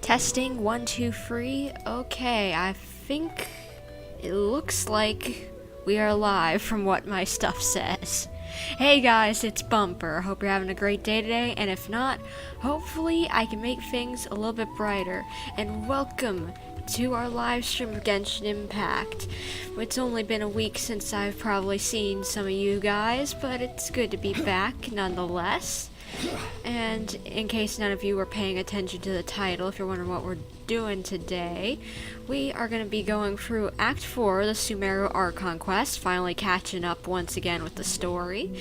Testing 1, 2, 3. Okay, I think it looks like we are live from what my stuff says. Hey guys, it's Bumper. Hope you're having a great day today, and if not, hopefully I can make things a little bit brighter. And welcome to our live stream of Genshin Impact. It's only been a week since I've probably seen some of you guys, but it's good to be back nonetheless. And in case none of you were paying attention to the title, if you're wondering what we're doing today, we are going to be going through Act 4, the Sumeru Archon Quest, finally catching up once again with the story.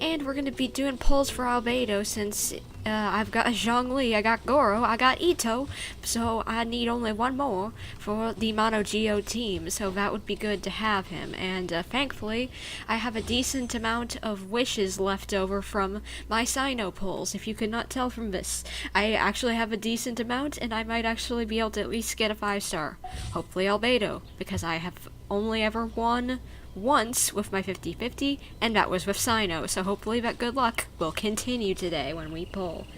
And we're going to be doing pulls for Albedo since I've got Zhongli, I got Goro, I got Ito, so I need only one more for the Mono Geo team, so that would be good to have him. And thankfully, I have a decent amount of wishes left over from my Cyno pulls. If you could not tell from this, I actually have a decent amount, and I might actually be able to at least get a 5-star. Hopefully Albedo, because I have only ever won once with my 50-50, and that was with Cyno, so hopefully that good luck will continue today when we pull.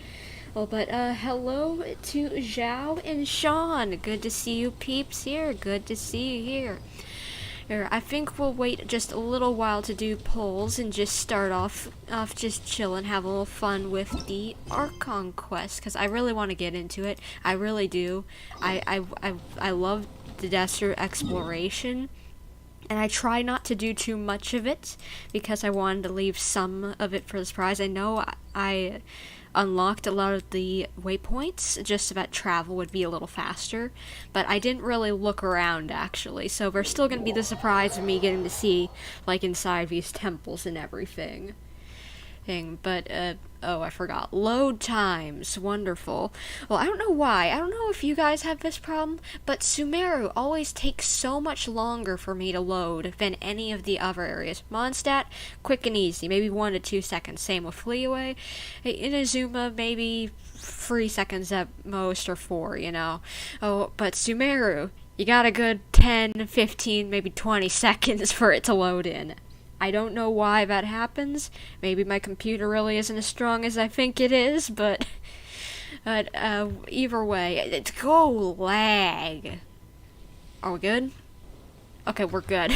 Well, but hello to Zhao and Sean. Good to see you peeps here. Good to see you here. I think we'll wait just a little while to do polls and just start off just chilling, have a little fun with the Archon Quest, because I really want to get into it. I really do. I love the Deshret exploration, and I try not to do too much of it because I wanted to leave some of it for the surprise. I know I unlocked a lot of the waypoints just so that travel would be a little faster, but I didn't really look around actually, so there's still going to be the surprise of me getting to see like inside these temples and everything. But oh, I forgot. Load times. Wonderful. Well, I don't know why. I don't know if you guys have this problem, but Sumeru always takes so much longer for me to load than any of the other areas. Mondstadt, quick and easy. Maybe 1 to 2 seconds. Same with Fleaway. Inazuma, maybe 3 seconds at most, or 4, you know. Oh, but Sumeru, you got a good 10, 15, maybe 20 seconds for it to load in. I don't know why that happens. Maybe my computer really isn't as strong as I think it is, but either way, it's go lag. Are we good? Okay, we're good.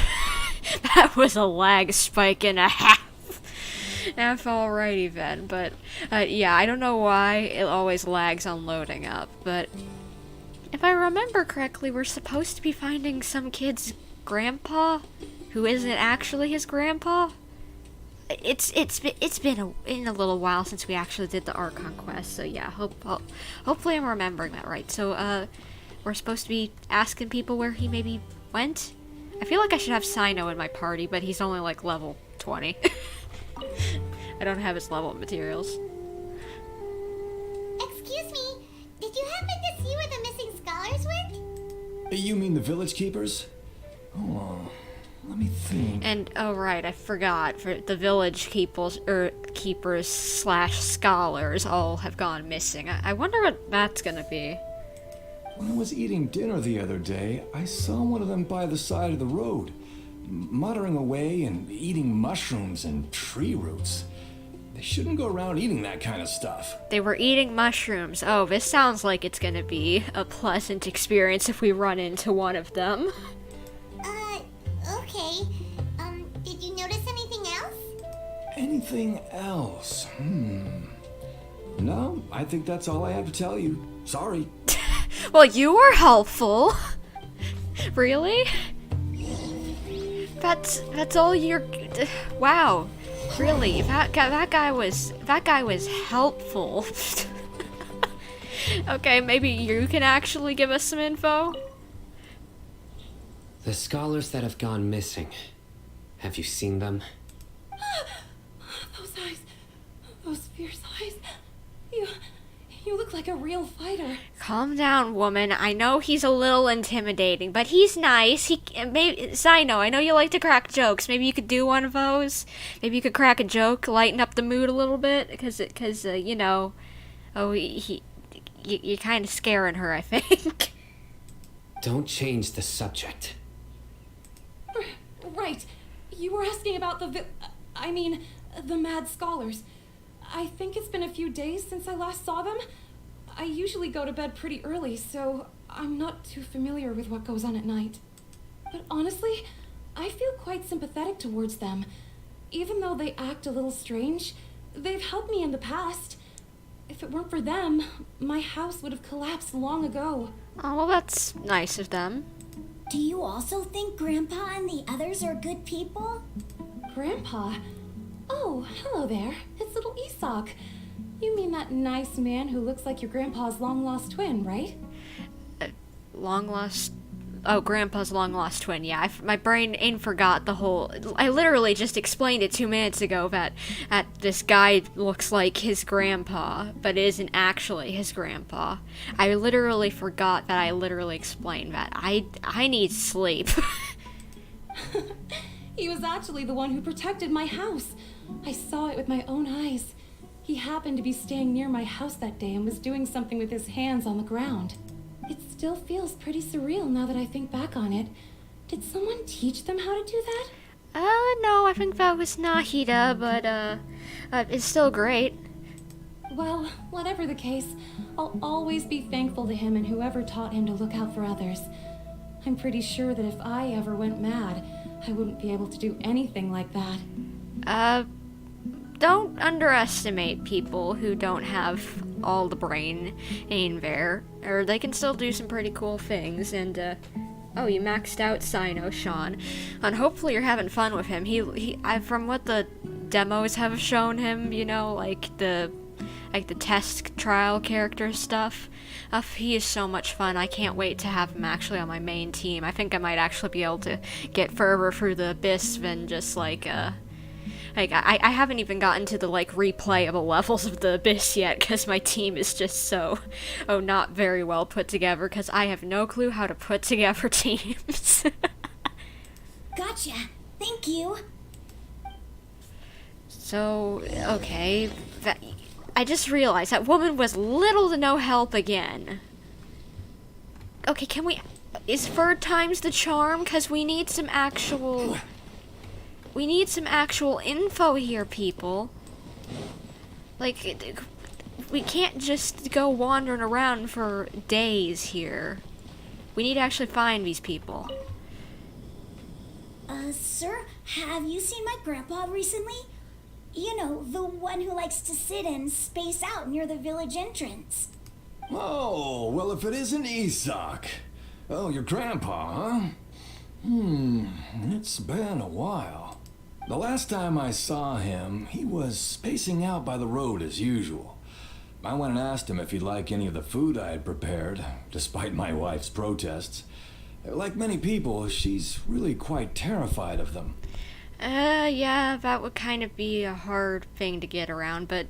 That was a lag spike and a half. Alrighty then, but yeah, I don't know why it always lags on loading up, but if I remember correctly, we're supposed to be finding some kid's grandpa who isn't actually his grandpa. It's been a little while since we actually did the Archon Quest, so yeah, hopefully I'm remembering that right. So we're supposed to be asking people where he maybe went. I feel like I should have Cyno in my party, but he's only like level 20. I don't have his level materials. Excuse me, did you happen to see where the missing scholars went? You mean the village keepers? Oh, let me think. And oh right, I forgot. For the village keepers slash scholars all have gone missing. I wonder what that's gonna be. When I was eating dinner the other day, I saw one of them by the side of the road, muttering away and eating mushrooms and tree roots. They shouldn't go around eating that kind of stuff. They were eating mushrooms. Oh, this sounds like it's gonna be a pleasant experience if we run into one of them. Okay. Did you notice anything else? Anything else? No, I think that's all I have to tell you. Sorry. Well, you were helpful. Really? That's all you're... Wow. Really? That guy was helpful. Okay, maybe you can actually give us some info? The scholars that have gone missing. Have you seen them? Those eyes. Those fierce eyes. You look like a real fighter. Calm down, woman. I know he's a little intimidating, but he's nice. Cyno, I know you like to crack jokes. Maybe you could do one of those. Maybe you could crack a joke, lighten up the mood a little bit, because you know, you're kind of scaring her, I think. Don't change the subject. Right. You were asking about the mad scholars. I think it's been a few days since I last saw them. I usually go to bed pretty early, so I'm not too familiar with what goes on at night. But honestly, I feel quite sympathetic towards them. Even though they act a little strange, they've helped me in the past. If it weren't for them, my house would have collapsed long ago. Oh, well, that's nice of them. Do you also think Grandpa and the others are good people? Grandpa? Oh, hello there. It's little Isak. You mean that nice man who looks like your grandpa's long-lost twin, right? Grandpa's long-lost twin, yeah. My brain ain't forgot the whole... I literally just explained it 2 minutes ago that this guy looks like his grandpa, but isn't actually his grandpa. I literally forgot that I literally explained that. I need sleep. He was actually the one who protected my house. I saw it with my own eyes. He happened to be staying near my house that day and was doing something with his hands on the ground. It still feels pretty surreal now that I think back on it. Did someone teach them how to do that? No, I think that was Nahida, but, it's still great. Well, whatever the case, I'll always be thankful to him and whoever taught him to look out for others. I'm pretty sure that if I ever went mad, I wouldn't be able to do anything like that. Don't underestimate people who don't have all the brain in there, or they can still do some pretty cool things. And oh, you maxed out Cyno, Sean, and hopefully you're having fun with him. From what the demos have shown him, you know, like the test trial character stuff. He is so much fun. I can't wait to have him actually on my main team. I think I might actually be able to get further through the abyss than just I haven't even gotten to the, replayable levels of the Abyss yet, because my team is just so, not very well put together, because I have no clue how to put together teams. Gotcha. Thank you. So, okay, I just realized that woman was little to no help again. Okay, is third time's the charm? Because we need some actual info here, people. We can't just go wandering around for days here. We need to actually find these people. Sir, have you seen my grandpa recently? You know, the one who likes to sit and space out near the village entrance. Oh, well, if it isn't Isak. Oh, your grandpa, huh? It's been a while. The last time I saw him, he was spacing out by the road as usual. I went and asked him if he'd like any of the food I had prepared, despite my wife's protests. Like many people, she's really quite terrified of them. Yeah, that would kind of be a hard thing to get around, but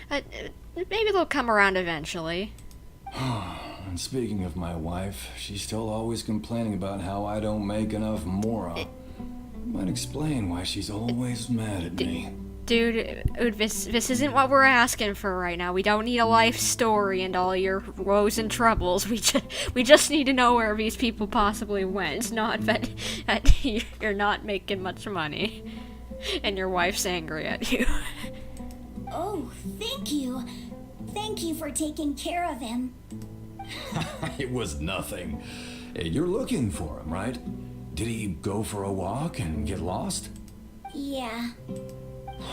maybe they'll come around eventually. And speaking of my wife, she's still always complaining about how I don't make enough mora. Might explain why she's always mad at me. Dude, this isn't what we're asking for right now. We don't need a life story and all your woes and troubles. We just need to know where these people possibly went. Not that you're not making much money and your wife's angry at you. Oh, thank you. Thank you for taking care of him. It was nothing. Hey, you're looking for him, right? Did he go for a walk and get lost? Yeah.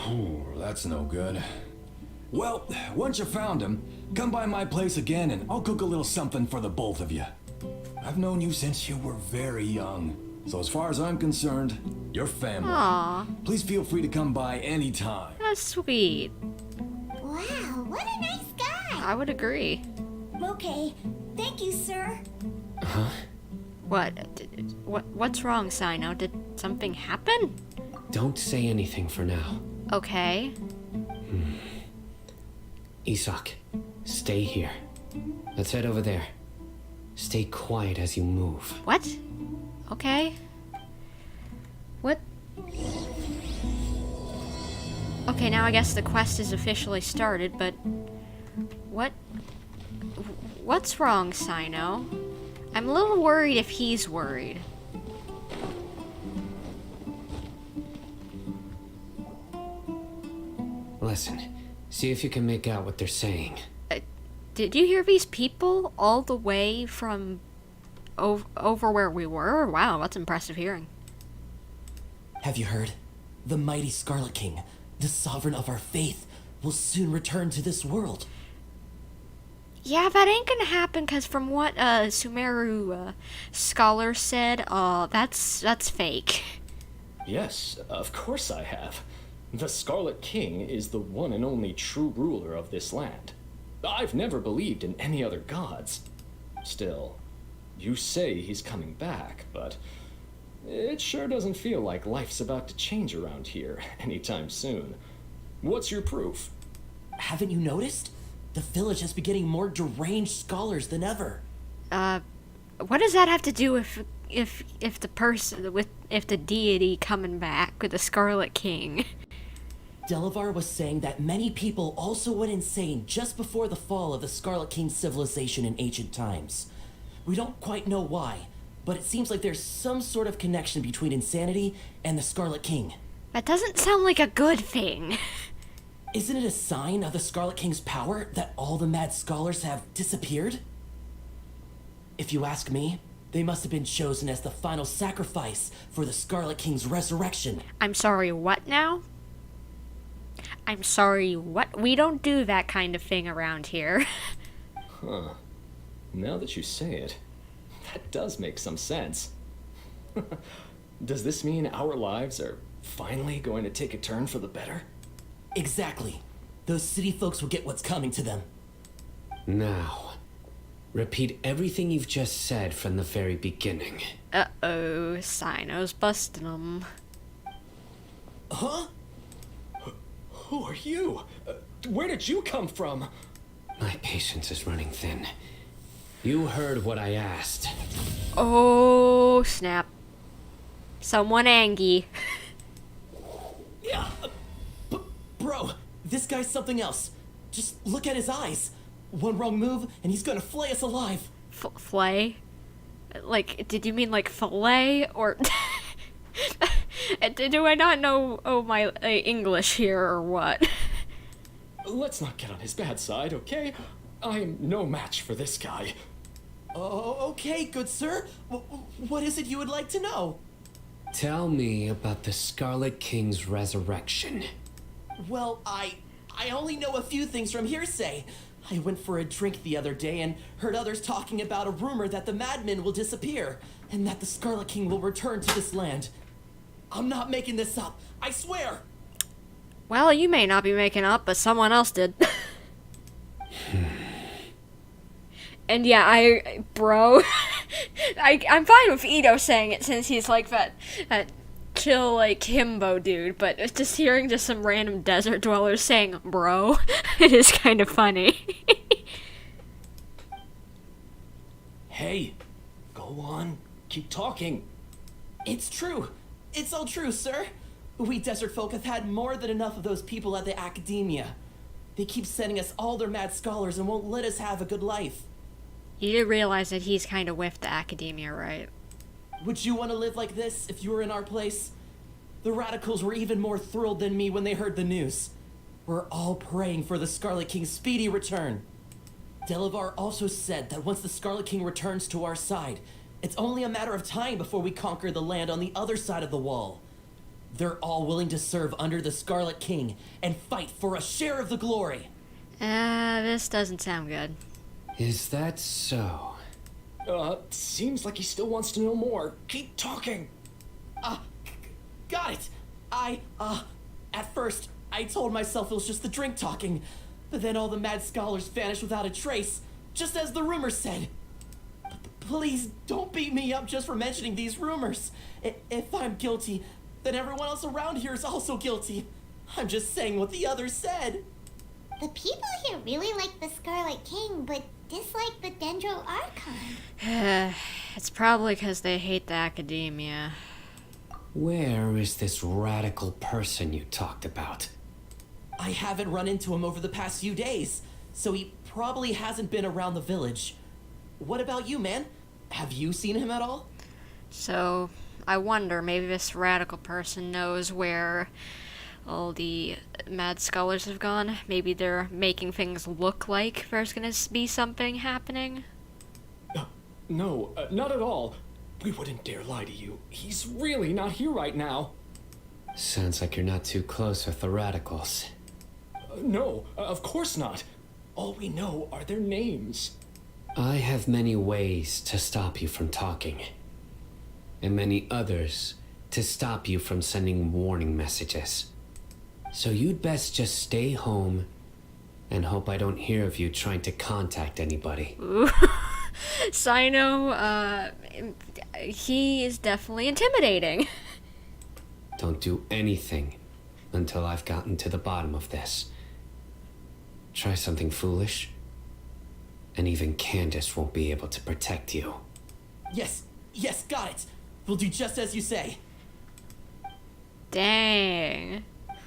Oh, that's no good. Well, once you found him, come by my place again and I'll cook a little something for the both of you. I've known you since you were very young, so as far as I'm concerned, you're family. Aww. Please feel free to come by anytime. That's sweet. Wow, what a nice guy. I would agree. Okay, thank you, sir. Huh? What's wrong, Cyno? Did something happen? Don't say anything for now. Okay. Isak, stay here. Let's head over there. Stay quiet as you move. What? Okay. What? Okay, now I guess the quest is officially started, but... What's wrong, Cyno? I'm a little worried if he's worried. Listen, see if you can make out what they're saying. Did you hear these people all the way from over where we were? Wow, that's impressive hearing. Have you heard? The mighty Scarlet King, the sovereign of our faith, will soon return to this world. Yeah, that ain't gonna happen, because from what Sumeru scholar said, that's fake. Yes, of course I have. The Scarlet King is the one and only true ruler of this land. I've never believed in any other gods. Still, you say he's coming back, but it sure doesn't feel like life's about to change around here anytime soon. What's your proof? Haven't you noticed? The village has been getting more deranged scholars than ever. What does that have to do with if the deity coming back with the Scarlet King? Delavar was saying that many people also went insane just before the fall of the Scarlet King civilization in ancient times. We don't quite know why, but it seems like there's some sort of connection between insanity and the Scarlet King. That doesn't sound like a good thing. Isn't it a sign of the Scarlet King's power that all the mad scholars have disappeared? If you ask me, they must have been chosen as the final sacrifice for the Scarlet King's resurrection. I'm sorry, what now? I'm sorry, what? We don't do that kind of thing around here. Huh. Now that you say it, that does make some sense. Does this mean our lives are finally going to take a turn for the better? Exactly. Those city folks will get what's coming to them. Now, repeat everything you've just said from the very beginning. Uh-oh, Cyno's busting them. Huh? Who are you? Where did you come from? My patience is running thin. You heard what I asked. Oh, snap. Someone angry. Yeah. Bro, this guy's something else. Just look at his eyes. One wrong move, and he's gonna flay us alive. Flay? Like, did you mean like fillet, or... Do I not know my English here, or what? Let's not get on his bad side, okay? I'm no match for this guy. Oh, okay, good sir. What is it you would like to know? Tell me about the Scarlet King's resurrection. Well, I only know a few things from hearsay. I went for a drink the other day and heard others talking about a rumor that the madmen will disappear and that the Scarlet King will return to this land. I'm not making this up, I swear! Well, you may not be making up, but someone else did. And yeah, bro, I'm fine with Ito saying it since he's like that chill, like, himbo dude, but it's just hearing just some random desert dwellers saying bro, it is kind of funny. Hey, go on, keep talking. It's true. It's all true, sir. We desert folk have had more than enough of those people at the academia. They keep sending us all their mad scholars and won't let us have a good life. You do realize that he's kind of with the academia, right? Would you want to live like this if you were in our place? The radicals were even more thrilled than me when they heard the news. We're all praying for the Scarlet King's speedy return. Delavar also said that once the Scarlet King returns to our side, it's only a matter of time before we conquer the land on the other side of the wall. They're all willing to serve under the Scarlet King and fight for a share of the glory. This doesn't sound good. Is that so? Seems like he still wants to know more. Keep talking. Got it. At first, I told myself it was just the drink talking, but then all the mad scholars vanished without a trace, just as the rumors said. Please don't beat me up just for mentioning these rumors. If I'm guilty, then everyone else around here is also guilty. I'm just saying what the others said. The people here really like the Scarlet King, but dislike the Dendro Archon. It's probably because they hate the academia. Where is this radical person you talked about? I haven't run into him over the past few days, so he probably hasn't been around the village. What about you, man? Have you seen him at all? So, I wonder, maybe this radical person knows where all the mad scholars have gone. Maybe they're making things look like there's gonna be something happening. No, not at all. We wouldn't dare lie to you. He's really not here right now. Sounds like you're not too close with the radicals. No, of course not. All we know are their names. I have many ways to stop you from talking, and many others to stop you from sending warning messages. So you'd best just stay home and hope I don't hear of you trying to contact anybody. Cyno, he is definitely intimidating. Don't do anything until I've gotten to the bottom of this. Try something foolish, and even Candace won't be able to protect you. Yes, got it. We'll do just as you say. Dang.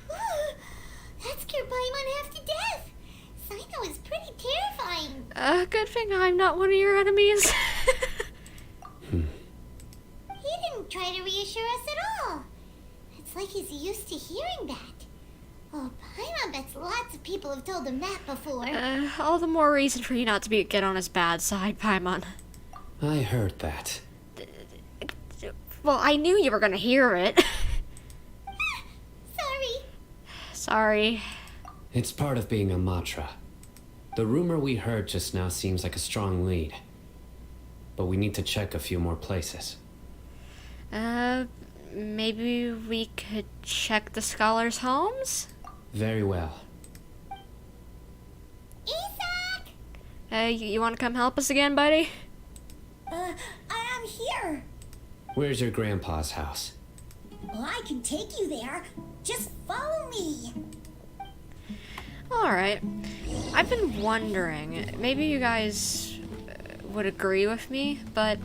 That scared Paimon half to death. Cyno is pretty terrifying. Good thing I'm not one of your enemies. He didn't try to reassure us at all. It's like he's used to hearing that. Oh, Paimon bets lots of people have told him that before. All the more reason for you not to get on his bad side, Paimon. I heard that. Well, I knew you were gonna hear it. Sorry. It's part of being a Matra. The rumor we heard just now seems like a strong lead. But we need to check a few more places. Maybe we could check the scholars' homes? Very well. Isak! You want to come help us again, buddy? I am here. Where's your grandpa's house? Well, I can take you there. Just follow me. Alright. I've been wondering, maybe you guys would agree with me, but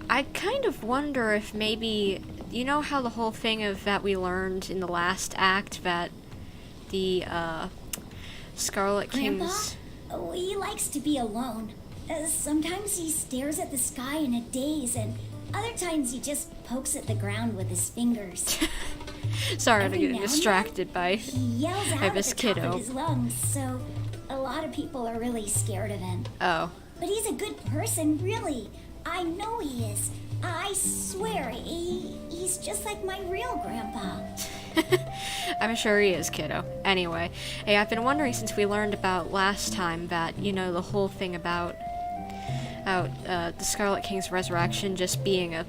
I kind of wonder if maybe, you know how the whole thing of that we learned in the last act that the Scarlet King's... Grandpa? He likes to be alone. Sometimes he stares at the sky in a daze, and other times he just pokes at the ground with his fingers. Sorry, I'm Every getting now and distracted by He yells out at this the top kiddo. of his lungs, so a lot of people are really scared of him. Oh. But he's a good person, really. I know he is. I swear, he's just like my real grandpa. I'm sure he is, kiddo. Anyway, hey, I've been wondering since we learned about last time that, you know, the whole thing about the Scarlet King's resurrection just being a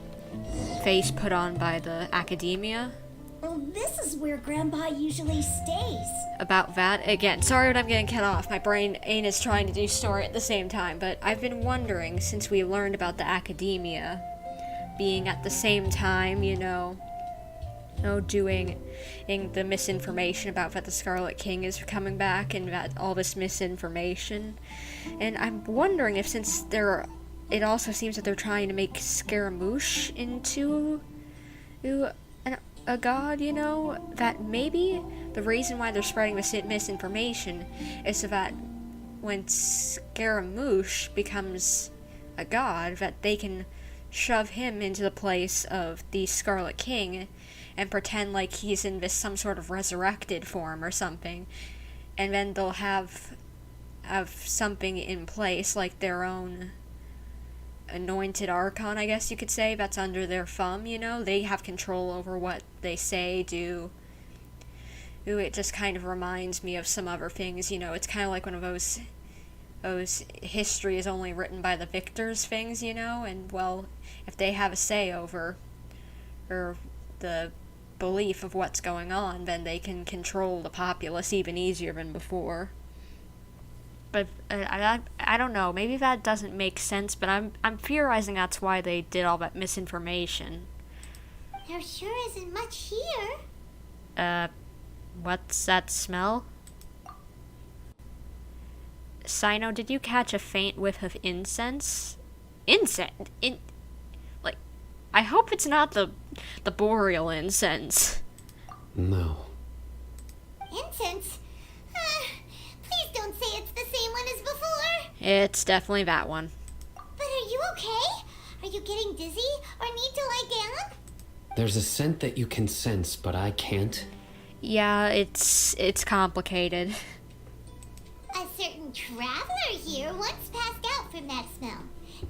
face put on by the academia. Well, this is where Grandpa usually stays. About that, again, sorry when I'm getting cut off. My brain is trying to do story at the same time, but I've been wondering since we learned about the academia being at the same time, you know, doing the misinformation about that the Scarlet King is coming back and that all this misinformation. And I'm wondering if since it also seems that they're trying to make Scaramouche into a god, you know, that maybe the reason why they're spreading this misinformation is so that when Scaramouche becomes a god, that they can shove him into the place of the Scarlet King and pretend like he's in this some sort of resurrected form or something, and then they'll have something in place, like their own anointed Archon, I guess you could say, that's under their thumb, you know? They have control over what they say, do. Ooh, it just kind of reminds me of some other things, you know? It's kind of like one of those history is only written by the victors things, you know? And, well, if they have a say over or the belief of what's going on, then they can control the populace even easier than before. But I don't know. Maybe that doesn't make sense. But I'm theorizing that's why they did all that misinformation. There sure isn't much here. What's that smell? Cyno, did you catch a faint whiff of incense? Incense? Like, I hope it's not the boreal incense. No. Incense? Please don't say it's the same one as before. It's definitely that one. But are you okay? Are you getting dizzy or need to lie down? There's a scent that you can sense, but I can't. Yeah, it's complicated. A certain traveler here once passed out from that smell.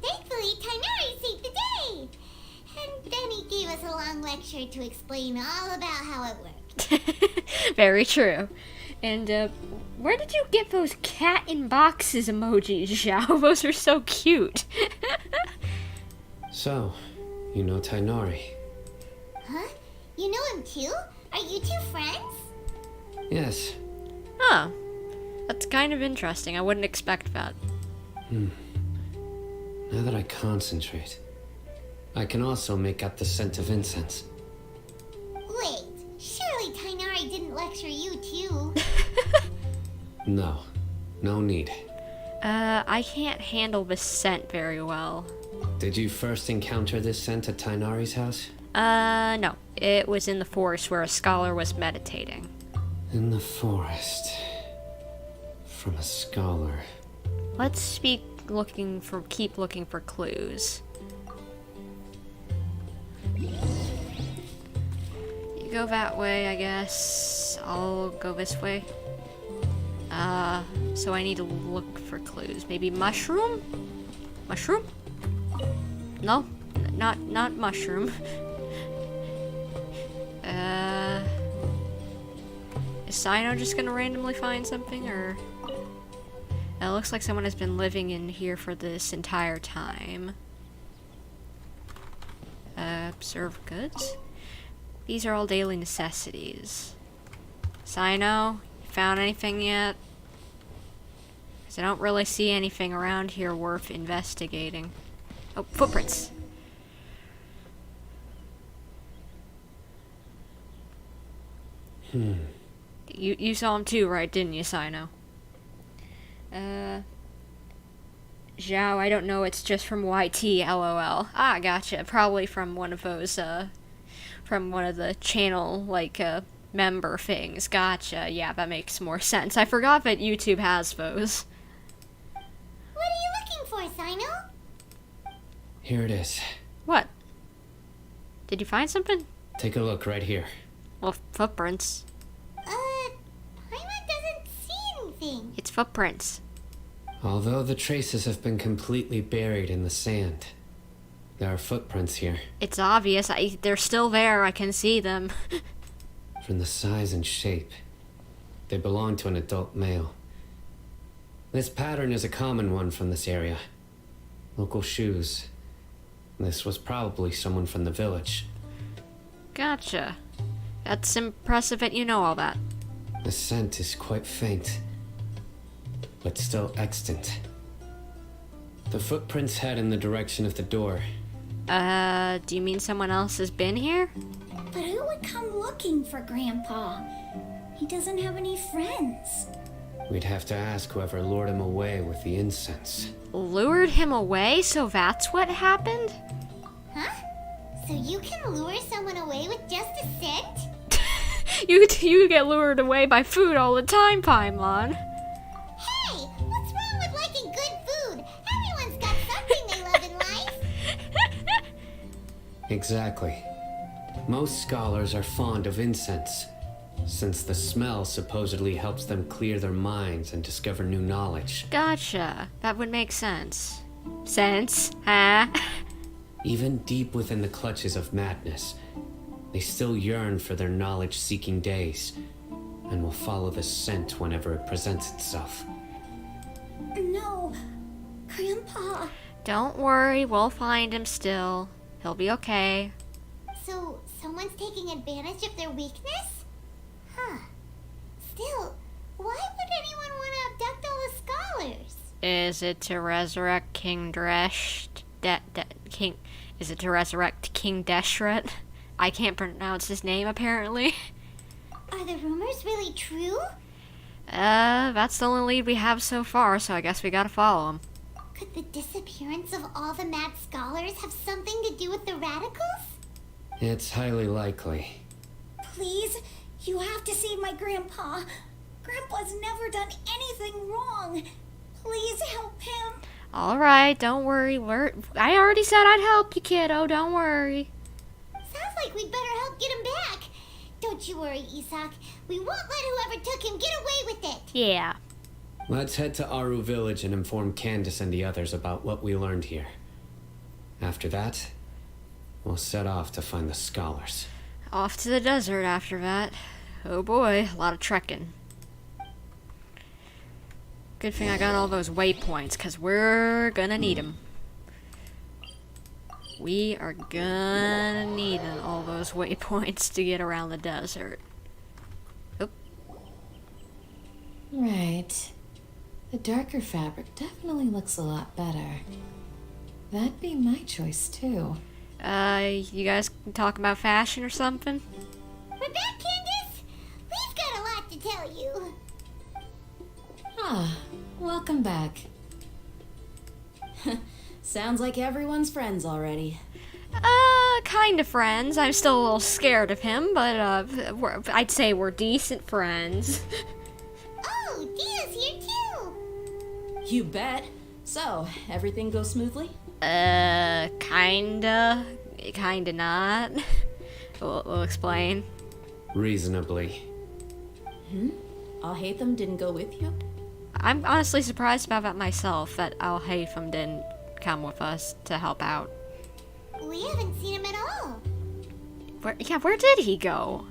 Thankfully, Tainari saved the day. And then he gave us a long lecture to explain all about how it worked. Very true. And, where did you get those cat in boxes emojis, Zhao? Those are so cute. So, you know Tainari? Huh? You know him too? Are you two friends? Yes. Oh, that's kind of interesting. I wouldn't expect that. Now that I concentrate, I can also make out the scent of incense. Wait, surely Tainari didn't lecture you too. No, no need. I can't handle the scent very well. Did you first encounter this scent at Tainari's house? No. It was in the forest where a scholar was meditating. In the forest. From a scholar. Let's keep looking for clues. You go that way, I guess. I'll go this way. So I need to look for clues. Maybe mushroom? Mushroom? No, not mushroom. Is Cyno just gonna randomly find something, or? It looks like someone has been living in here for this entire time. Observe goods? These are all daily necessities. Cyno, you found anything yet? Because I don't really see anything around here worth investigating. Oh, footprints. You saw him too, right? Didn't you, Cyno? Zhao, I don't know, it's just from YT, LOL. Ah, gotcha. Probably from one of those, from one of the channel, like, member things. Gotcha. Yeah, that makes more sense. I forgot that YouTube has those. What are you looking for, Cyno? Here it is. What? Did you find something? Take a look right here. Well, footprints. Paimon doesn't see anything. It's footprints. Although the traces have been completely buried in the sand, there are footprints here. It's obvious. They're still there. I can see them. From the size and shape, they belong to an adult male. This pattern is a common one from this area. Local shoes. This was probably someone from the village. Gotcha. That's impressive that you know all that. The scent is quite faint, but still extant. The footprints head in the direction of the door. Do you mean someone else has been here? But who would come looking for Grandpa? He doesn't have any friends. We'd have to ask whoever lured him away with the incense. Lured him away? So that's what happened? Huh? So you can lure someone away with just a scent? You get lured away by food all the time, Paimon. Hey, what's wrong with liking good food? Everyone's got something they love in life. Exactly. Most scholars are fond of incense, since the smell supposedly helps them clear their minds and discover new knowledge. Gotcha. That would make sense. Sense? Huh? Even deep within the clutches of madness, they still yearn for their knowledge-seeking days, and will follow the scent whenever it presents itself. No, Grandpa. Don't worry, we'll find him still. He'll be okay. So, someone's taking advantage of their weakness? Huh. Still, why would anyone want to abduct all the scholars? Is it to resurrect King Deshret? Is it to resurrect King Deshret? I can't pronounce his name, apparently. Are the rumors really true? That's the only lead we have so far, so I guess we gotta follow him. Could the disappearance of all the mad scholars have something to do with the radicals? It's highly likely. Please, you have to save my Grandpa. Grandpa's never done anything wrong. Please help him. Alright, don't worry. I already said I'd help you, kiddo. Don't worry. Sounds like we'd better help get him back. Don't Don't you worry, Isak. We won't let whoever took him get away with it. Yeah. Let's head to Aru Village and inform Candace and the others about what we learned here. After that, we'll set off to find the scholars. Off to the desert after that. Oh boy, a lot of trekking. Good thing I got all those waypoints, because we're gonna need them. We are gonna need all those waypoints to get around the desert. Oop. Right. The darker fabric definitely looks a lot better. That'd be my choice, too. You guys talking about fashion or something? We're back, Candace. We've got a lot to tell you. Ah, welcome back. Sounds like everyone's friends already. Kind of friends. I'm still a little scared of him, but, I'd say we're decent friends. Oh, Dia's here too. You bet. So, everything goes smoothly? Kinda not. We'll explain. Reasonably. Haithem didn't go with you? I'm honestly surprised about that myself, that Haithem didn't come with us to help out. We haven't seen him at all. Where did he go?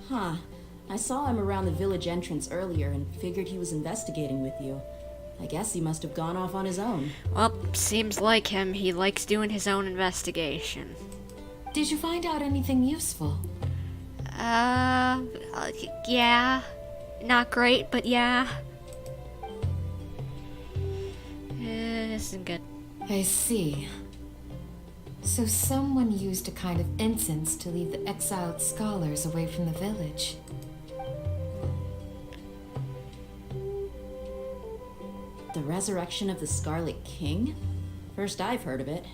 Huh. I saw him around the village entrance earlier and figured he was investigating with you. I guess he must have gone off on his own. Well, seems like him. He likes doing his own investigation. Did you find out anything useful? Yeah. Not great, but yeah. This isn't good. I see. So someone used a kind of incense to lead the exiled scholars away from the village. The resurrection of the Scarlet King? First I've heard of it.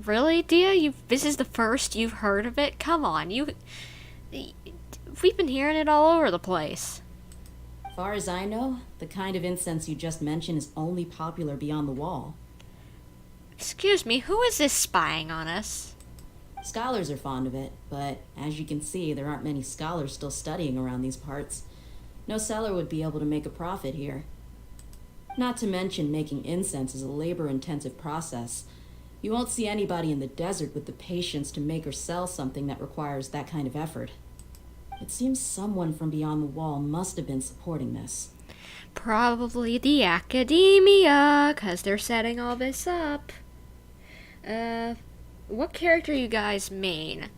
Really, Dehya? This is the first you've heard of it? Come on, we've been hearing it all over the place. Far as I know, the kind of incense you just mentioned is only popular beyond the wall. Excuse me, who is this spying on us? Scholars are fond of it, but as you can see, there aren't many scholars still studying around these parts. No seller would be able to make a profit here. Not to mention, making incense is a labor-intensive process. You won't see anybody in the desert with the patience to make or sell something that requires that kind of effort. It seems someone from beyond the wall must have been supporting this. Probably the academia, 'cause they're setting all this up. What character you guys main?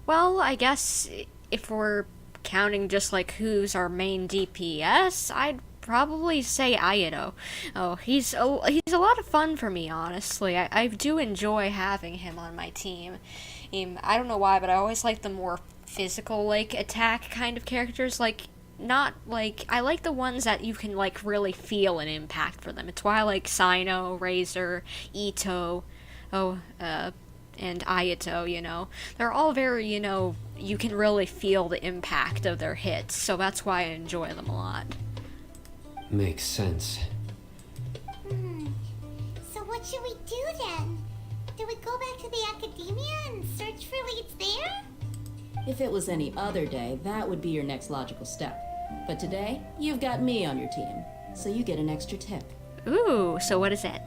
Well, I guess if we're counting just like who's our main DPS, I'd probably say Albedo. Oh, he's a lot of fun for me, honestly. I do enjoy having him on my team. I don't know why, but I always like the more physical, like, attack kind of characters. Like, not, like, I like the ones that you can, like, really feel an impact for them. It's why I like Cyno, Razor, Ito, and Ayato, you know. They're all very, you can really feel the impact of their hits, so that's why I enjoy them a lot. Makes sense. So what should we do then? Do we go back to the academia and search for leads there? If it was any other day, that would be your next logical step. But today, you've got me on your team, so you get an extra tip. Ooh, so what is it?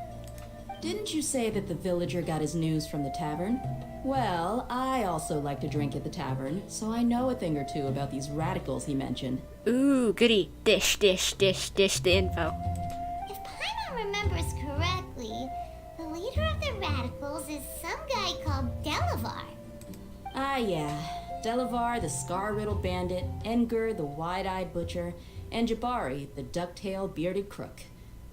Didn't you say that the villager got his news from the tavern? Well, I also like to drink at the tavern, so I know a thing or two about these radicals he mentioned. Ooh, goody. Dish the info. If Paimon remembers correctly, the leader of the radicals is some guy called Delavar. Ah, yeah. Delavar, the scar-riddled bandit, Engur, the wide-eyed butcher, and Jabari, the duck-tailed bearded crook.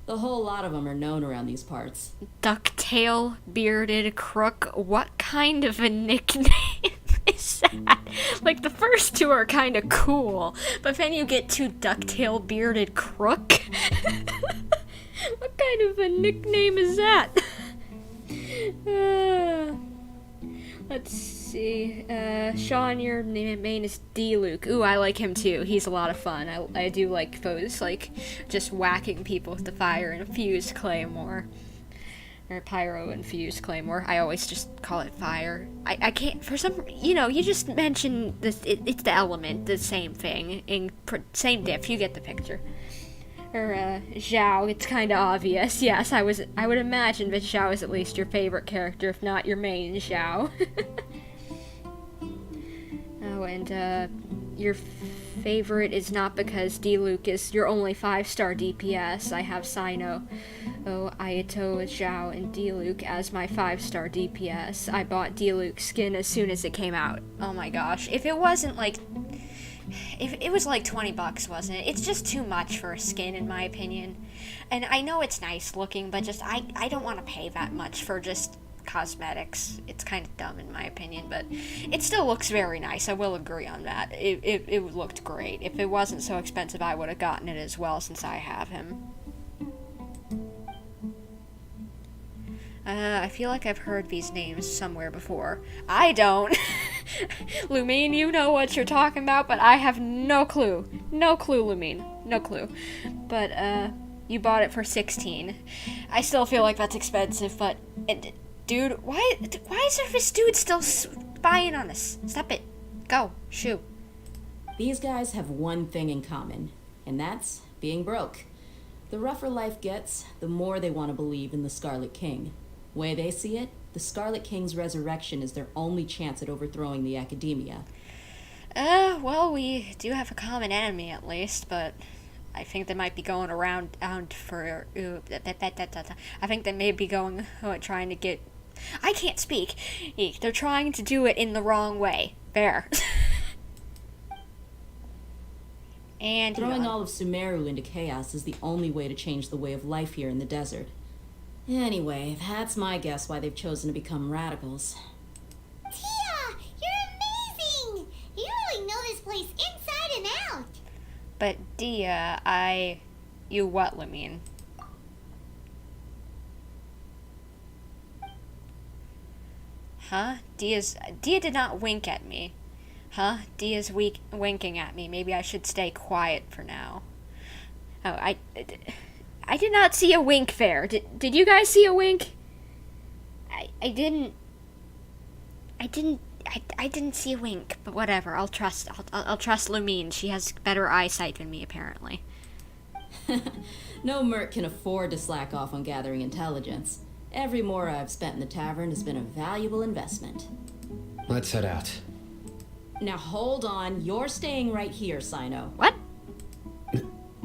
The whole lot of them are known around these parts. Ducktail, bearded crook. What kind of a nickname is that? Like, the first two are kind of cool, but then you get to ducktail, bearded crook? What kind of a nickname is that? Let's see. Sean, your main is D-Luke. Ooh, I like him too. He's a lot of fun. I do like those, like, just whacking people with the fire and a fused claymore. Or pyro-infused claymore. I always just call it fire. I can't, for some, you just mentioned this, it's the element, the same thing, same diff, you get the picture. Or, Zhao, it's kinda obvious. Yes, I would imagine that Zhao is at least your favorite character, if not your main Zhao. Oh, and, your favorite is not because D-Luke is your only 5-star DPS. I have Cyno, Ayato, Zhao, and D-Luke as my 5-star DPS. I bought D-Luke's skin as soon as it came out. Oh my gosh. If it wasn't like... If it was like 20 bucks, wasn't it? It's just too much for a skin, in my opinion. And I know it's nice looking, but just, I don't want to pay that much for just cosmetics. It's kind of dumb in my opinion, but it still looks very nice. I will agree on that. It looked great. If it wasn't so expensive, I would have gotten it as well since I have him. I feel like I've heard these names somewhere before. I don't. Lumine, you know what you're talking about, but I have no clue. No clue, Lumine. No clue. But, you bought it for 16. I still feel like that's expensive, but... Dude, why is there this dude still spying on us? Stop it. Go. Shoot. These guys have one thing in common, and that's being broke. The rougher life gets, the more they want to believe in the Scarlet King. Way they see it, the Scarlet King's resurrection is their only chance at overthrowing the Academia. Well, we do have a common enemy at least, but I think they might be going around for... I think they may be going, trying to get... I can't speak. They're trying to do it in the wrong way. There. And throwing all of Sumeru into chaos is the only way to change the way of life here in the desert. Anyway, that's my guess why they've chosen to become radicals. Dehya, you're amazing! You really know this place inside and out. But Dehya, you what, Lumine? Huh? Dehya did not wink at me. Huh? Dehya's winking at me. Maybe I should stay quiet for now. Oh, I did not see a wink there. Did you guys see a wink? I didn't see a wink, but whatever. I'll trust Lumine. She has better eyesight than me, apparently. No merc can afford to slack off on gathering intelligence. Every mora I've spent in the tavern has been a valuable investment. Let's head out. Now hold on, you're staying right here, Cyno. What?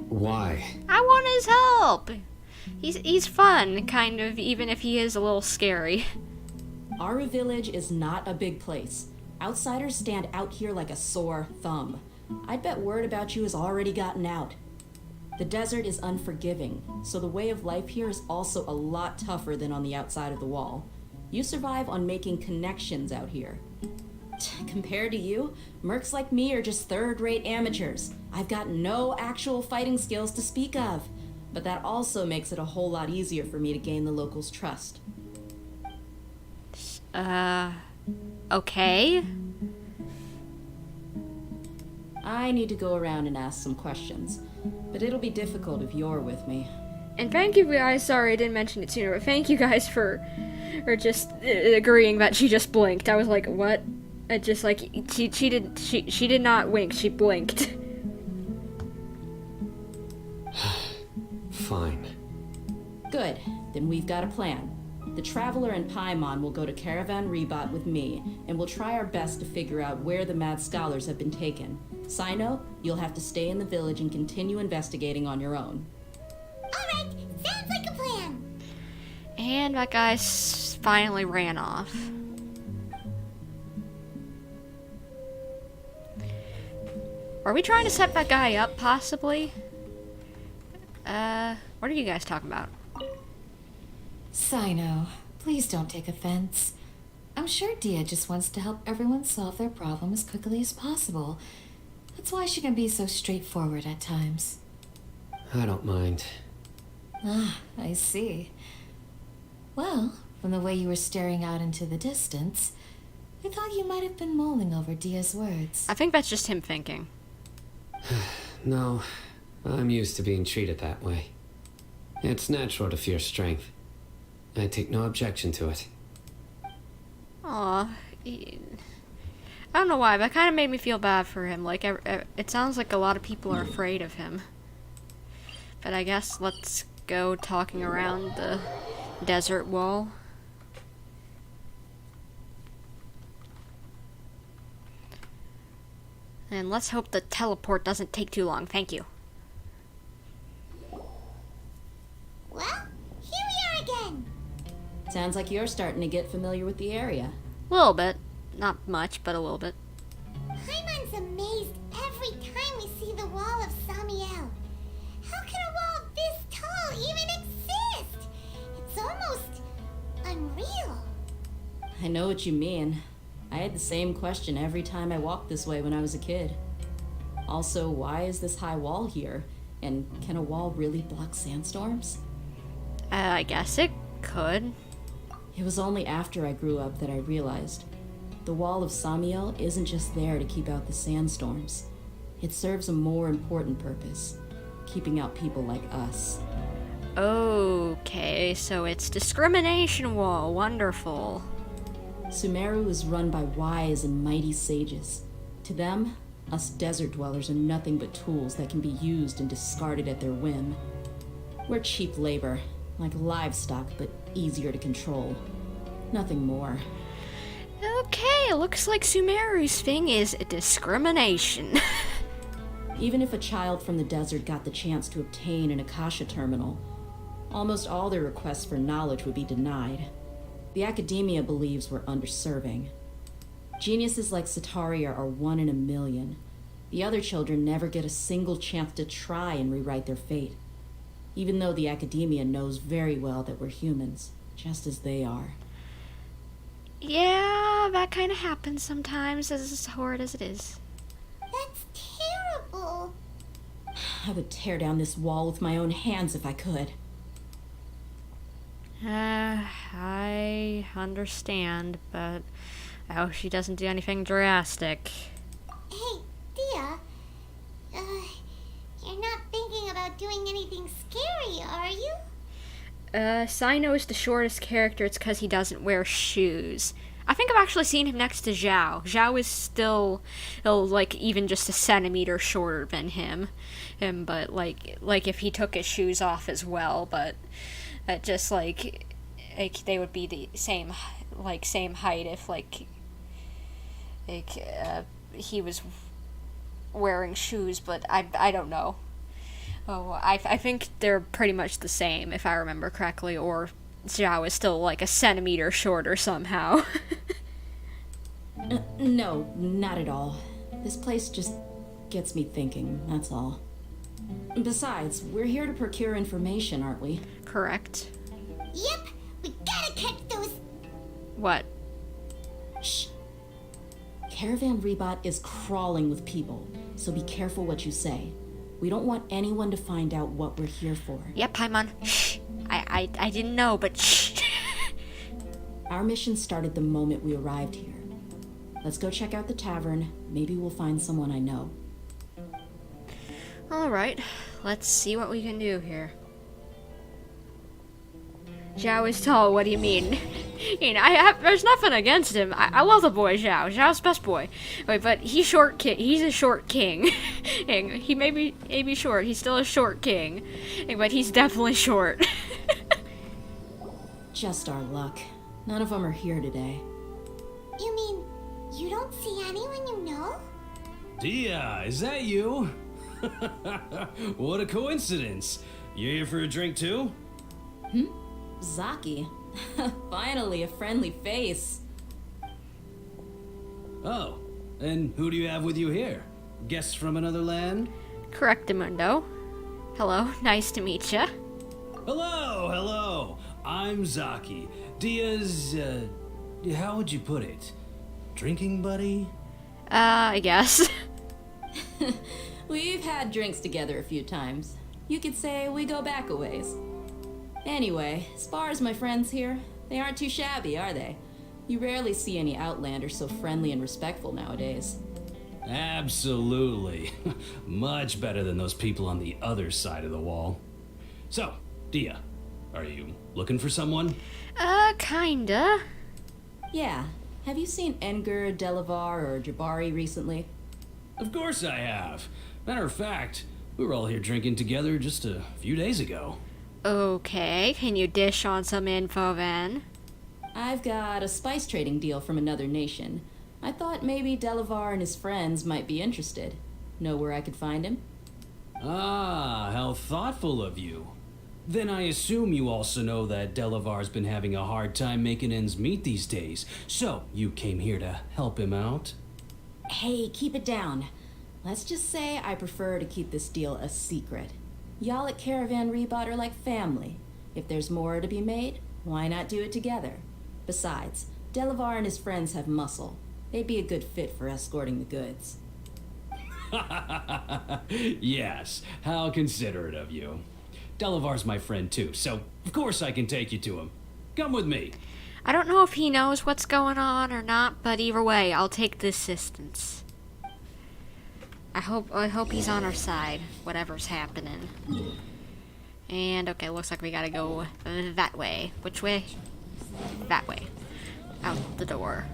Why? I want his help. He's fun, kind of, even if he is a little scary. Aru Village is not a big place. Outsiders stand out here like a sore thumb. I'd bet word about you has already gotten out. The desert is unforgiving, so the way of life here is also a lot tougher than on the outside of the wall. You survive on making connections out here. Compared to you, mercs like me are just third-rate amateurs. I've got no actual fighting skills to speak of, but that also makes it a whole lot easier for me to gain the locals' trust. Okay. I need to go around and ask some questions, but it'll be difficult if you're with me. And thank you guys, sorry I didn't mention it sooner, but thank you guys for just agreeing that she just blinked. I was like, what? Just like, she did not wink, she blinked. Fine. Good, then we've got a plan. The Traveler and Paimon will go to Caravan Rebot with me, and we'll try our best to figure out where the Mad Scholars have been taken. Cyno, you'll have to stay in the village and continue investigating on your own. Alright, sounds like a plan. And that guy finally ran off. Are we trying to set that guy up, possibly? What are you guys talking about? Cyno, please don't take offense. I'm sure Dehya just wants to help everyone solve their problem as quickly as possible. That's why she can be so straightforward at times. I don't mind. Ah, I see. Well, from the way you were staring out into the distance, I thought you might have been mulling over Dehya's words. I think that's just him thinking. No, I'm used to being treated that way. It's natural to fear strength. I take no objection to it. Aw. I don't know why, but it kind of made me feel bad for him. Like, it sounds like a lot of people are afraid of him. But I guess let's go talking around the desert wall. And let's hope the teleport doesn't take too long. Thank you. Well, here we are again. Sounds like you're starting to get familiar with the area. A little bit. Not much, but a little bit. Paimon's amazed every time we see the wall of Samiel. How can a wall this tall even exist? It's almost unreal. I know what you mean. I had the same question every time I walked this way when I was a kid. Also, why is this high wall here? And can a wall really block sandstorms? I guess it could. It was only after I grew up that I realized the wall of Samiel isn't just there to keep out the sandstorms. It serves a more important purpose, keeping out people like us. Okay, so it's discrimination wall. Wonderful. Sumeru is run by wise and mighty sages. To them, us desert dwellers are nothing but tools that can be used and discarded at their whim. We're cheap labor, like livestock, but easier to control. Nothing more. Okay, it looks like Sumeru's thing is discrimination. Even if a child from the desert got the chance to obtain an Akasha terminal, almost all their requests for knowledge would be denied. The academia believes we're underserving. Geniuses like Sataria are 1 in a million. The other children never get a single chance to try and rewrite their fate, even though the academia knows very well that we're humans, just as they are. Yeah, that kind of happens sometimes, as horrid as it is. That's terrible. I would tear down this wall with my own hands if I could. I understand, but I hope she doesn't do anything drastic. Hey, Dehya. You're not thinking about doing anything scary, are you? Cyno is the shortest character. It's because he doesn't wear shoes. I think I've actually seen him next to Zhao. Zhao is still, like, even just a centimeter shorter than him. But, like if he took his shoes off as well, but just, like, they would be the same height if, he was wearing shoes, but I don't know. Oh, I think they're pretty much the same, if I remember correctly, or Zhao is still like a centimeter shorter somehow. No, not at all. This place just gets me thinking, that's all. Besides, we're here to procure information, aren't we? Correct. Yep, we gotta catch those. What? Shh. Caravan Rebot is crawling with people, so be careful what you say. We don't want anyone to find out what we're here for. Yep, Paimon. Shh. I didn't know, but shh. Our mission started the moment we arrived here. Let's go check out the tavern. Maybe we'll find someone I know. Alright, let's see what we can do here. Zhao is tall, what do you mean? There's nothing against him. I love the boy Zhao. Zhao's best boy. Wait, but he's a short king. He may be short. He's still a short king. But he's definitely short. Just our luck. None of them are here today. You mean you don't see anyone you know? Dehya, is that you? What a coincidence. You here for a drink too? Zaki. Finally, a friendly face. Oh, and who do you have with you here? Guests from another land? Correctamundo. Hello, nice to meet ya. Hello. I'm Zaki. Dehya's, how would you put it? Drinking buddy? I guess. We've had drinks together a few times. You could say we go back a ways. Anyway, as far as my friends here, they aren't too shabby, are they? You rarely see any Outlanders so friendly and respectful nowadays. Absolutely. Much better than those people on the other side of the wall. So, Dehya, Are you looking for someone? Kinda. Yeah. Have you seen Edgar, Delavar, or Jabari recently? Of course I have. Matter of fact, we were all here drinking together just a few days ago. Okay, can you dish on some info then? I've got a spice trading deal from another nation. I thought maybe Delavar and his friends might be interested. Know where I could find him? Ah, how thoughtful of you. Then I assume you also know that Delavar's been having a hard time making ends meet these days, so you came here to help him out? Hey, keep it down. Let's just say I prefer to keep this deal a secret. Y'all at Caravan Rebot are like family. If there's more to be made, why not do it together? Besides, Delavar and his friends have muscle. They'd be a good fit for escorting the goods. Yes, how considerate of you. Delavar's my friend too, so of course I can take you to him. Come with me. I don't know if he knows what's going on or not, but either way, I'll take the assistance. I hope he's on our side, whatever's happening. And okay, looks like we gotta go that way. Which way? That way. Out the door.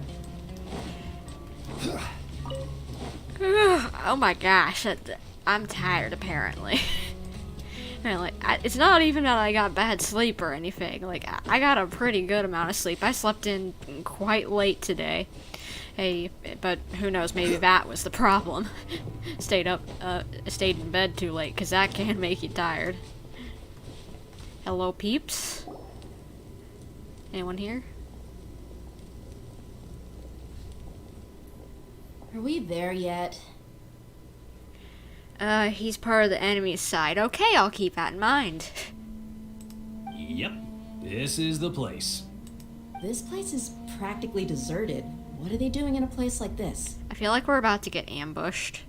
Oh my gosh, I'm tired apparently. It's not even that I got bad sleep or anything. Like, I got a pretty good amount of sleep. I slept in quite late today. Hey, but who knows, maybe that was the problem. Stayed in bed too late, because that can make you tired. Hello, peeps? Anyone here? Are we there yet? He's part of the enemy's side. Okay, I'll keep that in mind. Yep, this is the place. This place is practically deserted. What are they doing in a place like this? I feel like we're about to get ambushed.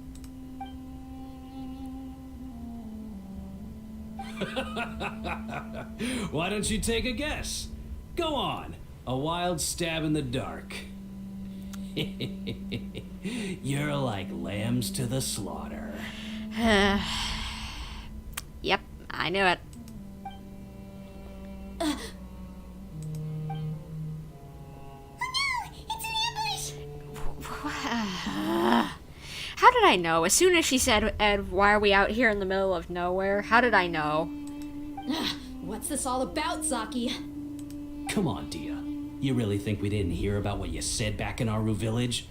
Why don't you take a guess? Go on, a wild stab in the dark. You're like lambs to the slaughter. Yep, I knew it. How did I know? As soon as she said, Ed, why are we out here in the middle of nowhere? How did I know? What's this all about, Zaki? Come on, Dehya. You really think we didn't hear about what you said back in Aru village?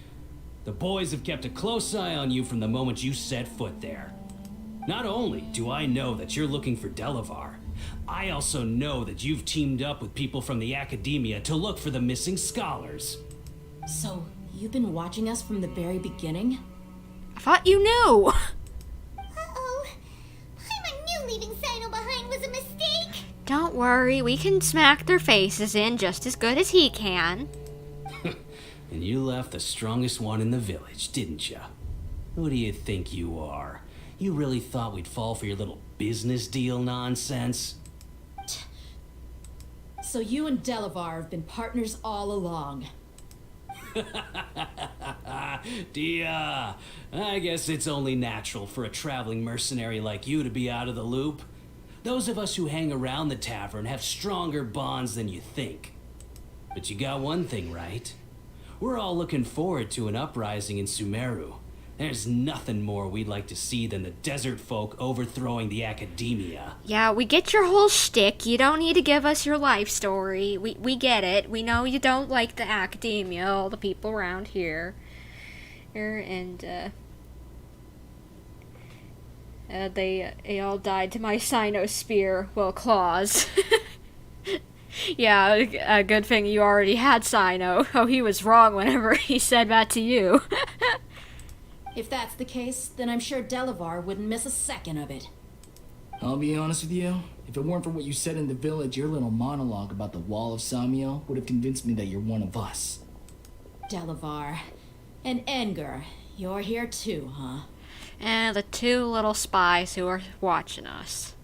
The boys have kept a close eye on you from the moment you set foot there. Not only do I know that you're looking for Delavar, I also know that you've teamed up with people from the academia to look for the missing scholars. So, you've been watching us from the very beginning? I thought you knew. Uh-oh. Paimon knew leaving Cyno behind was a mistake. Don't worry, we can smack their faces in just as good as he can. And you left the strongest one in the village, didn't you? Who do you think you are? You really thought we'd fall for your little business deal nonsense? So you and Delavar have been partners all along. Dehya, I guess it's only natural for a traveling mercenary like you to be out of the loop. Those of us who hang around the tavern have stronger bonds than you think. But you got one thing right. We're all looking forward to an uprising in Sumeru. There's nothing more we'd like to see than the desert folk overthrowing the academia. Yeah, we get your whole shtick. You don't need to give us your life story. We get it. We know you don't like the academia, all the people around here. And, they all died to my Cyno spear. Well, claws. Yeah, a good thing you already had Cyno. Oh, he was wrong whenever he said that to you. If that's the case, then I'm sure Delavar wouldn't miss a second of it. I'll be honest with you, if it weren't for what you said in the village, your little monologue about the Wall of Samiel would have convinced me that you're one of us. Delavar. And Edgar, you're here too, huh? And the two little spies who are watching us.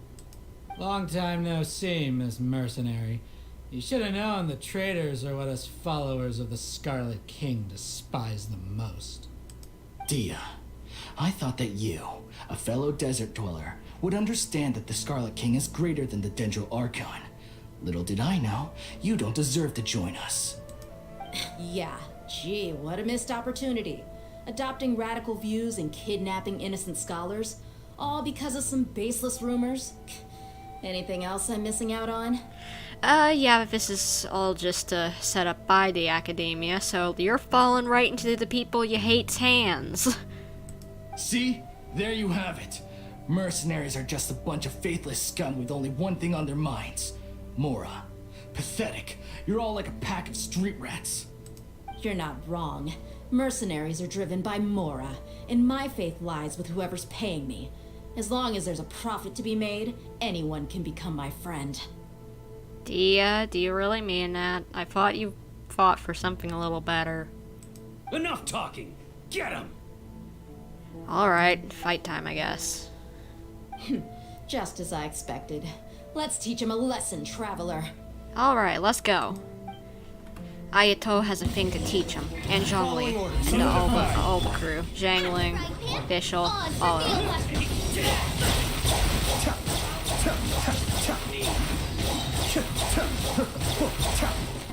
Long time no see, Miss Mercenary. You should have known the traitors are what us followers of the Scarlet King despise the most. Dehya, I thought that you, a fellow desert dweller, would understand that the Scarlet King is greater than the Dendro Archon. Little did I know, you don't deserve to join us. Yeah, gee, what a missed opportunity. Adopting radical views and kidnapping innocent scholars, all because of some baseless rumors. Anything else I'm missing out on? Yeah, this is all just set up by the academia, so you're falling right into the people you hate's hands. See? There you have it. Mercenaries are just a bunch of faithless scum with only one thing on their minds. Mora. Pathetic. You're all like a pack of street rats. You're not wrong. Mercenaries are driven by Mora, and my faith lies with whoever's paying me. As long as there's a profit to be made, anyone can become my friend. Dehya, do you really mean that? I thought you fought for something a little better. Enough talking! Get him! Alright, fight time, I guess. Just as I expected. Let's teach him a lesson, traveler. Alright, let's go. Ayato has a thing to teach him, and Zhongli, and all the crew. Zhangling, Bishop, all of them.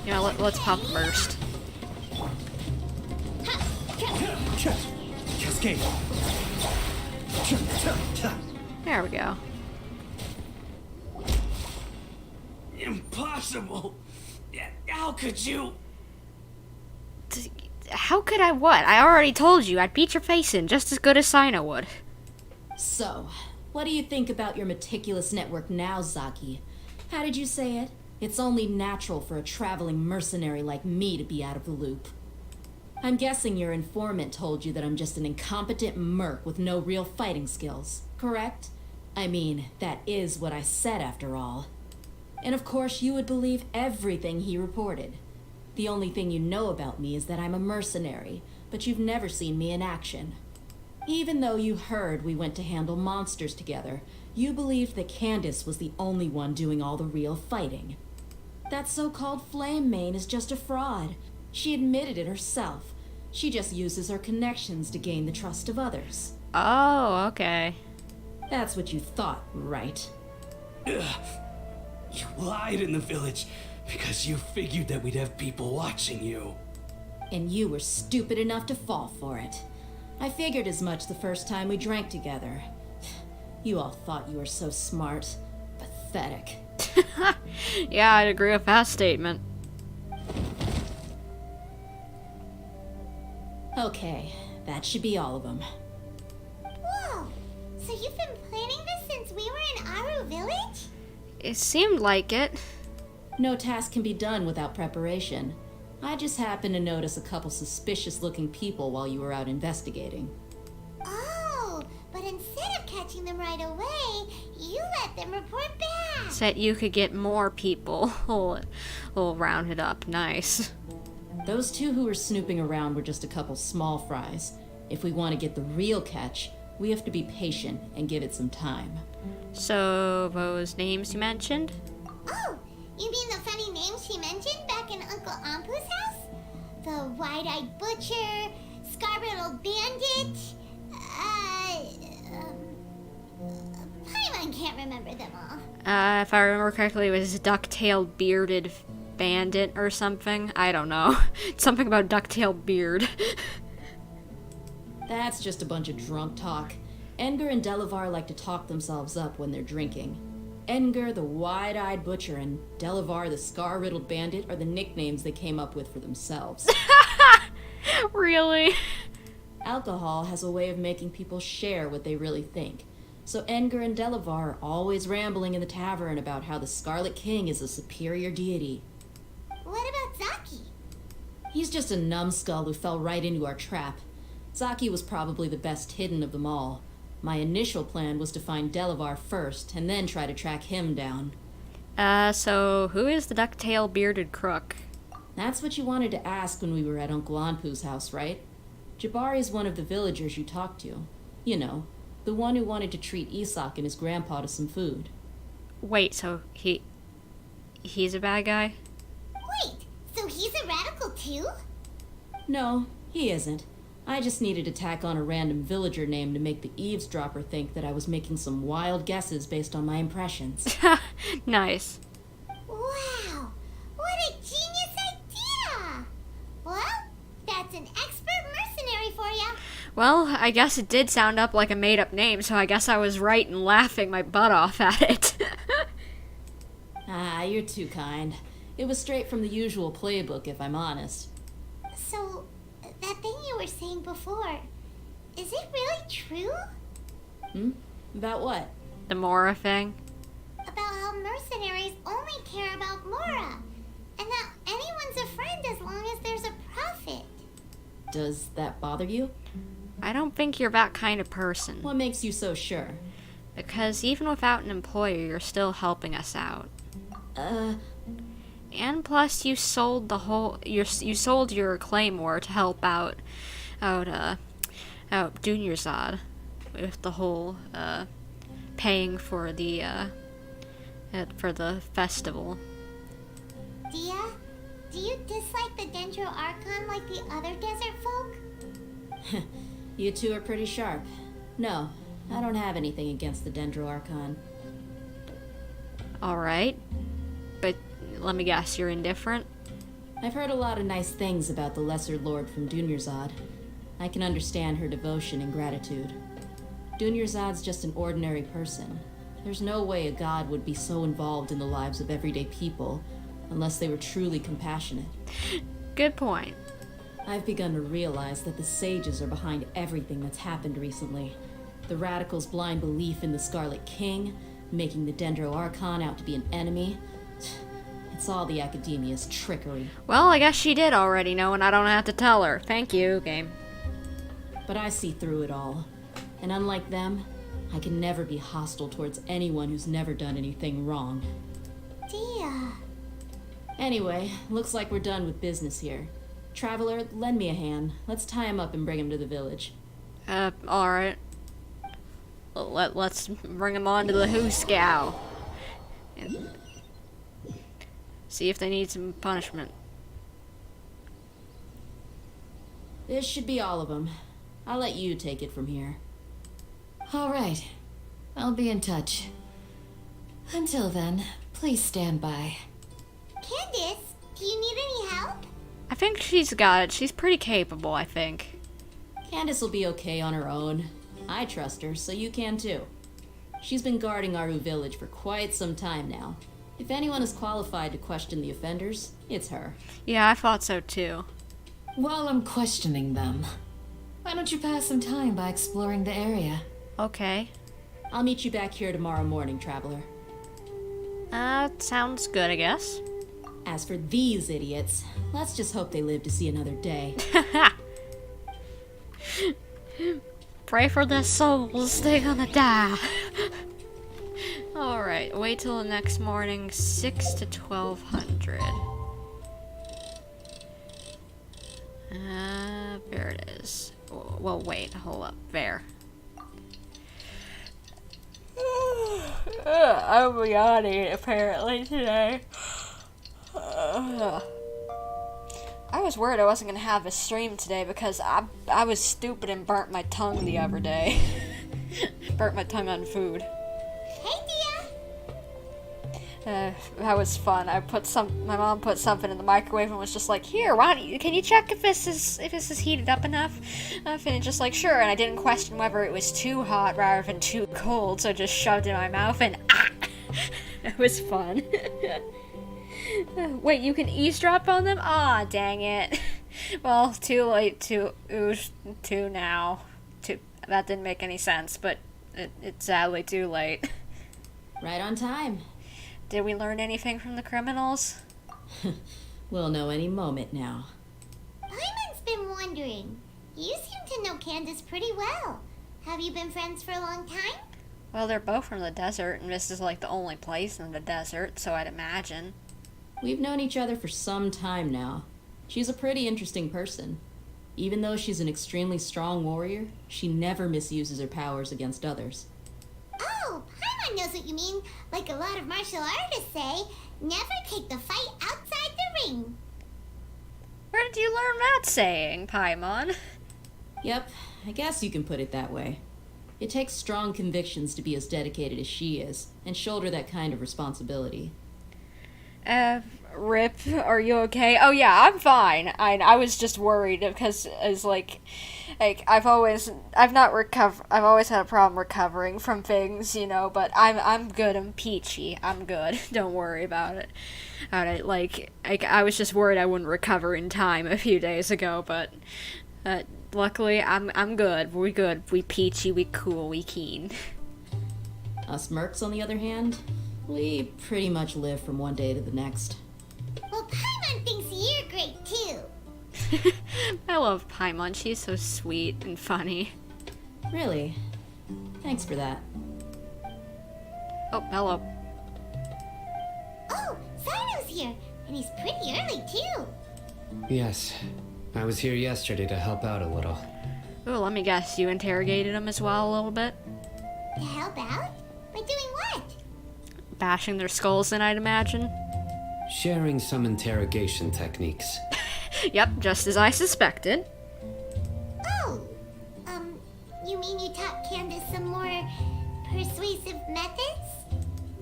You know, let's pop first. Cascade. There we go. Impossible! How could you? How could I what? I already told you, I'd beat your face in just as good as Cyno would. So, what do you think about your meticulous network now, Zaki? How did you say it? It's only natural for a traveling mercenary like me to be out of the loop. I'm guessing your informant told you that I'm just an incompetent merc with no real fighting skills, correct? I mean, that is what I said after all. And of course you would believe everything he reported. The only thing you know about me is that I'm a mercenary, but you've never seen me in action. Even though you heard we went to handle monsters together, you believed that Candace was the only one doing all the real fighting. That so-called Flame Main is just a fraud. She admitted it herself. She just uses her connections to gain the trust of others. Oh, okay. That's what you thought, right? You lied in the village because you figured that we'd have people watching you. And you were stupid enough to fall for it. I figured as much the first time we drank together. You all thought you were so smart. Pathetic. Yeah, I'd agree with that statement. Okay, that should be all of them. Whoa! So you've been planning this since we were in Aru Village? It seemed like it. No task can be done without preparation. I just happened to notice a couple suspicious-looking people while you were out investigating. Oh, but instead of catching them right away, you let them report back. So that you could get more people all rounded up. Nice. Those two who were snooping around were just a couple small fries. If we want to get the real catch, we have to be patient and give it some time. So, those names you mentioned? Oh, you mean the funny names she mentioned back in Uncle Ampu's house? The wide-eyed butcher, scar-riddled bandit, Paimon can't remember them all. If I remember correctly, it was duck-tailed bearded bandit or something. I don't know. Something about duck-tailed beard. That's just a bunch of drunk talk. Edgar and Delavar like to talk themselves up when they're drinking. Edgar, the wide-eyed butcher, and Delavar, the scar-riddled bandit, are the nicknames they came up with for themselves. Really? Alcohol has a way of making people share what they really think. So Edgar and Delavar are always rambling in the tavern about how the Scarlet King is a superior deity. What about Zaki? He's just a numbskull who fell right into our trap. Zaki was probably the best hidden of them all. My initial plan was to find Delavar first, and then try to track him down. So who is the duck-tail bearded crook? That's what you wanted to ask when we were at Uncle Anpu's house, right? Jabari's one of the villagers you talked to. You know, the one who wanted to treat Isak and his grandpa to some food. Wait, so he's a bad guy? Wait, so he's a radical too? No, he isn't. I just needed to tack on a random villager name to make the eavesdropper think that I was making some wild guesses based on my impressions. Nice. Wow, Well, I guess it did sound up like a made-up name, so I guess I was right in laughing my butt off at it. Ah, you're too kind. It was straight from the usual playbook, if I'm honest. So, that thing you were saying before, is it really true? About what? The Mora thing. About how mercenaries only care about Mora, and that anyone's a friend as long as there's a profit. Does that bother you? I don't think you're that kind of person. What makes you so sure? Because even without an employer, you're still helping us out. And plus, you sold you sold your claymore to help out Dunyarzad with the whole paying for the festival. Dehya, do you dislike the Dendro Archon like the other desert folk? You two are pretty sharp. No, I don't have anything against the Dendro Archon. Alright. But let me guess, you're indifferent? I've heard a lot of nice things about the Lesser Lord from Dunyarzad. I can understand her devotion and gratitude. Dunyarzad's just an ordinary person. There's no way a god would be so involved in the lives of everyday people unless they were truly compassionate. Good point. I've begun to realize that the sages are behind everything that's happened recently. The radicals' blind belief in the Scarlet King, making the Dendro Archon out to be an enemy. It's all the academia's trickery. Well, I guess she did already know, and I don't have to tell her. Thank you, game. But I see through it all. And unlike them, I can never be hostile towards anyone who's never done anything wrong. Dehya. Anyway, looks like we're done with business here. Traveler, lend me a hand. Let's tie him up and bring him to the village. Alright. Let's bring him on to the Hooskow. And see if they need some punishment. This should be all of them. I'll let you take it from here. All right. I'll be in touch. Until then, please stand by. Candace, do you need any help? I think she's got it. She's pretty capable, I think. Candace will be okay on her own. I trust her, so you can too. She's been guarding Aru village for quite some time now. If anyone is qualified to question the offenders, it's her. Yeah, I thought so too. While I'm questioning them, why don't you pass some time by exploring the area? Okay. I'll meet you back here tomorrow morning, Traveler. Sounds good, I guess. As for these idiots, let's just hope they live to see another day. Pray for their souls, they're gonna die. Alright, wait till the next morning, 6 to 1200. There it is. Well, wait, hold up, there. I'm yawning apparently today. I was worried I wasn't gonna have a stream today because I was stupid and burnt my tongue the other day. Burnt my tongue on food. Hey, Dehya. That was fun. My mom put something in the microwave and was just like, "Here, why don't you? Can you check if this is heated up enough?" And just like, "Sure." And I didn't question whether it was too hot rather than too cold, so I just shoved it in my mouth and it was fun. Wait, you can eavesdrop on them? Aw, dang it. Well, too late to now. That didn't make any sense, but it's sadly too late. Right on time. Did we learn anything from the criminals? We'll know any moment now. Paimon's been wondering. You seem to know Candace pretty well. Have you been friends for a long time? Well, they're both from the desert, and this is like the only place in the desert, so I'd imagine. We've known each other for some time now. She's a pretty interesting person. Even though she's an extremely strong warrior, she never misuses her powers against others. Oh, Paimon knows what you mean. Like a lot of martial artists say, never take the fight outside the ring. Where did you learn that saying, Paimon? Yep, I guess you can put it that way. It takes strong convictions to be as dedicated as she is, and shoulder that kind of responsibility. Rip, are you okay? Oh yeah, I'm fine. I was just worried because it's like, like I've always had a problem recovering from things, you know, but I'm good. I'm peachy. I'm good. Don't worry about it. Alright, like I was just worried I wouldn't recover in time a few days ago, but luckily I'm good. We good. We peachy. We cool. We keen. Us mercs, on the other hand, we pretty much live from one day to the next. Well, Paimon thinks you're great too. I love Paimon. She's so sweet and funny. Really? Thanks for that. Oh, hello. Oh, Cyno's here, and he's pretty early too. Yes, I was here yesterday to help out a little. Oh, let me guess. You interrogated him as well a little bit? To help out? By doing what? Bashing their skulls in, I'd imagine. Sharing some interrogation techniques. Yep, just as I suspected. Oh, you mean you taught Candace some more persuasive methods?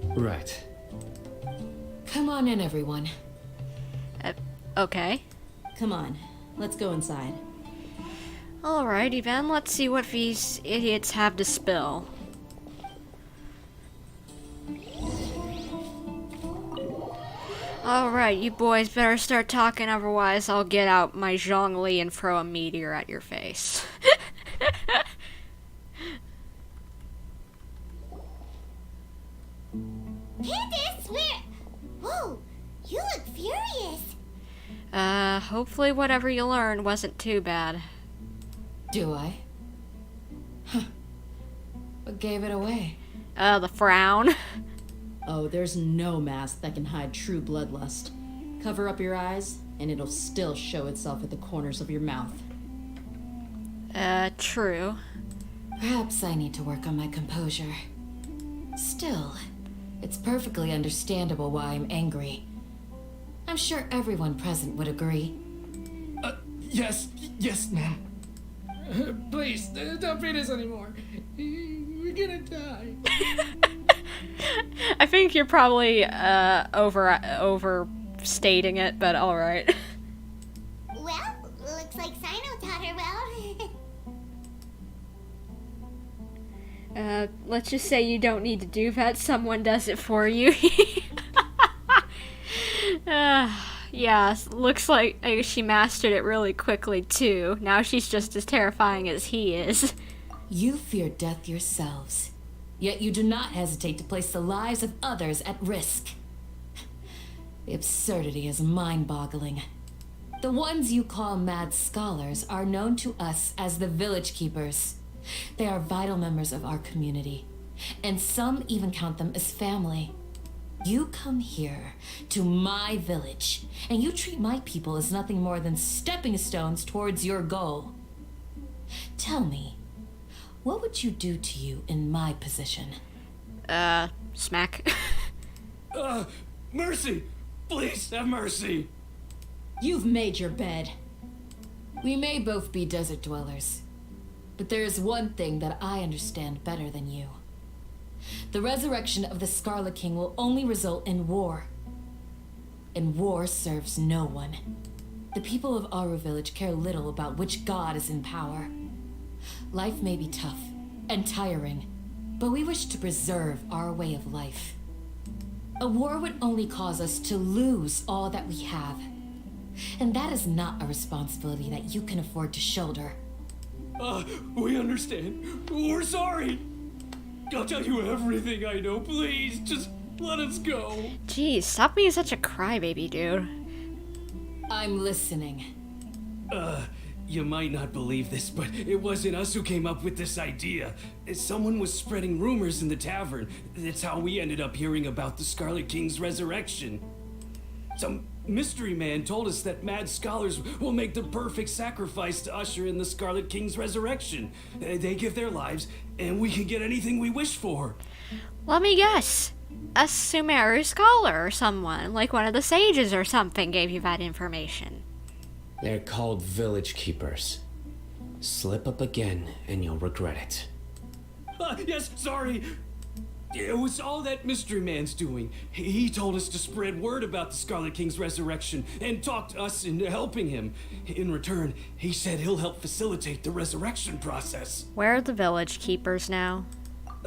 Right. Come on in, everyone. Okay. Come on, let's go inside. Alrighty then, let's see what these idiots have to spill. Alright, you boys better start talking, otherwise I'll get out my Zhongli and throw a meteor at your face. Candace, where? Whoa, you look furious. Hopefully whatever you learned wasn't too bad. Do I? Huh. What gave it away? The frown. Oh, there's no mask that can hide true bloodlust. Cover up your eyes, and it'll still show itself at the corners of your mouth. True. Perhaps I need to work on my composure. Still, it's perfectly understandable why I'm angry. I'm sure everyone present would agree. Yes, ma'am. Please, don't beat us anymore. We're gonna die. I think you're probably overstating it, but alright. Well, looks like Cyno taught her well. Let's just say you don't need to do that, someone does it for you. Yeah, looks like she mastered it really quickly too. Now she's just as terrifying as he is. You fear death yourselves, yet you do not hesitate to place the lives of others at risk. The absurdity is mind-boggling. The ones you call mad scholars are known to us as the village keepers. They are vital members of our community, and some even count them as family. You come here to my village, and you treat my people as nothing more than stepping stones towards your goal. Tell me, what would you do to you in my position? Smack. Mercy! Please have mercy! You've made your bed. We may both be desert dwellers, but there is one thing that I understand better than you. The resurrection of the Scarlet King will only result in war. And war serves no one. The people of Aru Village care little about which god is in power. Life may be tough and tiring, but we wish to preserve our way of life. A war would only cause us to lose all that we have. And that is not a responsibility that you can afford to shoulder. We understand. We're sorry. I'll tell you everything I know. Please, just let us go. Jeez, stop being such a crybaby, dude. I'm listening. You might not believe this, but it wasn't us who came up with this idea. Someone was spreading rumors in the tavern. That's how we ended up hearing about the Scarlet King's resurrection. Some mystery man told us that mad scholars will make the perfect sacrifice to usher in the Scarlet King's resurrection. They give their lives, and we can get anything we wish for. Let me guess. A Sumeru scholar or someone, like one of the sages or something, gave you that information. They're called village keepers. Slip up again and you'll regret it. Yes, sorry. It was all that mystery man's doing. He told us to spread word about the Scarlet King's resurrection and talked us into helping him. In return, he said he'll help facilitate the resurrection process. Where are the village keepers now?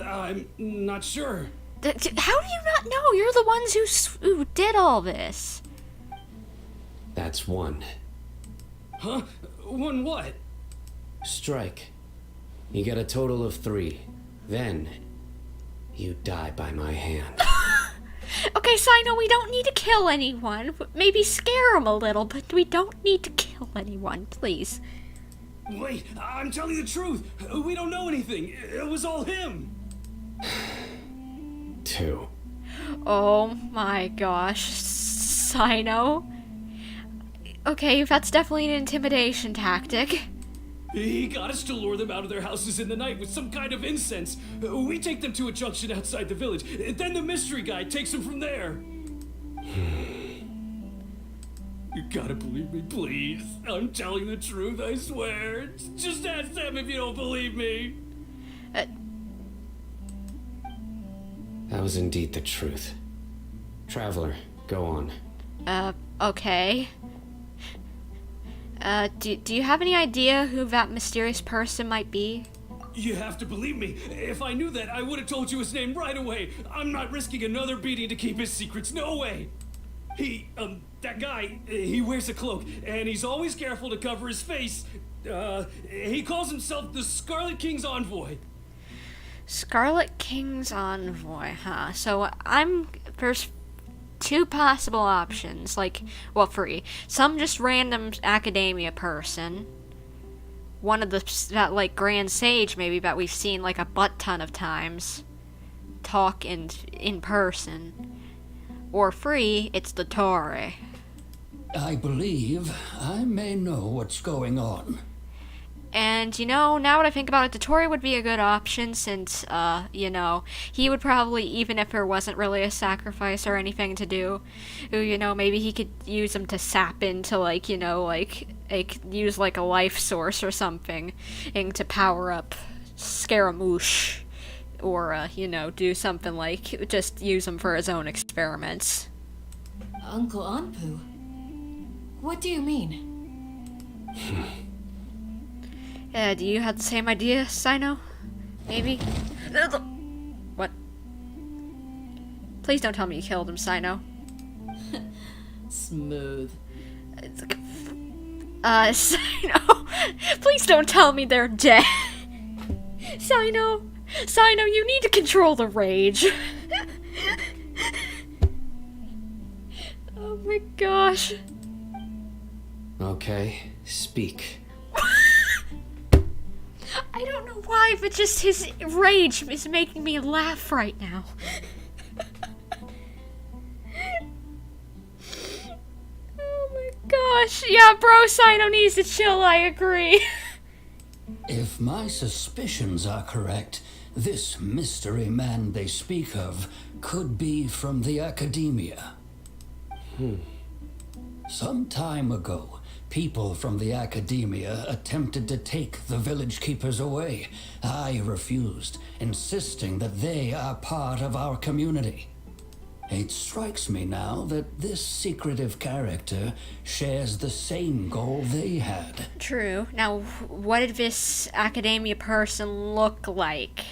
I'm not sure. How do you not know? You're the ones who did all this. That's one. Huh? One what? Strike. You get a total of 3. Then, you die by my hand. Okay, Cyno, we don't need to kill anyone. Maybe scare them a little, but we don't need to kill anyone, please. Wait, I'm telling the truth. We don't know anything. It was all him. 2. Oh my gosh, Cyno. Okay, that's definitely an intimidation tactic. He got us to lure them out of their houses in the night with some kind of incense. We take them to a junction outside the village. Then the mystery guy takes them from there. You gotta believe me, please. I'm telling the truth, I swear. Just ask them if you don't believe me. That was indeed the truth. Traveler, go on. Okay. Do you have any idea who that mysterious person might be? You have to believe me. If I knew that, I would have told you his name right away. I'm not risking another beating to keep his secrets. No way. That guy, he wears a cloak, and he's always careful to cover his face. He calls himself the Scarlet King's envoy. Scarlet King's envoy, huh? So there's 2 possible options, like, well, 3. Some just random academia person. One of that like Grand Sage maybe that we've seen like a butt ton of times talk in person. Or 3, it's the Tory. I believe I may know what's going on. And, now that I think about it, the Tory would be a good option since, he would probably, even if there wasn't really a sacrifice or anything to do, maybe he could use them to sap into, use, a life source or something, and to power up Scaramouche, or, do something like, just use them for his own experiments. Uncle Anpu? What do you mean? Do you have the same idea, Cyno? Maybe? What? Please don't tell me you killed him, Cyno. Smooth. Cyno, please don't tell me they're dead. Cyno, you need to control the rage. Oh my gosh. Okay, speak. I don't know why, but just his rage is making me laugh right now. Oh my gosh. Yeah, bro, Cyno needs to chill, I agree. If my suspicions are correct, this mystery man they speak of could be from the academia. Some time ago, people from the academia attempted to take the village keepers away. I refused, insisting that they are part of our community. It strikes me now that this secretive character shares the same goal they had. True. Now, what did this academia person look like?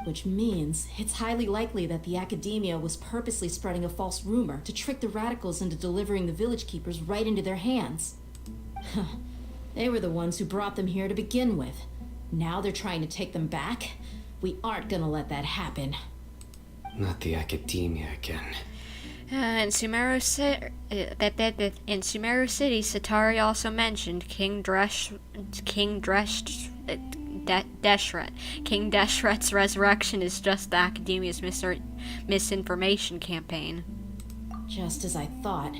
Which means it's highly likely that the academia was purposely spreading a false rumor to trick the radicals into delivering the village keepers right into their hands. They were the ones who brought them here to begin with. Now they're trying to take them back? We aren't gonna let that happen. Not the academia again. In Sumeru City, Satari also mentioned Deshret. King Deshret's resurrection is just the academia's misinformation campaign. Just as I thought.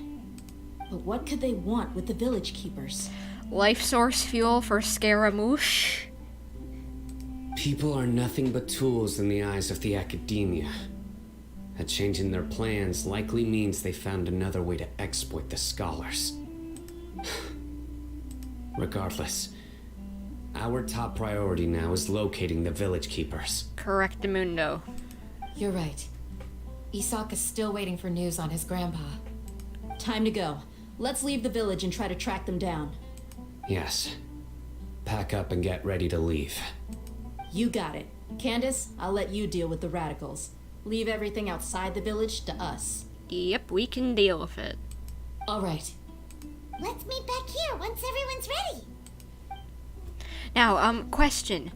But what could they want with the village keepers? Life source fuel for Scaramouche? People are nothing but tools in the eyes of the academia. A change in their plans likely means they found another way to exploit the scholars. Regardless, our top priority now is locating the village keepers. Correctamundo. You're right. Isak is still waiting for news on his grandpa. Time to go. Let's leave the village and try to track them down. Yes. Pack up and get ready to leave. You got it. Candace, I'll let you deal with the radicals. Leave everything outside the village to us. Yep, we can deal with it. All right. Let's meet back here once everyone's ready. Now, question.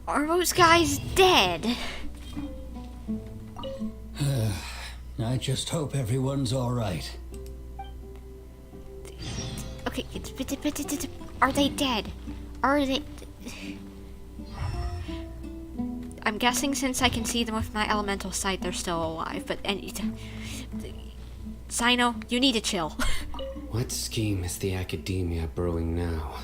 Are those guys dead? I just hope everyone's all right. Okay, are they dead? Are they... I'm guessing since I can see them with my elemental sight, they're still alive, but... Cyno, you need to chill. What scheme is the Academia brewing now?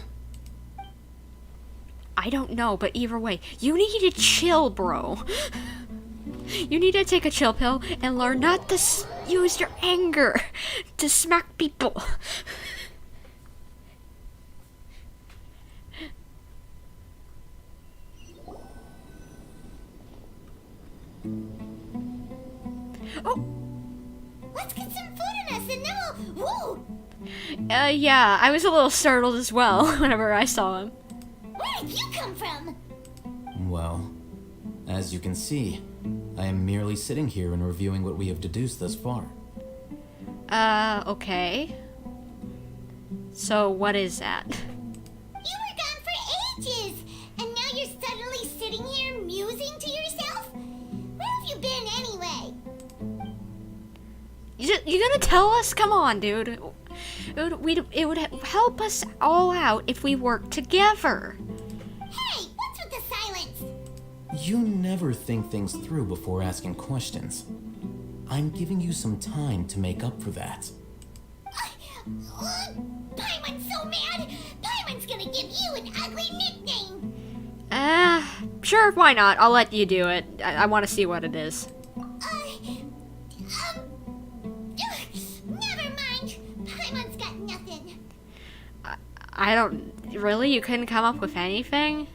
I don't know, but either way, you need to chill, bro. You need to take a chill pill and learn not to use your anger to smack people. Oh! Let's get some food in us and then we'll... Woo! Yeah, I was a little startled as well whenever I saw him. Where did you come from? Well, as you can see, I am merely sitting here and reviewing what we have deduced thus far. Okay. So, what is that? You were gone for ages, and now you're suddenly sitting here musing to yourself? Where have you been anyway? You gonna tell us? Come on, dude. It would help us all out if we worked together. Hey, what's with the silence? You never think things through before asking questions. I'm giving you some time to make up for that. Paimon's so mad! Paimon's gonna give you an ugly nickname! Sure, why not? I'll let you do it. I want to see what it is. Never mind. Paimon's got nothing. I don't... Really? You couldn't come up with anything?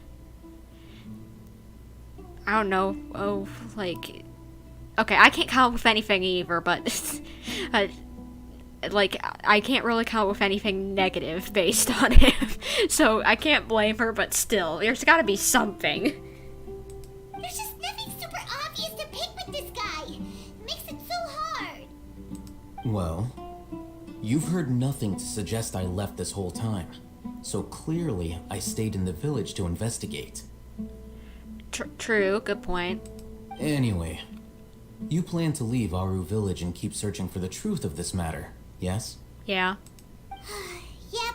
I don't know. Oh, like... Okay, I can't come up with anything either, but... like, I can't really come up with anything negative based on him. So, I can't blame her, but still, there's gotta be something. There's just nothing super obvious to pick with this guy. It makes it so hard. Well, you've heard nothing to suggest I left this whole time. So clearly, I stayed in the village to investigate. True, good point. Anyway, you plan to leave Aru village and keep searching for the truth of this matter, yes? Yeah. Yep.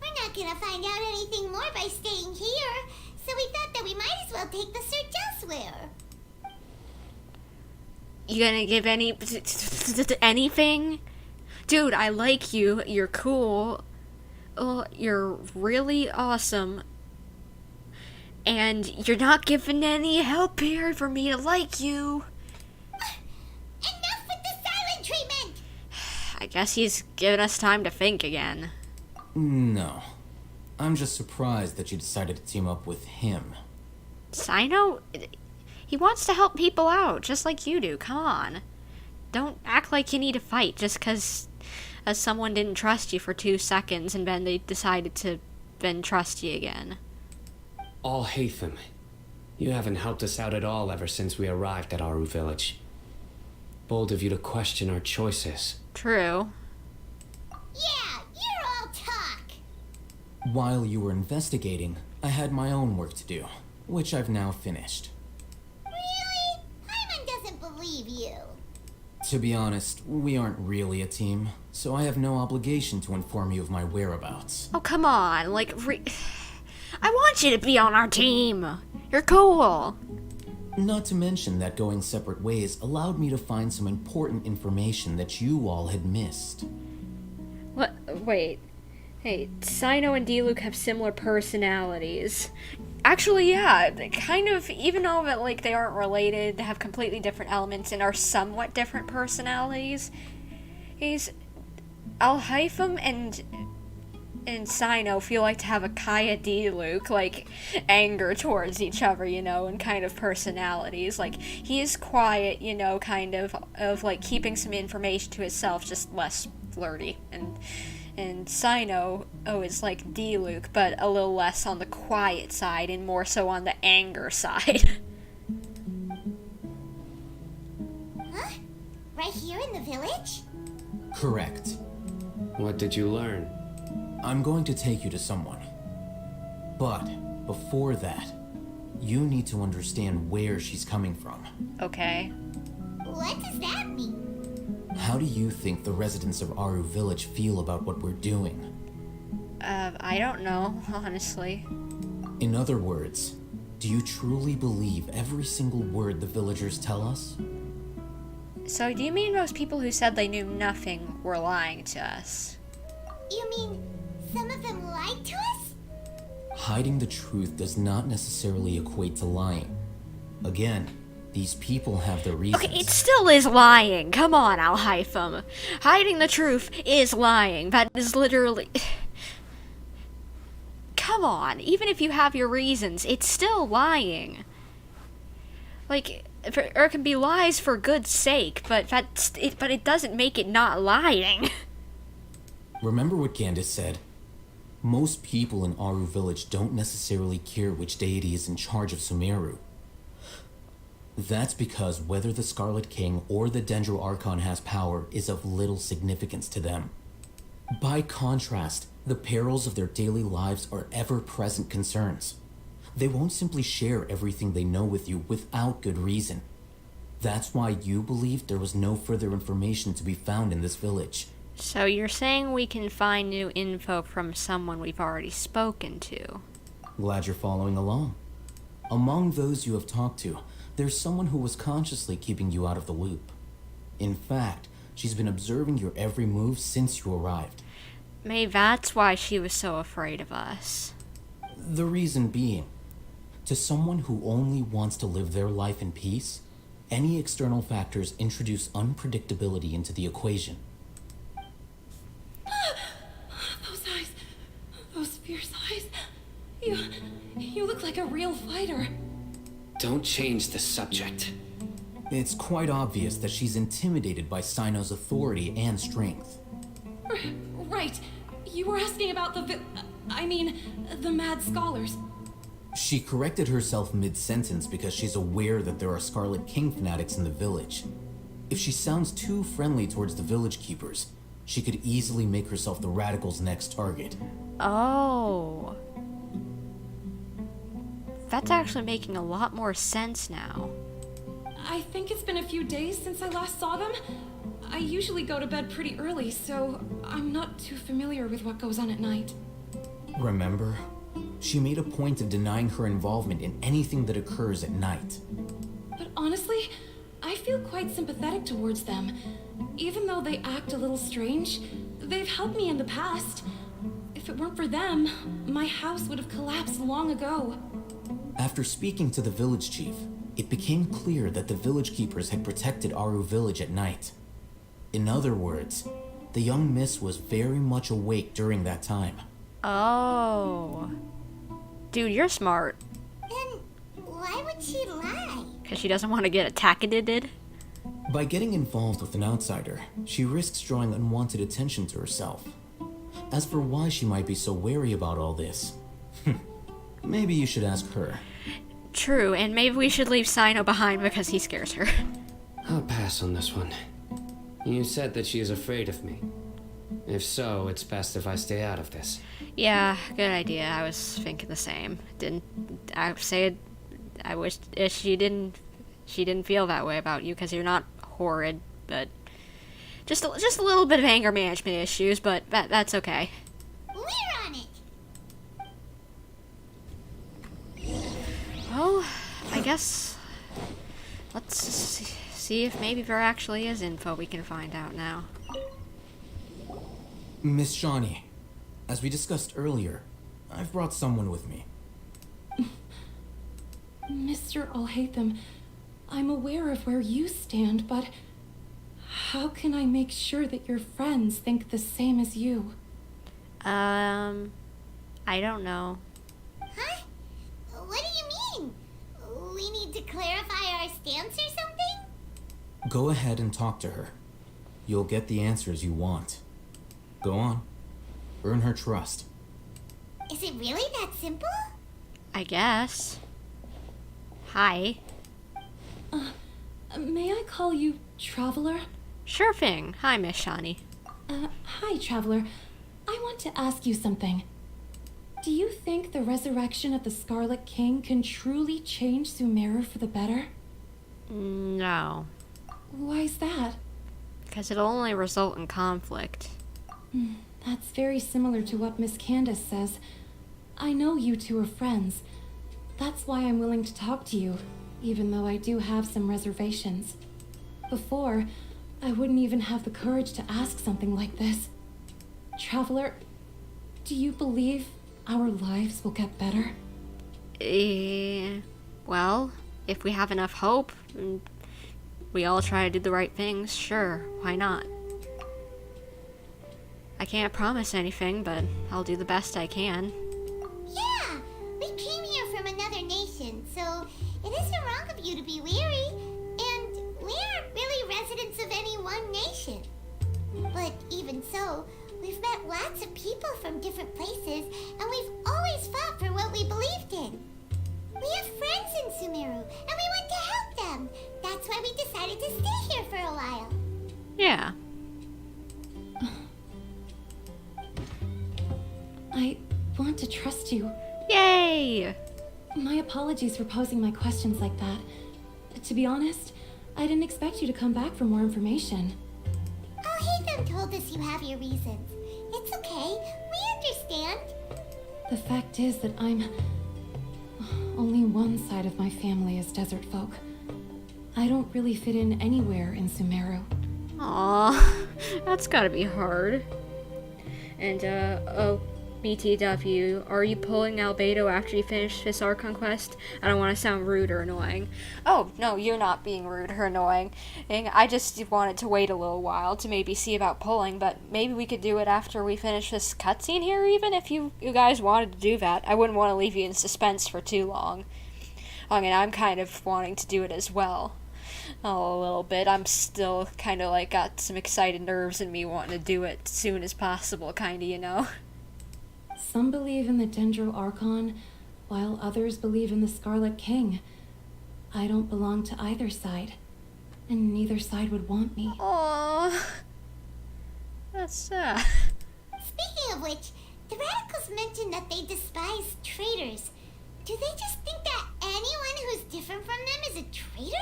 We're not gonna find out anything more by staying here, so we thought that we might as well take the search elsewhere. You gonna give anything? Dude, I like you. You're cool. Oh, you're really awesome. And you're not giving any help here for me to like you. Enough with the silent treatment! I guess he's giving us time to think again. No. I'm just surprised that you decided to team up with him. Cyno? He wants to help people out, just like you do. Come on. Don't act like you need to fight just because someone didn't trust you for 2 seconds and then they decided to then trust you again. All Haithem, you haven't helped us out at all ever since we arrived at Aru village. Bold of you to question our choices. True. Yeah, you're all talk! While you were investigating, I had my own work to do, which I've now finished. Really? Paimon doesn't believe you. To be honest, we aren't really a team, so I have no obligation to inform you of my whereabouts. Oh, come on. Like, I want you to be on our team. You're cool. Not to mention that going separate ways allowed me to find some important information that you all had missed. What? Wait. Hey, Cyno and Diluc have similar personalities. Actually, yeah, they kind of, even though that, like, they aren't related, they have completely different elements and are somewhat different personalities. Haithem and and Cyno feel like to have a Kaya D Luke, like, anger towards each other, you know, and kind of personalities. Like, he is quiet, you know, kind of like, keeping some information to himself, just less flirty. And Cyno, is like D Luke, but a little less on the quiet side and more so on the anger side. Huh? Right here in the village? Correct. What did you learn? I'm going to take you to someone. But before that, you need to understand where she's coming from. Okay. What does that mean? How do you think the residents of Aru Village feel about what we're doing? I don't know, honestly. In other words, do you truly believe every single word the villagers tell us? So, do you mean most people who said they knew nothing were lying to us? You mean some of them lied to us? Hiding the truth does not necessarily equate to lying. Again, these people have their reasons. Okay, it still is lying. Come on, Haithem. Hiding the truth is lying. That is literally... Come on, even if you have your reasons, it's still lying. Like, or it can be lies for good sake, but it doesn't make it not lying. Remember what Gandalf said? Most people in Aru Village don't necessarily care which deity is in charge of Sumeru. That's because whether the Scarlet King or the Dendro Archon has power is of little significance to them. By contrast, the perils of their daily lives are ever-present concerns. They won't simply share everything they know with you without good reason. That's why you believed there was no further information to be found in this village. So you're saying we can find new info from someone we've already spoken to? Glad you're following along. Among those you have talked to, there's someone who was consciously keeping you out of the loop. In fact, she's been observing your every move since you arrived. Maybe that's why she was so afraid of us. The reason being, to someone who only wants to live their life in peace, any external factors introduce unpredictability into the equation. Those eyes, those fierce eyes. You look like a real fighter. Don't change the subject. It's quite obvious that she's intimidated by Cyno's authority and strength. Right. You were asking about the Mad Scholars. She corrected herself mid-sentence because she's aware that there are Scarlet King fanatics in the village. If she sounds too friendly towards the village keepers, she could easily make herself the Radicals' next target. Oh. That's actually making a lot more sense now. I think it's been a few days since I last saw them. I usually go to bed pretty early, so I'm not too familiar with what goes on at night. Remember? She made a point of denying her involvement in anything that occurs at night. But honestly, I feel quite sympathetic towards them. Even though they act a little strange, they've helped me in the past. If it weren't for them, my house would have collapsed long ago. After speaking to the village chief, it became clear that the village keepers had protected Aru Village at night. In other words, the young miss was very much awake during that time. Oh. Dude, you're smart. Then why would she lie? Because she doesn't want to get attacked. By getting involved with an outsider, she risks drawing unwanted attention to herself. As for why she might be so wary about all this, maybe you should ask her. True, and maybe we should leave Cyno behind because he scares her. I'll pass on this one. You said that she is afraid of me. If so, it's best if I stay out of this. Yeah, good idea. I was thinking the same. I wish she didn't feel that way about you because you're not horrid, but just a little bit of anger management issues, but that's okay. We're on it. Well, I guess let's see if maybe there actually is info we can find out now. Miss Shawnee, as we discussed earlier, I've brought someone with me. Mr. Haithem, I'm aware of where you stand, but how can I make sure that your friends think the same as you? I don't know. Huh? What do you mean? We need to clarify our stance or something? Go ahead and talk to her. You'll get the answers you want. Go on. Earn her trust. Is it really that simple? I guess. Hi. May I call you Traveler? Sure thing. Hi, Miss Shani. Hi, Traveler. I want to ask you something. Do you think the resurrection of the Scarlet King can truly change Sumeru for the better? No. Why is that? Because it'll only result in conflict. That's very similar to what Miss Candace says. I know you two are friends. That's why I'm willing to talk to you, even though I do have some reservations. Before, I wouldn't even have the courage to ask something like this. Traveler, do you believe our lives will get better? Well, if we have enough hope, and we all try to do the right things, sure, why not? I can't promise anything, but I'll do the best I can. Yeah, we came here from another nation, so it isn't wrong of you to be weary. And we aren't really residents of any one nation. But even so, we've met lots of people from different places, and we've always fought for what we believed in. We have friends in Sumeru, and we want to help them. That's why we decided to stay here for a while. Yeah. I want to trust you. Yay! My apologies for posing my questions like that. To be honest, I didn't expect you to come back for more information. Haithem told us you have your reasons. It's okay, we understand. The fact is that only one side of my family is desert folk. I don't really fit in anywhere in Sumeru. Aww, that's gotta be hard. And, oh, BTW, are you pulling Albedo after you finish this Archon Quest? I don't want to sound rude or annoying. Oh, no, you're not being rude or annoying. I just wanted to wait a little while to maybe see about pulling, but maybe we could do it after we finish this cutscene here, even if you guys wanted to do that. I wouldn't want to leave you in suspense for too long. I mean, I'm kind of wanting to do it as well. Oh, a little bit. I'm still kind of like got some excited nerves in me wanting to do it as soon as possible, kind of, you know? Some believe in the Dendro Archon, while others believe in the Scarlet King. I don't belong to either side, and neither side would want me. Aww. That's sad. Speaking of which, the radicals mentioned that they despise traitors. Do they just think that anyone who's different from them is a traitor?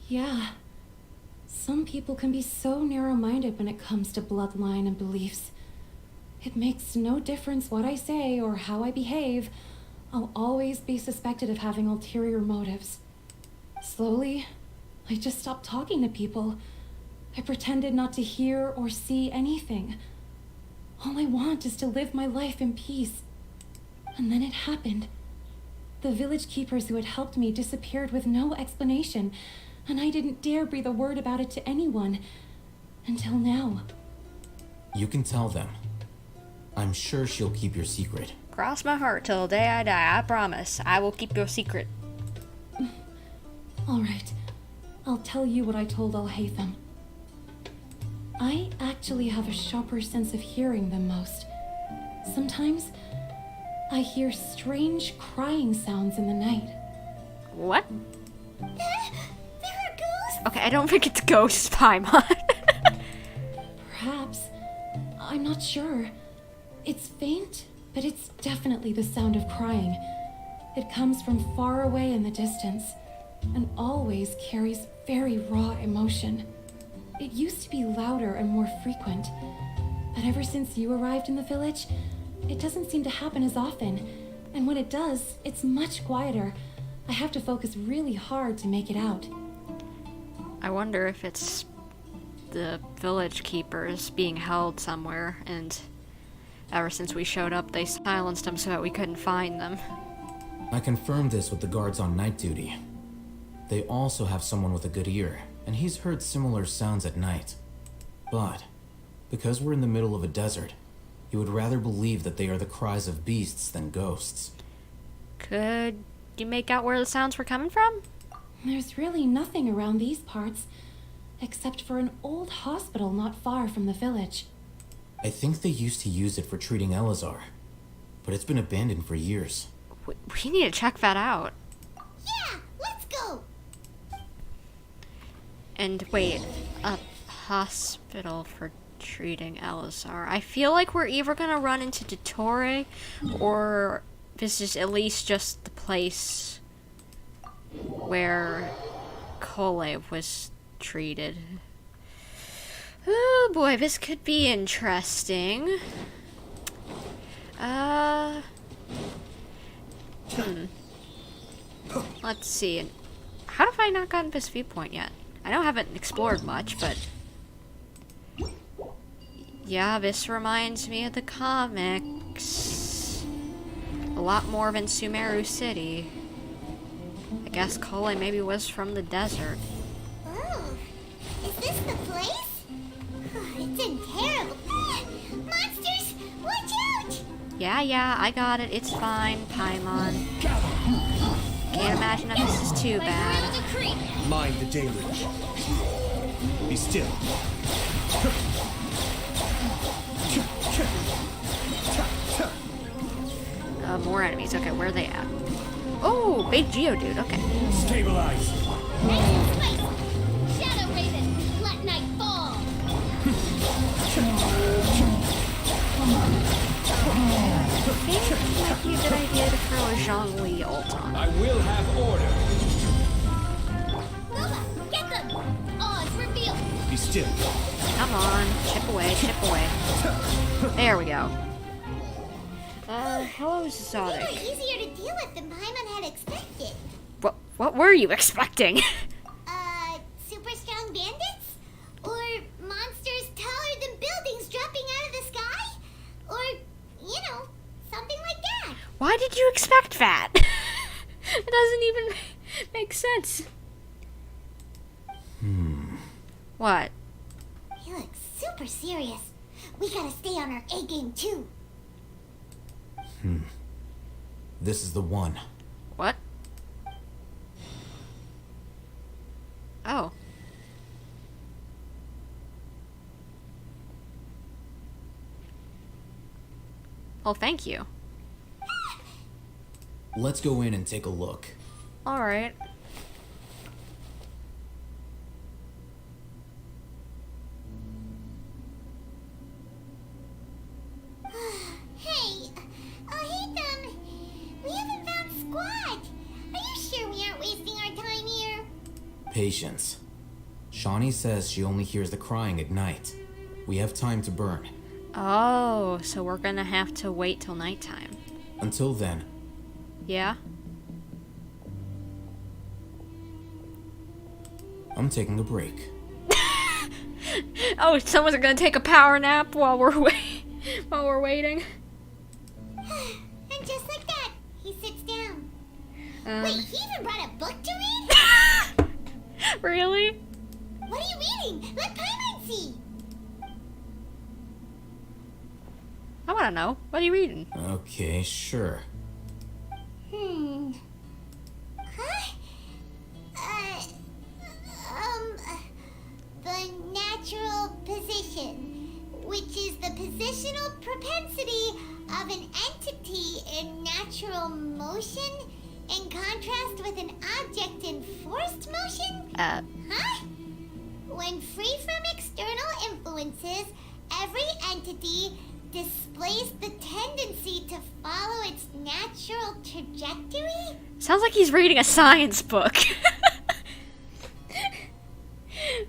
Yeah. Some people can be so narrow-minded when it comes to bloodline and beliefs. It makes no difference what I say or how I behave. I'll always be suspected of having ulterior motives. Slowly, I just stopped talking to people. I pretended not to hear or see anything. All I want is to live my life in peace. And then it happened. The village keepers who had helped me disappeared with no explanation, and I didn't dare breathe a word about it to anyone. Until now. You can tell them. I'm sure she'll keep your secret. Cross my heart till the day I die, I promise. I will keep your secret. Alright. I'll tell you what I told Haithem. I actually have a sharper sense of hearing than most. Sometimes, I hear strange crying sounds in the night. What? There are ghosts? Okay, I don't think it's ghosts, Paimon. Perhaps. I'm not sure. It's faint, but it's definitely the sound of crying. It comes from far away in the distance, and always carries very raw emotion. It used to be louder and more frequent, but ever since you arrived in the village, it doesn't seem to happen as often, and when it does, it's much quieter. I have to focus really hard to make it out. I wonder if it's the village keepers being held somewhere, and ever since we showed up, they silenced them so that we couldn't find them. I confirmed this with the guards on night duty. They also have someone with a good ear, and he's heard similar sounds at night. But, because we're in the middle of a desert, You would rather believe that they are the cries of beasts than ghosts. Could you make out where the sounds were coming from? There's really nothing around these parts, except for an old hospital not far from the village. I think they used to use it for treating Elazar, but it's been abandoned for years. We need to check that out. Yeah, let's go. And wait, a hospital for treating Elazar. I feel like we're either gonna run into Dottore, or this is at least just the place where Cole was treated. Oh boy, this could be interesting. Let's see. How have I not gotten this viewpoint yet? I know I haven't explored much, but yeah, this reminds me of the comics. A lot more than Sumeru City. I guess Cole maybe was from the desert. Oh, is this the place? Oh, it's in terrible. Monsters, watch out! Yeah, I got it. It's fine, Paimon. Can't imagine that this is too bad. Mind the deluge. Be still. More enemies. Okay, where are they at? Oh, big Geodude. Okay. Stabilize. Shadow Raven, let night fall. I think it might be a good idea to throw a Zhongli ult on. I will have order. Nova, get them! Oz revealed. Be still. Come on, chip away, chip away. There we go. Hello, They Zodic. were easier to deal with than Paimon had expected. What were you expecting? Super strong bandits? Or monsters taller than buildings dropping out of the sky? Or, something like that. Why did you expect that? It doesn't even make sense. What? He looks super serious. We gotta stay on our A game too. This is the one. What? Oh. Oh, thank you. Let's go in and take a look. Alright. Hey, Haithem, we haven't found Squad. Are you sure we aren't wasting our time here? Patience. Shawnee says she only hears the crying at night. We have time to burn. Oh, so we're gonna have to wait till nighttime. Until then, Yeah? I'm taking a break. Oh, someone's gonna take a power nap while we're waiting. And just like that, he sits down. Wait, he even brought a book to read? Really? What are you reading? Let Paimon see. I wanna know. What are you reading? Okay, sure. Huh? The natural position, which is the positional propensity of an entity in natural motion in contrast with an object in forced motion? Huh? When free from external influences, every entity displays the tendency to follow its natural trajectory? Sounds like he's reading a science book.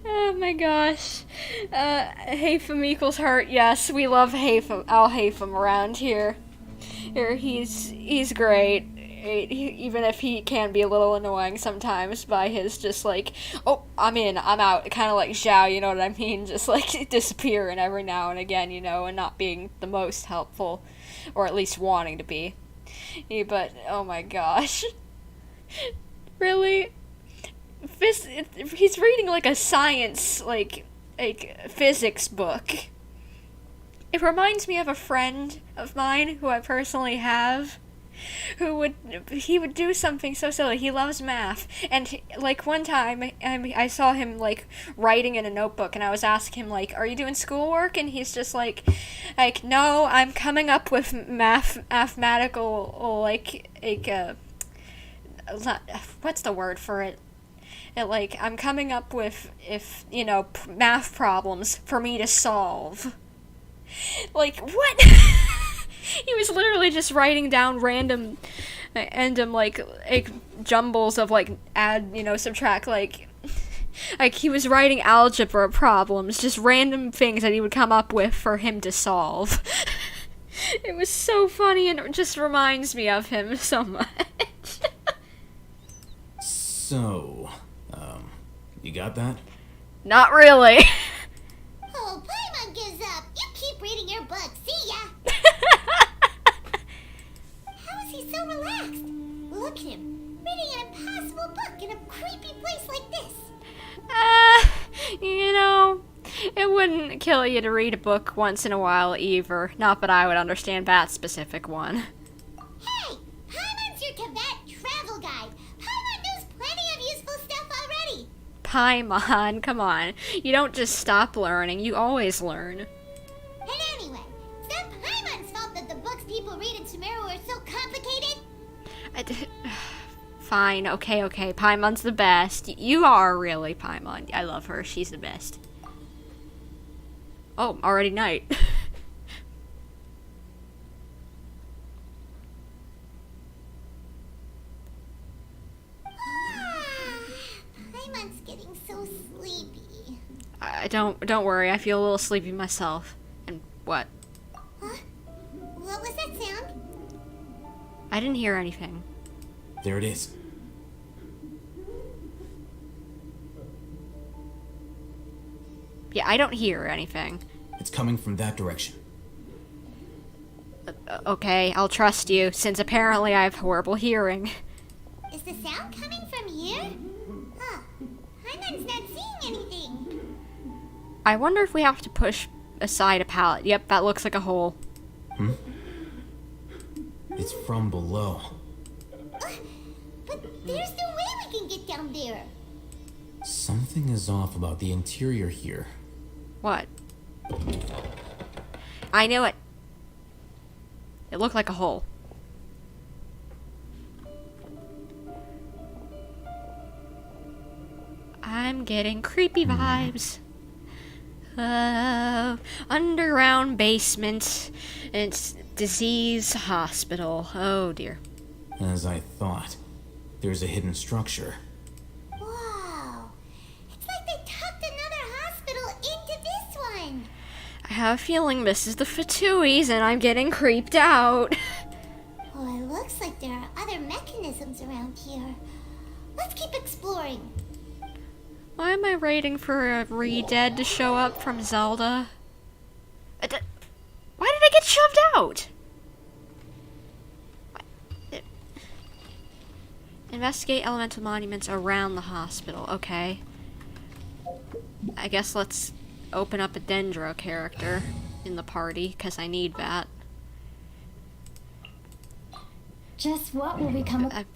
Oh my gosh. Haithem equals hurt. Yes, we love Haithem. Haithem around here. He's great. Even if he can be a little annoying sometimes by his just like, oh, I'm in, I'm out, kind of like Zhao, you know what I mean? Just like disappearing every now and again, and not being the most helpful, or at least wanting to be. But, oh my gosh. Really? He's reading like a science, like physics book. It reminds me of a friend of mine who I personally have, he would do something so silly. He loves math, and like one time I saw him like writing in a notebook, and I was asking him like, "Are you doing schoolwork?" And he's just like, "No, I'm coming up with mathematical what's the word for it? I'm coming up with math problems for me to solve." Like, what? He was literally just writing down random jumbles of add, subtract, he was writing algebra problems, just random things that he would come up with for him to solve. It was so funny, and it just reminds me of him so much. So, you got that? Not really. Oh, Paimon gives up. You keep reading your book. See ya. How is he so relaxed? Look at him, reading an impossible book in a creepy place like this. It wouldn't kill you to read a book once in a while either. Not that I would understand that specific one. Hey, Paimon's your Tibet travel guide. Paimon knows plenty of useful stuff already. Paimon, come on. You don't just stop learning, you always learn. And anyway, it's not Paimon's fault that the books people read in Sumeru are so complicated. Fine, okay. Paimon's the best. You are really Paimon. I love her. She's the best. Oh, already night. Paimon's getting so sleepy. Don't worry. I feel a little sleepy myself. And what? Huh? What was that sound? I didn't hear anything. There it is. Yeah, I don't hear anything. It's coming from that direction. Okay, I'll trust you, since apparently I have horrible hearing. Is the sound coming from here? Huh. Paimon's not seeing anything. I wonder if we have to push aside a pallet. Yep, that looks like a hole. It's from below. But there's no way we can get down there. Something is off about the interior here. What? I knew it. It looked like a hole. I'm getting creepy vibes. Underground basement. It's disease hospital. Oh dear. As I thought, there's a hidden structure. Wow. It's like they tucked another hospital into this one. I have a feeling this is the Fatuis, and I'm getting creeped out. Oh, it looks like there are other mechanisms around here. Let's keep exploring. Why am I waiting for a re-dead to show up from Zelda? Why did I get shoved out? Investigate elemental monuments around the hospital. Okay. I guess let's open up a Dendro character in the party, because I need that. Just what will become of...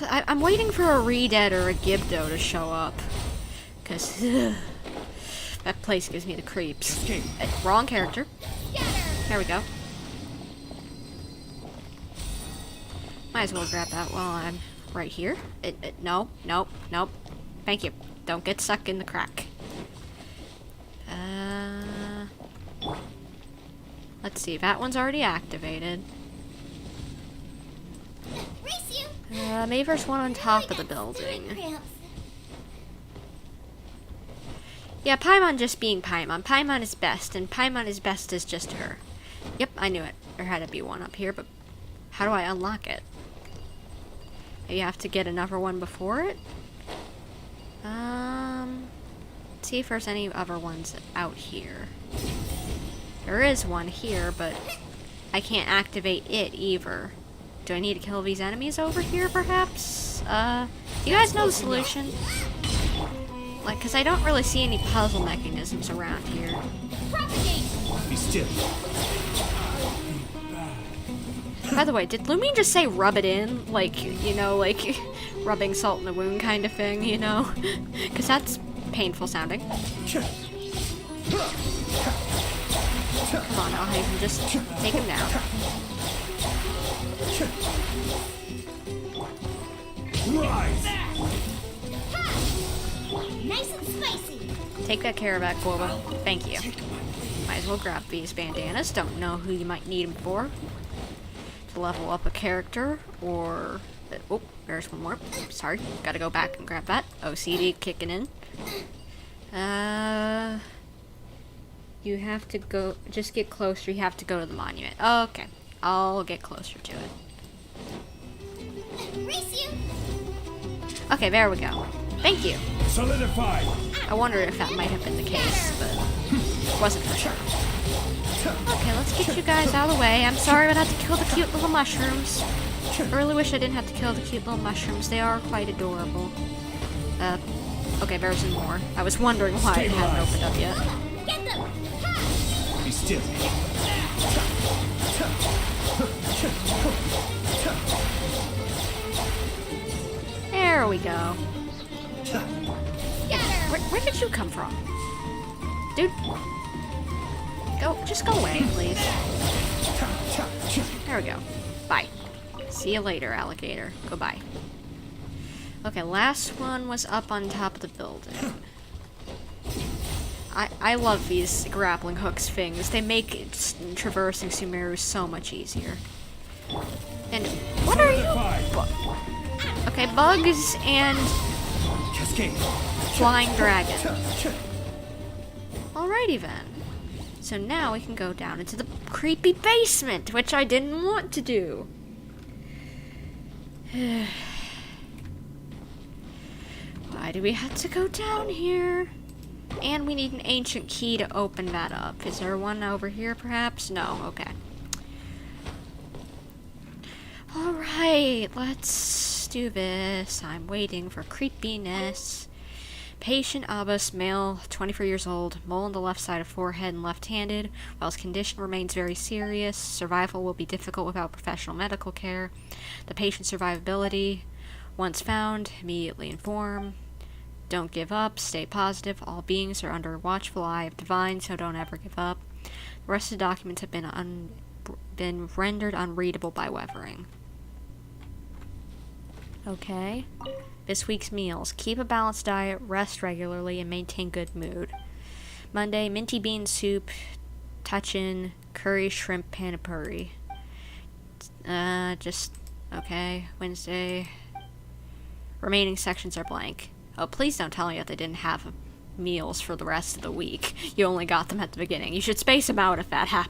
I'm waiting for a re-dead or a Gibdo to show up. Because that place gives me the creeps. Wrong character. There we go. Might as well grab that while I'm right here. No. Thank you. Don't get stuck in the crack. Let's see. That one's already activated. Maybe there's one on top of the building. Yeah, Paimon just being Paimon. Paimon is best, and Paimon is best as just her. Yep, I knew it. There had to be one up here, but how do I unlock it? You have to get another one before it? Let's see if there's any other ones out here. There is one here, but I can't activate it either. Do I need to kill these enemies over here, perhaps? Do you guys know the solution? Like, because I don't really see any puzzle mechanisms around here. still. By the way, did Lumine just say rub it in? Like, you know, like rubbing salt in the wound kind of thing, you know? Because that's painful sounding. Come on, Haithem, just take him down. Rise! Nice and spicy. Take that care of that, Corba. Thank you. Might as well grab these bandanas. Don't know who you might need them for. To level up a character, or... Oh, there's one more. Sorry, gotta go back and grab that. OCD kicking in. You have to go... Just get closer. You have to go to the monument. Okay, I'll get closer to it. Race you. Okay, there we go. Thank you. Solidify! I wondered if that might have been the case, but wasn't for sure. Okay, let's get you guys out of the way. I'm sorry I had to kill the cute little mushrooms. I really wish I didn't have to kill the cute little mushrooms. They are quite adorable. Okay, there's more. I was wondering why it hadn't opened up yet. Get them. Be still. There we go. Where did you come from? Dude. Just go away, please. There we go. Bye. See you later, alligator. Goodbye. Okay, last one was up on top of the building. I love these grappling hooks things. They make traversing Sumeru so much easier. And what are you? Okay, bugs and flying dragon. Alrighty then. So now we can go down into the creepy basement, which I didn't want to do. Why do we have to go down here? And we need an ancient key to open that up. Is there one over here, perhaps? No, okay. Alright, let's do this. I'm waiting for creepiness. Patient Abbas, male, 24 years old, mole on the left side of forehead and left-handed. While his condition remains very serious, survival will be difficult without professional medical care. The patient's survivability, once found, immediately inform. Don't give up, stay positive. All beings are under a watchful eye of divine, so don't ever give up. The rest of the documents have been rendered unreadable by weathering. Okay. This week's meals. Keep a balanced diet, rest regularly, and maintain good mood. Monday, minty bean soup, touchin, curry, shrimp, panipuri. Okay. Wednesday. Remaining sections are blank. Oh, please don't tell me that they didn't have meals for the rest of the week. You only got them at the beginning. You should space them out if that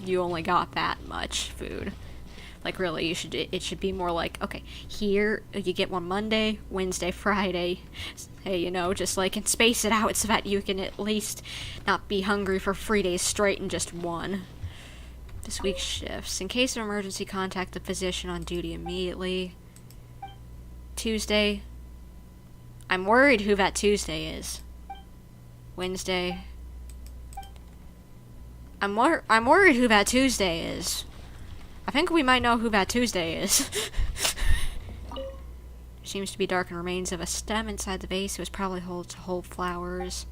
you only got that much food. Like, really, it should be more like, okay, here, you get one Monday, Wednesday, Friday. Hey, you know, just like, and space it out so that you can at least not be hungry for 3 days straight in just one. This week's shifts. In case of emergency, contact the physician on duty immediately. Tuesday. I'm worried who that Tuesday is. Wednesday. I'm worried who that Tuesday is. I think we might know who that Tuesday is. Seems to be darkened remains of a stem inside the vase. It was probably to hold flowers.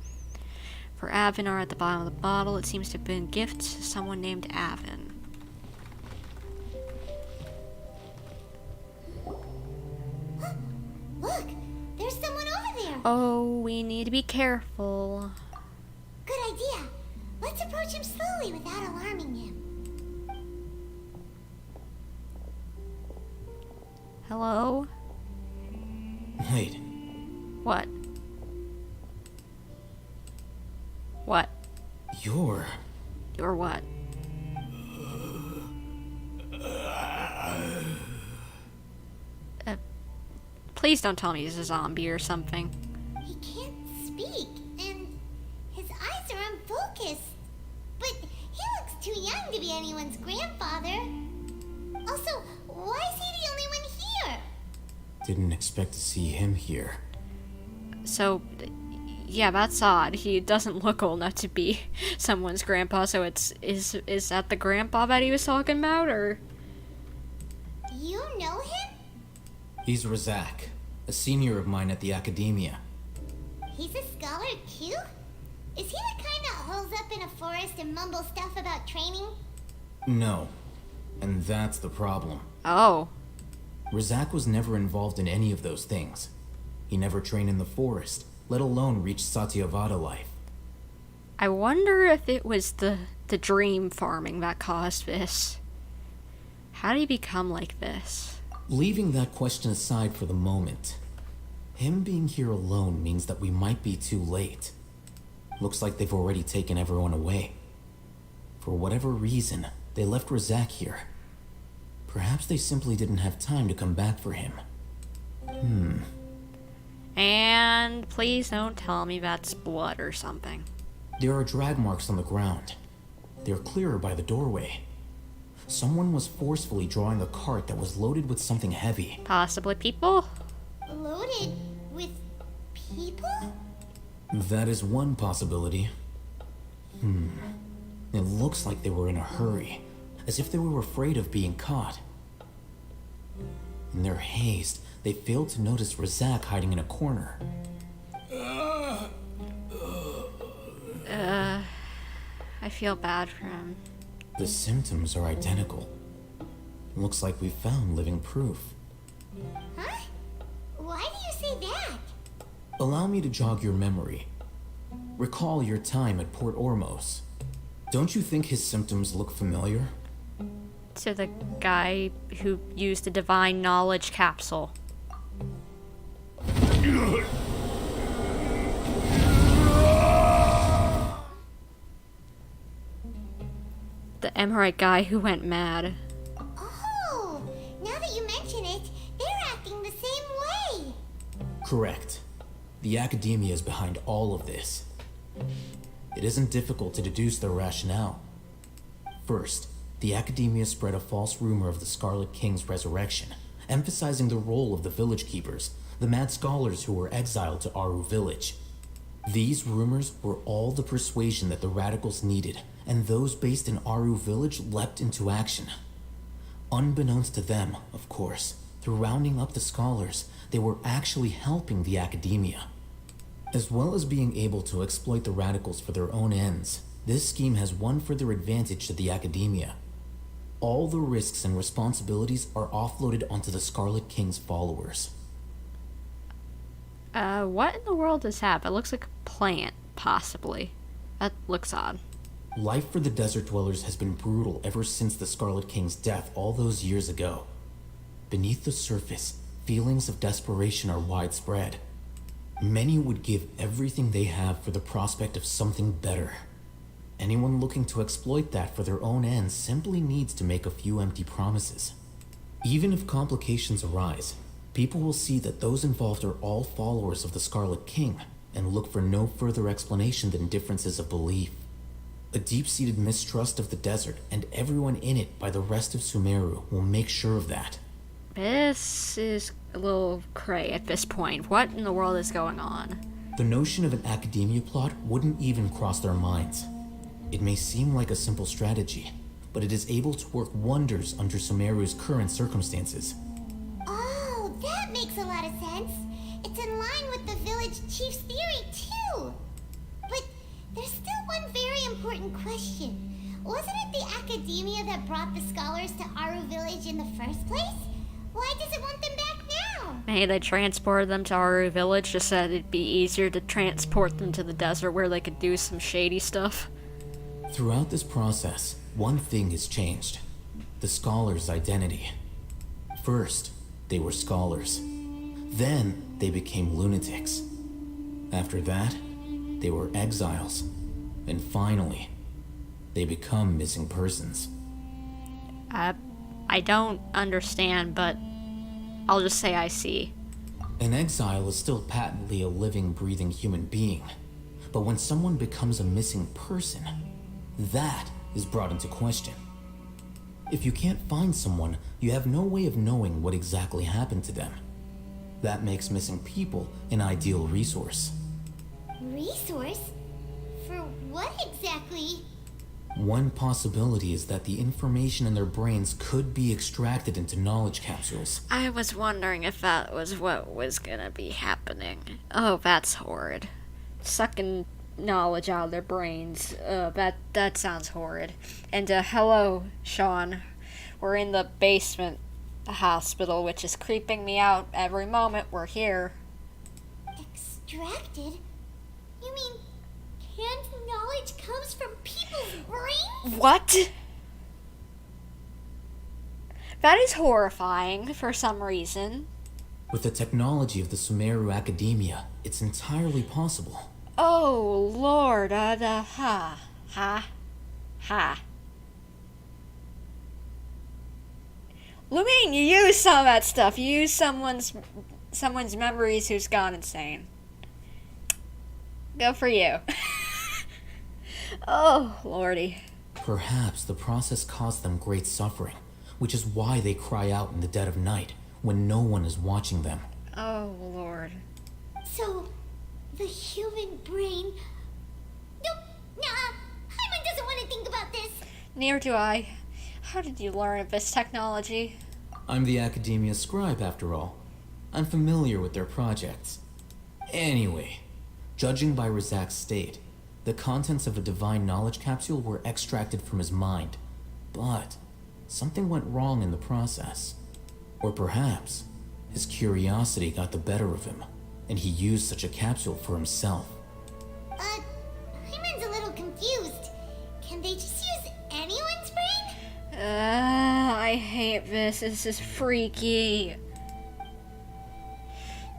For Avinar at the bottom of the bottle, it seems to have been a gift to someone named Avin. Look, there's someone over there. Oh, we need to be careful. Good idea. Let's approach him slowly without alarming him. Hello? Wait. What? What? You're what? Please don't tell me he's a zombie or something. He can't speak, and his eyes are unfocused. But he looks too young to be anyone's grandfather. Also, why is he the only one here? Didn't expect to see him here. So, Yeah, that's odd. He doesn't look old enough to be someone's grandpa, so is that the grandpa that he was talking about, or? You know him? He's Razak, a senior of mine at the academia. He's a scholar too? Is he the kind that holes up in a forest and mumbles stuff about training? No. And that's the problem. Oh. Razak was never involved in any of those things. He never trained in the forest, let alone reach Satyavada life. I wonder if it was the dream farming that caused this. How did he become like this? Leaving that question aside for the moment, him being here alone means that we might be too late. Looks like they've already taken everyone away. For whatever reason, they left Razak here. Perhaps they simply didn't have time to come back for him. And please don't tell me that's blood or something. There are drag marks on the ground. They're clearer by the doorway. Someone was forcefully drawing a cart that was loaded with something heavy. Possibly people? Loaded with people? That is one possibility. It looks like they were in a hurry, as if they were afraid of being caught. In their haste, they failed to notice Razak hiding in a corner. I feel bad for him. The symptoms are identical. Looks like we found living proof. Huh? Why do you say that? Allow me to jog your memory. Recall your time at Port Ormos. Don't you think his symptoms look familiar? To the guy who used the divine knowledge capsule. The Emorite guy who went mad. Oh, now that you mention it, they're acting the same way. Correct. The academia is behind all of this. It isn't difficult to deduce their rationale. First, the academia spread a false rumor of the Scarlet King's resurrection, emphasizing the role of the village keepers, the mad scholars who were exiled to Aru village. These rumors were all the persuasion that the radicals needed, and those based in Aru village leapt into action. Unbeknownst to them, of course, through rounding up the scholars, they were actually helping the academia. As well as being able to exploit the radicals for their own ends, this scheme has one further advantage to the academia. All the risks and responsibilities are offloaded onto the Scarlet King's followers. What in the world does that? It looks like a plant, possibly. That looks odd. Life for the desert dwellers has been brutal ever since the Scarlet King's death all those years ago. Beneath the surface, feelings of desperation are widespread. Many would give everything they have for the prospect of something better. Anyone looking to exploit that for their own ends simply needs to make a few empty promises. Even if complications arise, people will see that those involved are all followers of the Scarlet King and look for no further explanation than differences of belief. A deep-seated mistrust of the desert and everyone in it by the rest of Sumeru will make sure of that. This is a little cray at this point. What in the world is going on? The notion of an academia plot wouldn't even cross their minds. It may seem like a simple strategy, but it is able to work wonders under Sumeru's current circumstances. Oh, that makes a lot of sense. It's in line with the village chief's theory, too. But there's still one very important question. Wasn't it the academia that brought the scholars to Aru village in the first place? Why does it want them back now? Maybe they transported them to Aru village just so that it'd be easier to transport them to the desert where they could do some shady stuff. Throughout this process, one thing has changed. The scholars' identity. First, they were scholars. Then, they became lunatics. After that, they were exiles. And finally, they become missing persons. I don't understand, but I'll just say I see. An exile is still patently a living, breathing human being. But when someone becomes a missing person, that is brought into question. If you can't find someone, you have no way of knowing what exactly happened to them. That makes missing people an ideal resource. Resource? For what exactly? One possibility is that the information in their brains could be extracted into knowledge capsules. I was wondering if that was what was gonna be happening. Oh, that's horrid. Sucking knowledge out of their brains. That sounds horrid. And hello, Sean. We're in the basement hospital, which is creeping me out every moment we're here. Extracted? You mean canned knowledge comes from people's brains? What? That is horrifying for some reason. With the technology of the Sumeru Academia, it's entirely possible. Oh, Lord, Lumine, you use some of that stuff. You use someone's memories who's gone insane. Go for you. Oh, Lordy. Perhaps the process caused them great suffering, which is why they cry out in the dead of night when no one is watching them. Oh, Lord. So, the human brain... Nope, nah, Haithem doesn't want to think about this. Neither do I. How did you learn of this technology? I'm the Academia scribe, after all. I'm familiar with their projects. Anyway, judging by Razak's state, the contents of a divine knowledge capsule were extracted from his mind. But something went wrong in the process. Or perhaps his curiosity got the better of him, and he used such a capsule for himself. Haitham's a little confused. Can they just use anyone's brain? I hate this. This is freaky.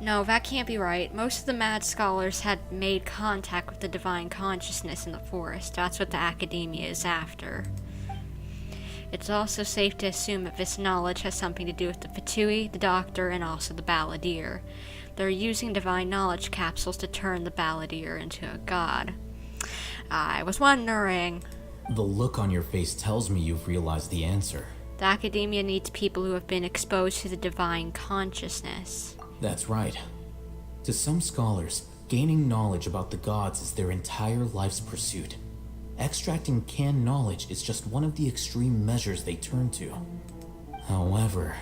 No, that can't be right. Most of the mad scholars had made contact with the divine consciousness in the forest. That's what the Academia is after. It's also safe to assume that this knowledge has something to do with the Fatui, the Doctor, and also the Balladeer. They're using divine knowledge capsules to turn the Balladeer into a god. I was wondering. The look on your face tells me you've realized the answer. The Academia needs people who have been exposed to the divine consciousness. That's right. To some scholars, gaining knowledge about the gods is their entire life's pursuit. Extracting canned knowledge is just one of the extreme measures they turn to. However,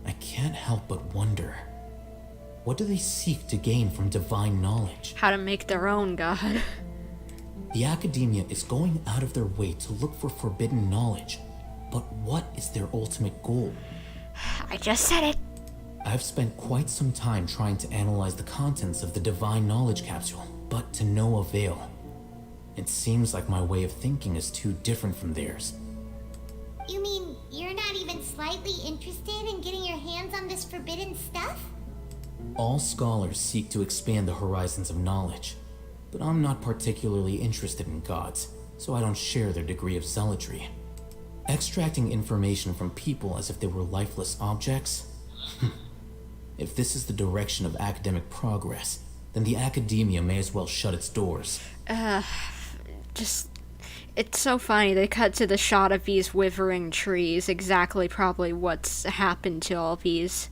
I can't help but wonder, what do they seek to gain from divine knowledge? How to make their own god. The Academia is going out of their way to look for forbidden knowledge. But what is their ultimate goal? I just said it. I've spent quite some time trying to analyze the contents of the divine knowledge capsule, but to no avail. It seems like my way of thinking is too different from theirs. You mean you're not even slightly interested in getting your hands on this forbidden stuff? All scholars seek to expand the horizons of knowledge, but I'm not particularly interested in gods, so I don't share their degree of zealotry. Extracting information from people as if they were lifeless objects? If this is the direction of academic progress, then the Academia may as well shut its doors. It's so funny. They cut to the shot of these withering trees. Exactly probably what's happened to all these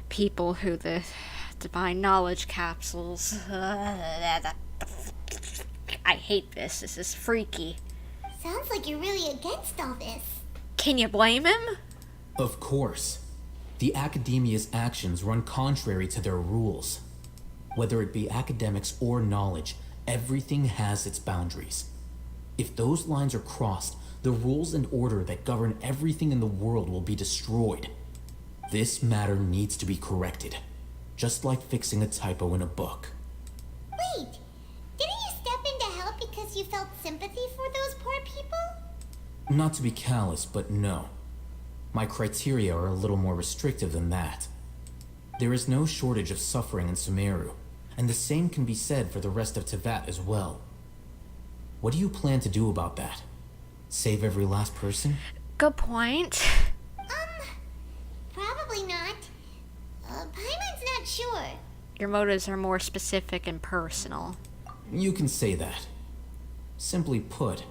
people who the divine knowledge capsules. I hate this. This is freaky. Sounds like you're really against all this. Can you blame him? Of course. The Academia's actions run contrary to their rules. Whether it be academics or knowledge, everything has its boundaries. If those lines are crossed, the rules and order that govern everything in the world will be destroyed. This matter needs to be corrected, just like fixing a typo in a book. Wait, didn't you step in to help because you felt sympathy for those poor people? Not to be callous, but no. My criteria are a little more restrictive than that. There is no shortage of suffering in Sumeru, and the same can be said for the rest of Teyvat as well. What do you plan to do about that? Save every last person? Good point. Probably not. Paimon's not sure. Your motives are more specific and personal. You can say that. Simply put,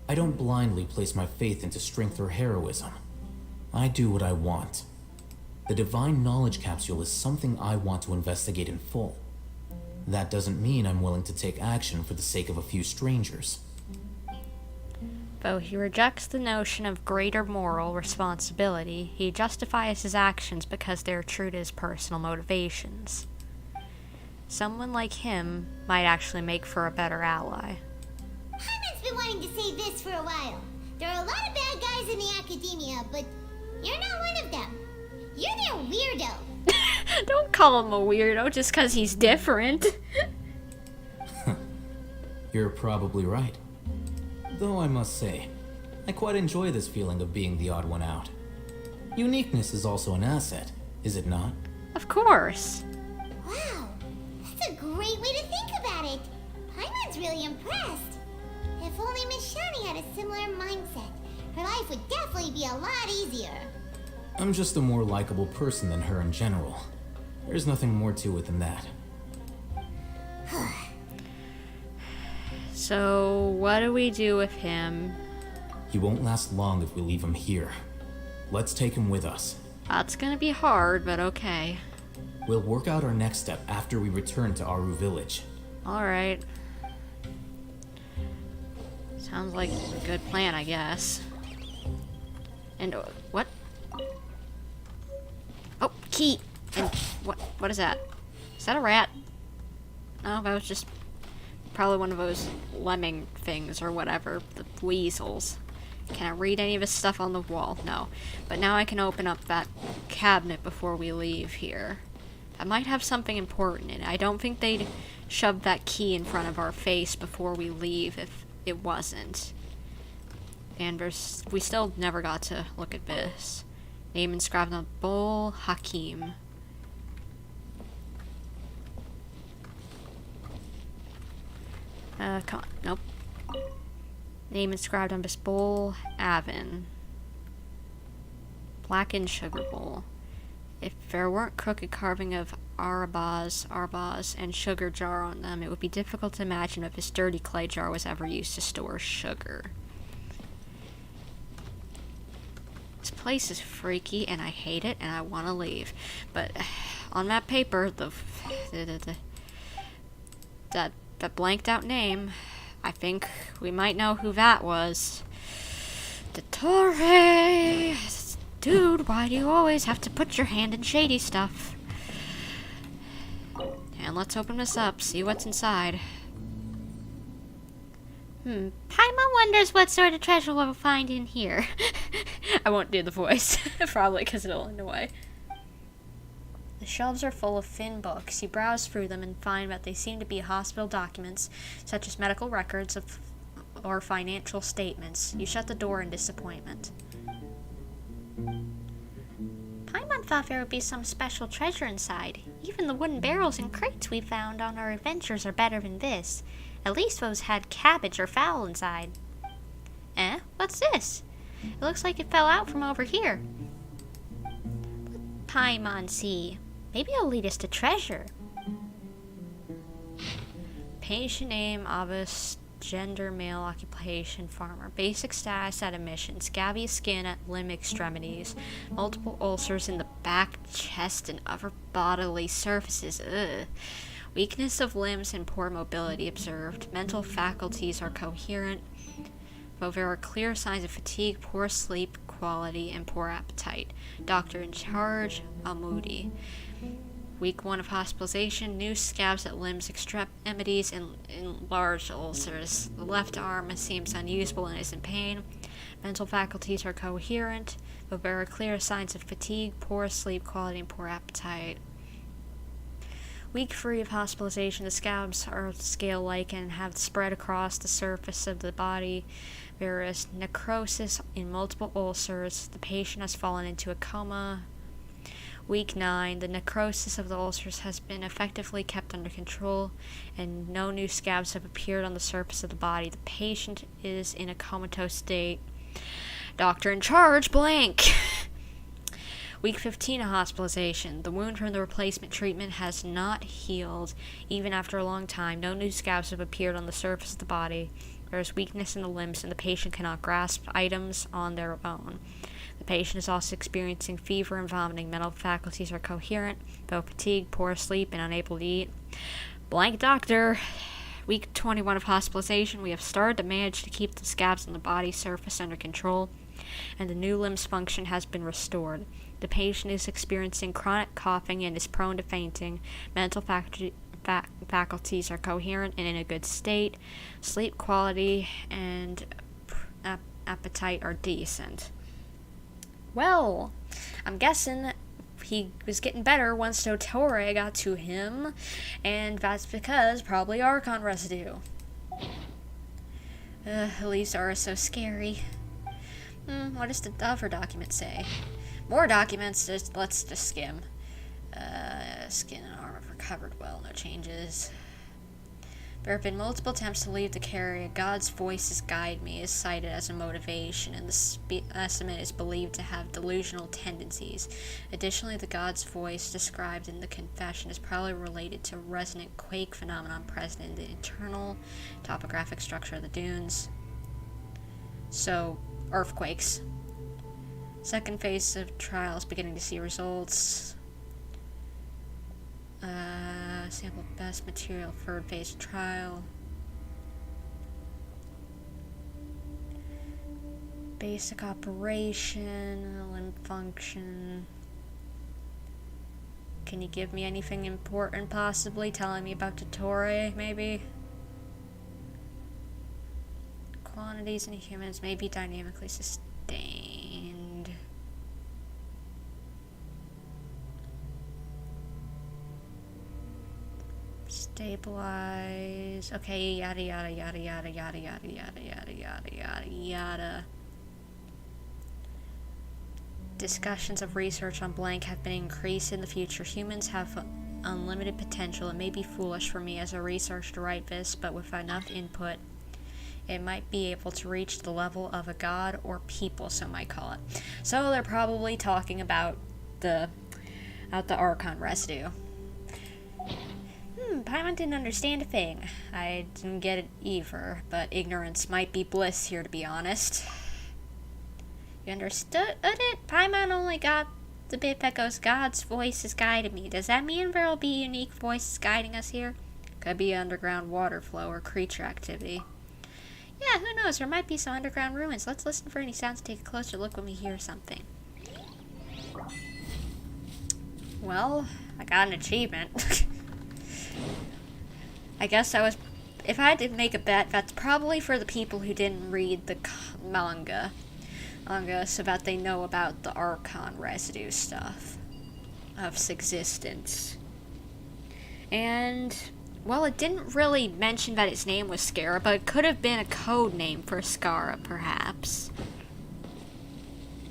I don't blindly place my faith into strength or heroism. I do what I want. The divine knowledge capsule is something I want to investigate in full. That doesn't mean I'm willing to take action for the sake of a few strangers. Though he rejects the notion of greater moral responsibility, he justifies his actions because they are true to his personal motivations. Someone like him might actually make for a better ally. Paimon's been wanting to say this for a while. There are a lot of bad guys in the academia, but you're not one of them. You're their weirdo. Don't call him a weirdo just because he's different. You're probably right. Though I must say, I quite enjoy this feeling of being the odd one out. Uniqueness is also an asset, is it not? Of course. Wow, that's a great way to think about it. Paimon's really impressed. If only Miss Shani had a similar mindset, her life would definitely be a lot easier. I'm just a more likable person than her in general. There's nothing more to it than that. So, what do we do with him? He won't last long if we leave him here. Let's take him with us. That's gonna be hard, but okay. We'll work out our next step after we return to Aru Village. Alright. Sounds like a good plan, I guess. And, what? Oh, key! And, what is that? Is that a rat? No, that was just probably one of those lemming things or whatever. The weasels. Can I read any of his stuff on the wall? No. But now I can open up that cabinet before we leave here. I might have something important in it. I don't think they'd shove that key in front of our face before we leave if it wasn't. And we still never got to look at this. Name inscribed on Bol Hakim. Come on. Nope. Name inscribed on this bowl, Avon. Blackened sugar bowl. If there weren't crooked carving of arbaz, and sugar jar on them, it would be difficult to imagine if this dirty clay jar was ever used to store sugar. This place is freaky, and I hate it, and I want to leave. But on that paper, that blanked out name, I think we might know who that was. Dottore! Dude, why do you always have to put your hand in shady stuff? And let's open this up, see what's inside. Paimon wonders what sort of treasure we'll find in here. I won't do the voice, probably because it'll annoy. The shelves are full of thin books. You browse through them and find that they seem to be hospital documents, such as medical records or financial statements. You shut the door in disappointment. Paimon thought there would be some special treasure inside. Even the wooden barrels and crates we found on our adventures are better than this. At least those had cabbage or fowl inside. Eh? What's this? It looks like it fell out from over here. Let Paimon see. Maybe it'll lead us to treasure. Patient name, Abbas, gender, male, occupation, farmer. Basic status at admission, scabby skin at limb extremities, multiple ulcers in the back, chest, and other bodily surfaces. Ugh. Weakness of limbs and poor mobility observed. Mental faculties are coherent, though there are clear signs of fatigue, poor sleep quality, and poor appetite. Doctor in charge, Almudi. Week 1 of hospitalization, new scabs at limbs, extremities, and large ulcers. The left arm seems unusable and is in pain. Mental faculties are coherent, but there are clear signs of fatigue, poor sleep quality, and poor appetite. Week 3 of hospitalization, the scabs are scale-like and have spread across the surface of the body. There is necrosis in multiple ulcers. The patient has fallen into a coma. Week 9, the necrosis of the ulcers has been effectively kept under control, and no new scabs have appeared on the surface of the body. The patient is in a comatose state. Doctor in charge, blank. Week 15 of hospitalization. The wound from the replacement treatment has not healed. Even after a long time, no new scabs have appeared on the surface of the body. There is weakness in the limbs, and the patient cannot grasp items on their own. The patient is also experiencing fever and vomiting. Mental faculties are coherent, though fatigued, poor sleep, and unable to eat. Blank Doctor. Week 21 of hospitalization. We have started to manage to keep the scabs on the body surface under control, and the new limbs function has been restored. The patient is experiencing chronic coughing and is prone to fainting. Mental faculties are coherent and in a good state. Sleep quality and appetite are decent. Well, I'm guessing he was getting better once Dottore got to him, and that's because probably Archon residue. These are so scary. What does the other document say? More documents, let's just skim. Skin and armor recovered well, no changes. There have been multiple attempts to leave the carrier. God's voices guide me is cited as a motivation, and the specimen is believed to have delusional tendencies. Additionally, the God's voice described in the confession is probably related to resonant quake phenomenon present in the internal topographic structure of the dunes. So, earthquakes. Second phase of trials beginning to see results. Sample best material, third phase trial. Basic operation, limb function. Can you give me anything important, possibly? Telling me about Dottore, maybe? Quantities in humans may be dynamically sustained. Stabilize. Okay, yada yada yada yada yada yada yada yada yada yada yada. Discussions of research on blank have been increased in the future. Humans have unlimited potential. It may be foolish for me as a researcher to write this, but with enough input, it might be able to reach the level of a god or people, some might call it. So they're probably talking about the Archon residue. Paimon didn't understand a thing. I didn't get it either, but ignorance might be bliss here, to be honest. You understood it? Paimon only got the bit that goes, God's voices guided me. Does that mean there will be unique voices guiding us here? Could be underground water flow or creature activity. Yeah, who knows? There might be some underground ruins. Let's listen for any sounds and take a closer look when we hear something. Well, I got an achievement. I guess if I had to make a bet, that's probably for the people who didn't read the manga so that they know about the Archon residue stuff of its existence. And, well, it didn't really mention that its name was Scara, but it could have been a code name for Scara, perhaps.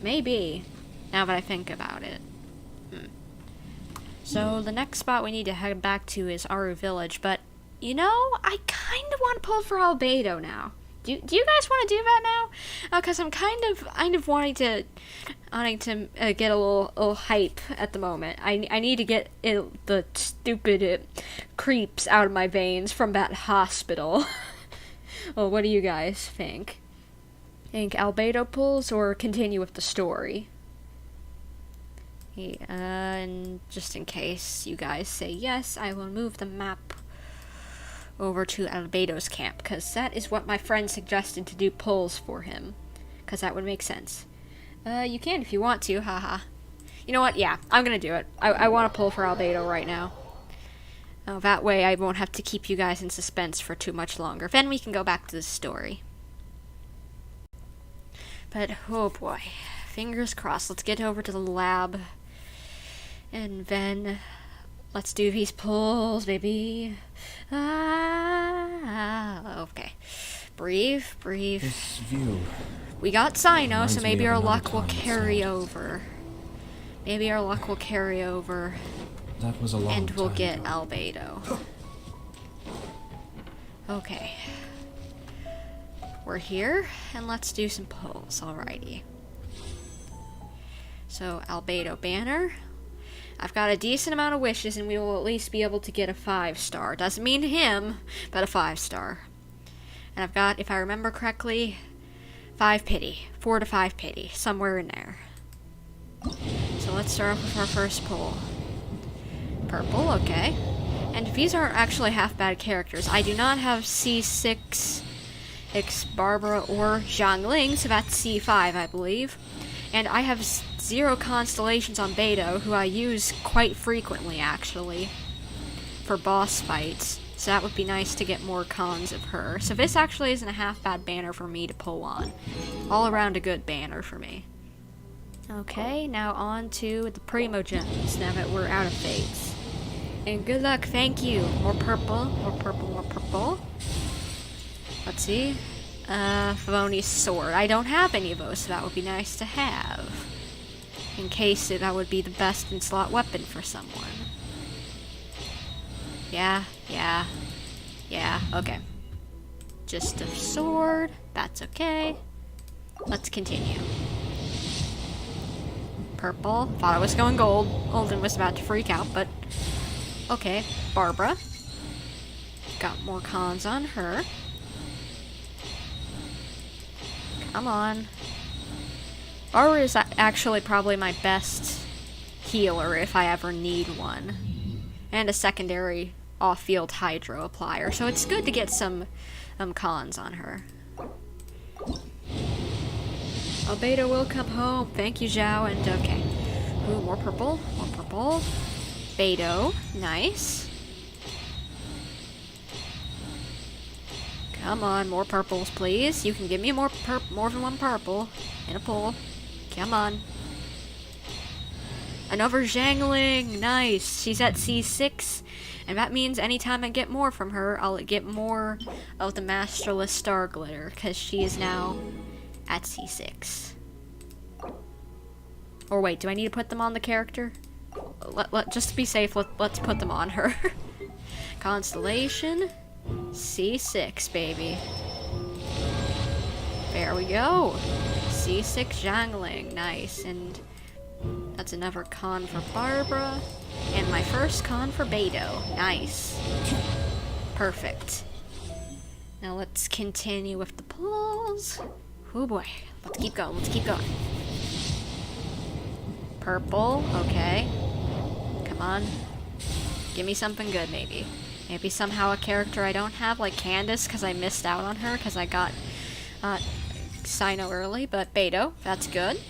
Maybe, now that I think about it. So, the next spot we need to head back to is Aru Village, but, you know, I kind of want to pull for Albedo now. Do you guys want to do that now? Because I'm kind of wanting to get a little hype at the moment. I need to get the stupid creeps out of my veins from that hospital. Well, what do you guys think? Think Albedo pulls or continue with the story? And just in case you guys say yes, I will move the map over to Albedo's camp, because that is what my friend suggested to do pulls for him, because that would make sense. You can if you want to, haha. You know what, yeah, I'm gonna do it. I want to pull for Albedo right now. That way I won't have to keep you guys in suspense for too much longer. Then we can go back to the story. But, oh boy, fingers crossed. Let's get over to the lab, and then let's do these pulls, baby. Okay. Breathe. This view. We got Cyno, so reminds maybe me of our another luck will time in this carry land. over. Maybe our luck will carry over, That was a long and we'll time get ago. Albedo. Okay. We're here, and let's do some pulls, alrighty. So, Albedo banner. I've got a decent amount of wishes, and we will at least be able to get a 5-star. Doesn't mean him, but a 5-star. And I've got, if I remember correctly, 5 pity. 4 to 5 pity. Somewhere in there. So let's start off with our first pull. Purple, okay. And these aren't actually half bad characters. I do not have C6, Barbara, or Zhangling, so that's C5, I believe. And I have 0 constellations on Beidou, who I use quite frequently, actually, for boss fights. So that would be nice to get more cons of her. So this actually isn't a half bad banner for me to pull on. All around a good banner for me. Okay, now on to the Primogems, now that we're out of fates. And good luck, thank you. More purple, more purple, more purple. Let's see. Favoni's sword. I don't have any of those, so that would be nice to have. In case that would be the best in slot weapon for someone. Yeah, okay. Just a sword, that's okay. Let's continue. Purple, thought I was going gold. Olden was about to freak out, but okay. Barbara. Got more cons on her. Come on. Barbara is actually probably my best healer if I ever need one. And a secondary off-field hydro applier, so it's good to get some cons on her. Albedo will come home. Thank you, Zhao, and okay. Ooh, more purple, more purple. Beidou, nice. Come on, more purples, please. You can give me more than one purple in a pull. Come on. Another Zhangling, nice. She's at C6, and that means anytime I get more from her, I'll get more of the Masterless Star Glitter, because she is now at C6. Or wait, do I need to put them on the character? Just to be safe, let's put them on her. Constellation, C6, baby. There we go. C6 Zhangling, nice. And that's another con for Barbara. And my first con for Beidou, nice. Perfect. Now let's continue with the pulls. Oh boy, let's keep going, let's keep going. Purple, okay. Come on. Give me something good, maybe. Maybe somehow a character I don't have, like Candace, because I missed out on her, because I got Cyno early, but Beidou, that's good.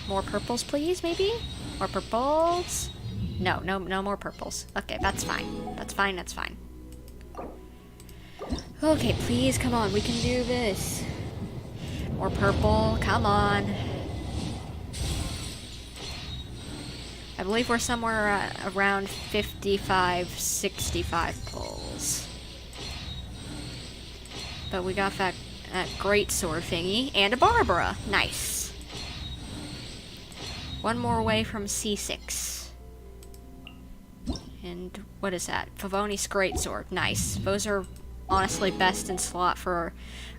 More purples, please, maybe? More purples? No more purples. Okay, that's fine. That's fine, that's fine. Okay, please, come on, we can do this. More purple, come on. I believe we're somewhere around 55, 65 pulls. But we got that great sword thingy, and a Barbara, nice. One more away from C6. And what is that? Favoni's greatsword, nice. Those are honestly best in slot for,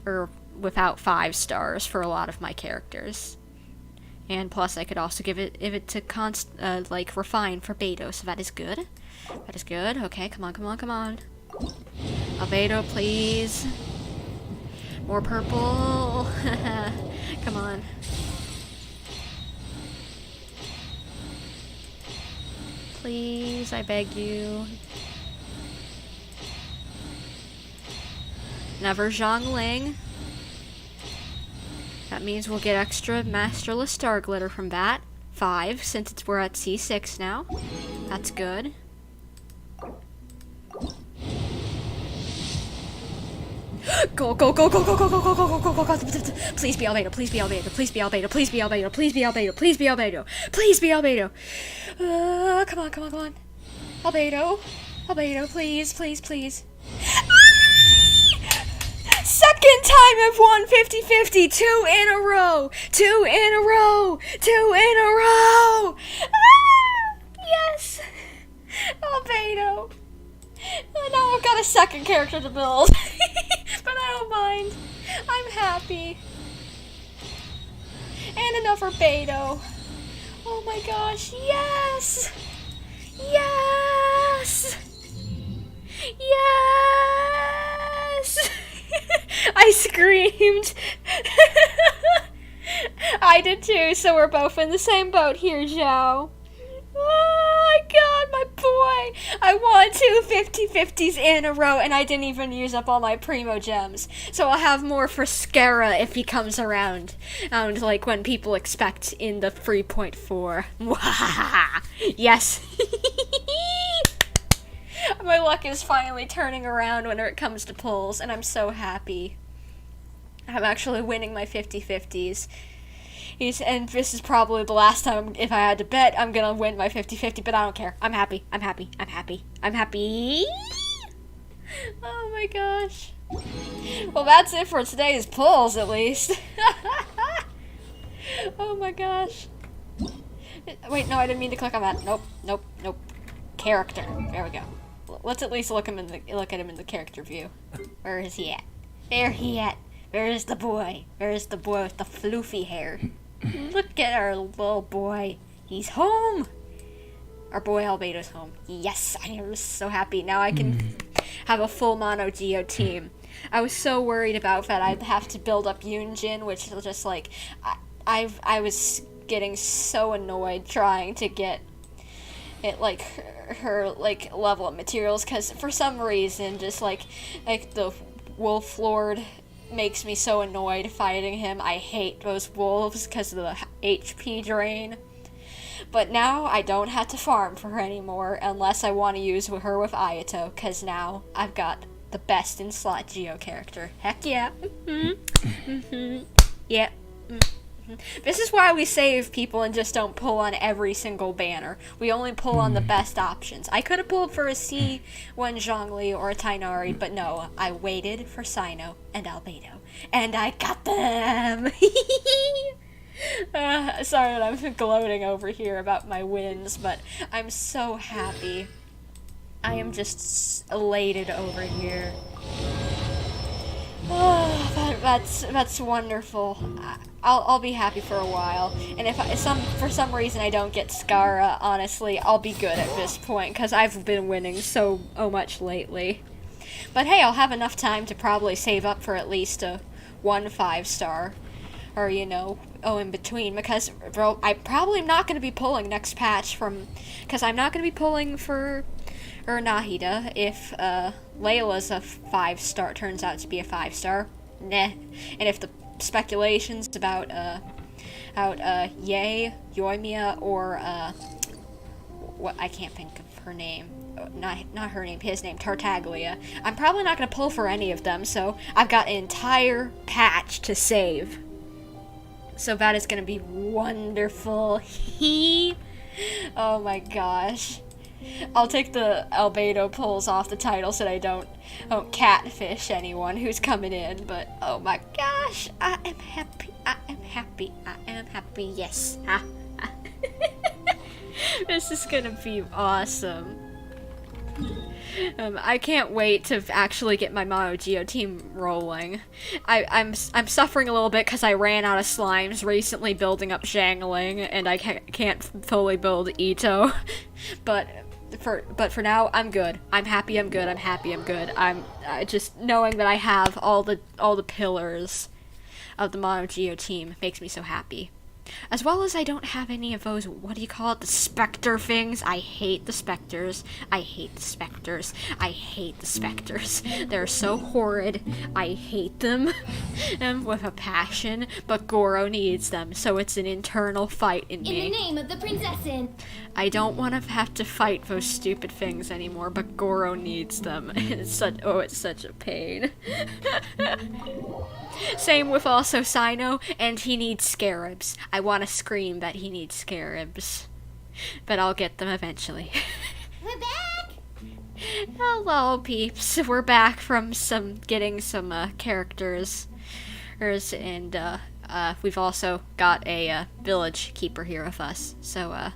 or without 5 stars for a lot of my characters. And plus I could also give it to like refine for Beidou, so that is good. That is good. Okay, come on, come on, come on. Albedo, please. More purple. Come on. Please, I beg you. Never Zhangling. That means we'll get extra Masterless Star Glitter from that. 5, since we're at C6 now. That's good. Go, go, go, go, go, go, go, go, go, go, go, go, please be Albedo, please be Albedo, please be Albedo, please be Albedo, please be Albedo, please be Albedo, please be Albedo. Come on, come on, come on. Albedo, Albedo, please, please, please. Second time I've won 50-50, 2 in a row, 2 in a row, 2 in a row. Yes, Albedo. Oh, now I've got a second character to build, but I don't mind. I'm happy. And another Beidou. Oh my gosh, yes! Yes! Yes! I screamed. I did too, so we're both in the same boat here, Zhao. I my god, my boy! I won 2 50/50s in a row, and I didn't even use up all my primo gems. So I'll have more for Skara if he comes around. Like when people expect in the 3.4. Yes! My luck is finally turning around when it comes to pulls, and I'm so happy. I'm actually winning my 50/50s. And this is probably the last time, if I had to bet, I'm gonna win my 50/50, but I don't care. I'm happy. I'm happy. I'm happy. I'm happy. Oh my gosh. Well, that's it for today's pulls, at least. Oh my gosh. Wait, no, I didn't mean to click on that. Nope, nope, nope. Character. There we go. Let's at least look at him in the character view. Where is he at? There he at. Where's the boy? Where's the boy with the floofy hair? Look at our little boy. He's home. Our boy Albedo's home. Yes, I am so happy. Now I can have a full mono Geo team. I was so worried about that I'd have to build up Yunjin, which was just like, I was getting so annoyed trying to get it like her like level of materials, because for some reason just like the Wolf Lord makes me so annoyed fighting him. I hate those wolves because of the HP drain. But now I don't have to farm for her anymore unless I want to use her with Ayato, because now I've got the best in slot Geo character. Heck yeah. Yeah. This is why we save people and just don't pull on every single banner. We only pull on the best options. I could have pulled for a C1 Zhongli or a Tainari, but no, I waited for Cyno and Albedo, and I got them! Sorry that I'm gloating over here about my wins, but I'm so happy. I am just elated over here. Oh, that's wonderful. I'll be happy for a while, and if for some reason I don't get Skara, honestly, I'll be good at this point, because I've been winning so much lately. But hey, I'll have enough time to probably save up for at least a 1 5-star, or in between, because bro, I probably am not going to be pulling next patch because I'm not going to be pulling for Nahida if Layla's a 5-star turns out to be a 5-star. Nah. And if the speculations about Yoimiya or what, I can't think of her name. Not her name, his name, Tartaglia. I'm probably not going to pull for any of them, so I've got an entire patch to save. So that is going to be wonderful. Oh my gosh. I'll take the Albedo pulls off the title so that I don't catfish anyone who's coming in, but oh my gosh, I am happy, I am happy, I am happy, yes. This is gonna be awesome. I can't wait to actually get my Mono Geo team rolling. I'm suffering a little bit because I ran out of slimes recently building up Zhangling, and I can't fully build Ito. But for now, I'm good. I'm happy. I'm good. I'm happy. I'm good. I'm just knowing that I have all the pillars of the Mono Geo team makes me so happy. As well as I don't have any of those, what do you call it, the specter things. I hate the specters. I hate the specters. I hate the specters. They're so horrid. I hate them with a passion, but Goro needs them, so it's an internal fight in me. In the name of the princessin. I don't want to have to fight those stupid things anymore, but Goro needs them. It's such a pain. Same with also Cyno, and he needs scarabs. I want to scream that he needs scarabs, but I'll get them eventually. We're back! Hello, peeps. We're back from getting some characters, and we've also got a village keeper here with us. So,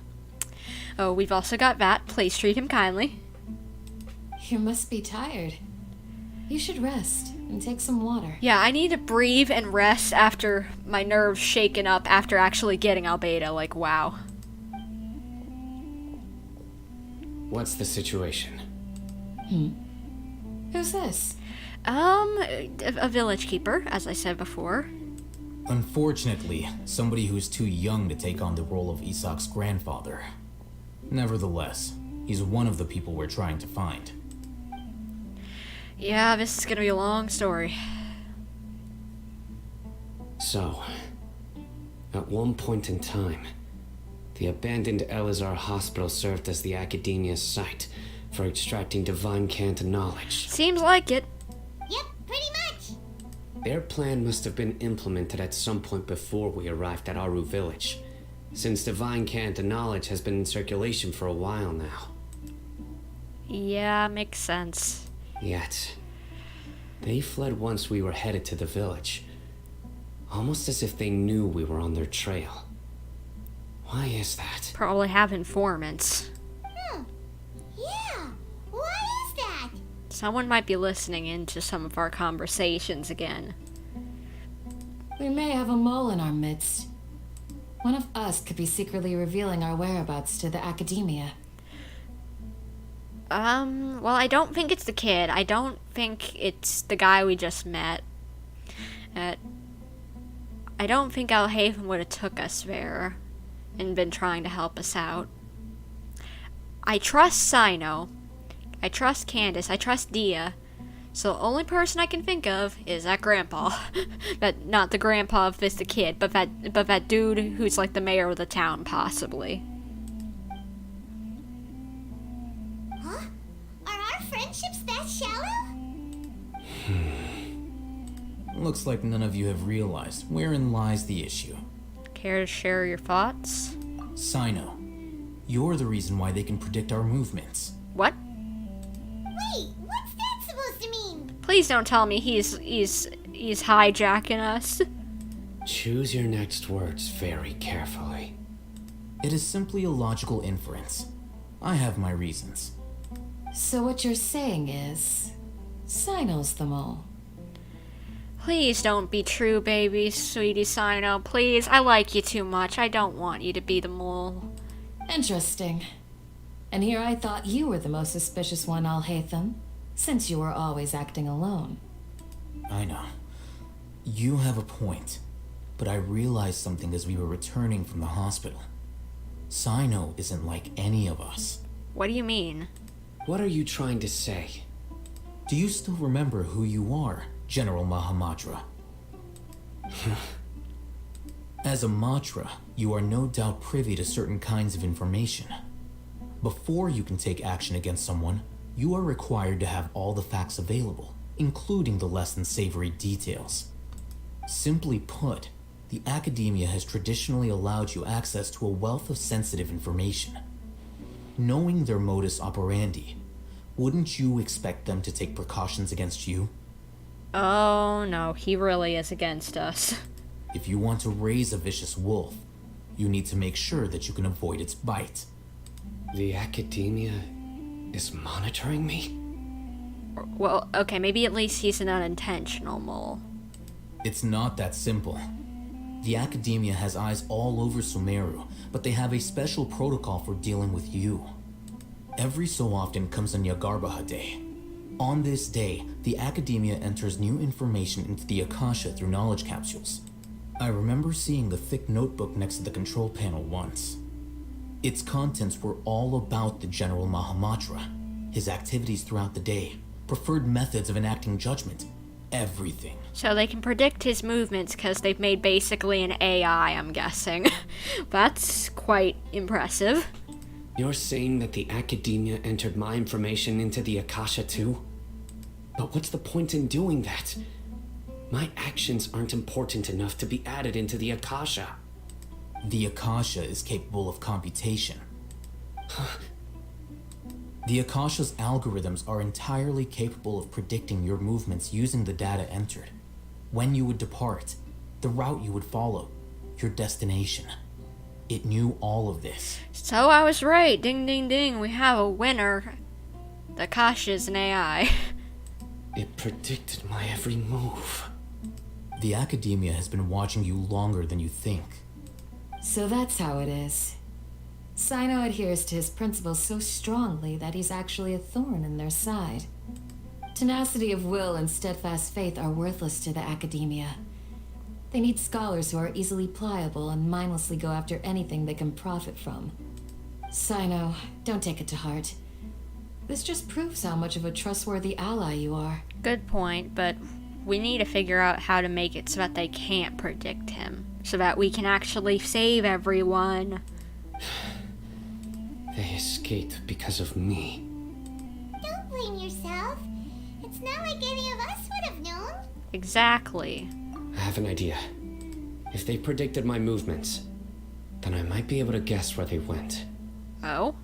we've also got that. Please treat him kindly. You must be tired. You should rest and take some water. Yeah, I need to breathe and rest after my nerves shaken up after actually getting Albedo. Like, wow. What's the situation? Who's this? A village keeper, as I said before. Unfortunately, somebody who's too young to take on the role of Isak's grandfather. Nevertheless, he's one of the people we're trying to find. Yeah, this is gonna be a long story. So, at one point in time, the abandoned Elazar Hospital served as the Academia's site for extracting divine cant knowledge. Seems like it. Yep, pretty much. Their plan must have been implemented at some point before we arrived at Aru Village, since divine cant knowledge has been in circulation for a while now. Yeah, makes sense. Yet, they fled once we were headed to the village, almost as if they knew we were on their trail. Why is that? Probably have informants. Yeah, why is that? Someone might be listening into some of our conversations again. We may have a mole in our midst. One of us could be secretly revealing our whereabouts to the Academia. Well, I don't think it's the kid. I don't think it's the guy we just met. I don't think Haithem would have took us there and been trying to help us out. I trust Cyno. I trust Candace. I trust Dehya. So the only person I can think of is that grandpa. That not the grandpa of this the kid, but that dude who's like the mayor of the town, possibly. Huh? Are our friendships that shallow? Looks like none of you have realized wherein lies the issue. Care to share your thoughts? Cyno, you're the reason why they can predict our movements. What? Wait, what's that supposed to mean? Please don't tell me he's hijacking us. Choose your next words very carefully. It is simply a logical inference. I have my reasons. So what you're saying is, Cyno's the mole. Please don't be true, baby, sweetie Cyno. Please, I like you too much. I don't want you to be the mole. Interesting. And here I thought you were the most suspicious one, Haithem, since you were always acting alone. I know. You have a point, but I realized something as we were returning from the hospital. Cyno isn't like any of us. What do you mean? What are you trying to say? Do you still remember who you are, General Mahamatra? As a Matra, you are no doubt privy to certain kinds of information. Before you can take action against someone, you are required to have all the facts available, including the less than savory details. Simply put, the Academia has traditionally allowed you access to a wealth of sensitive information. Knowing their modus operandi, wouldn't you expect them to take precautions against you? Oh no, he really is against us. If you want to raise a vicious wolf, you need to make sure that you can avoid its bite. The Academia is monitoring me? Well, okay, maybe at least he's an unintentional mole. It's not that simple. The Academia has eyes all over Sumeru, but they have a special protocol for dealing with you. Every so often comes a Nyagarbaha Day. On this day, the Academia enters new information into the Akasha through knowledge capsules. I remember seeing the thick notebook next to the control panel once. Its contents were all about the General Mahamatra, his activities throughout the day, preferred methods of enacting judgment, everything. So they can predict his movements because they've made basically an AI, I'm guessing. That's quite impressive. You're saying that the Academia entered my information into the Akasha too? But what's the point in doing that? My actions aren't important enough to be added into the Akasha. The Akasha is capable of computation. The Akasha's algorithms are entirely capable of predicting your movements using the data entered. When you would depart, the route you would follow, your destination. It knew all of this. So I was right. Ding, ding, ding. We have a winner. The Akasha's an AI. It predicted my every move. The Academia has been watching you longer than you think. So that's how it is. Cyno adheres to his principles so strongly that he's actually a thorn in their side. Tenacity of will and steadfast faith are worthless to the Academia. They need scholars who are easily pliable and mindlessly go after anything they can profit from. Cyno, don't take it to heart. This just proves how much of a trustworthy ally you are. Good point, but we need to figure out how to make it so that they can't predict him. So that we can actually save everyone. They escaped because of me. Don't blame yourself. It's not like any of us would have known. Exactly. I have an idea. If they predicted my movements, then I might be able to guess where they went. Oh?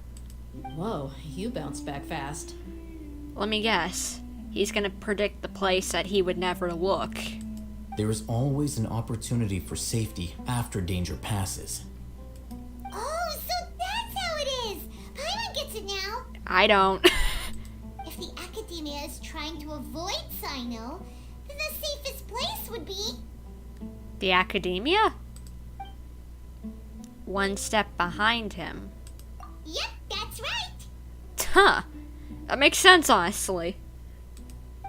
Whoa, you bounced back fast. Let me guess. He's gonna predict the place that he would never look. There is always an opportunity for safety after danger passes. Oh, so that's how it is. Paimon gets it now. I don't. If the Academia is trying to avoid Cyno, then the safest place would be... The Academia? One step behind him. Yep, that's right. Huh. That makes sense, honestly.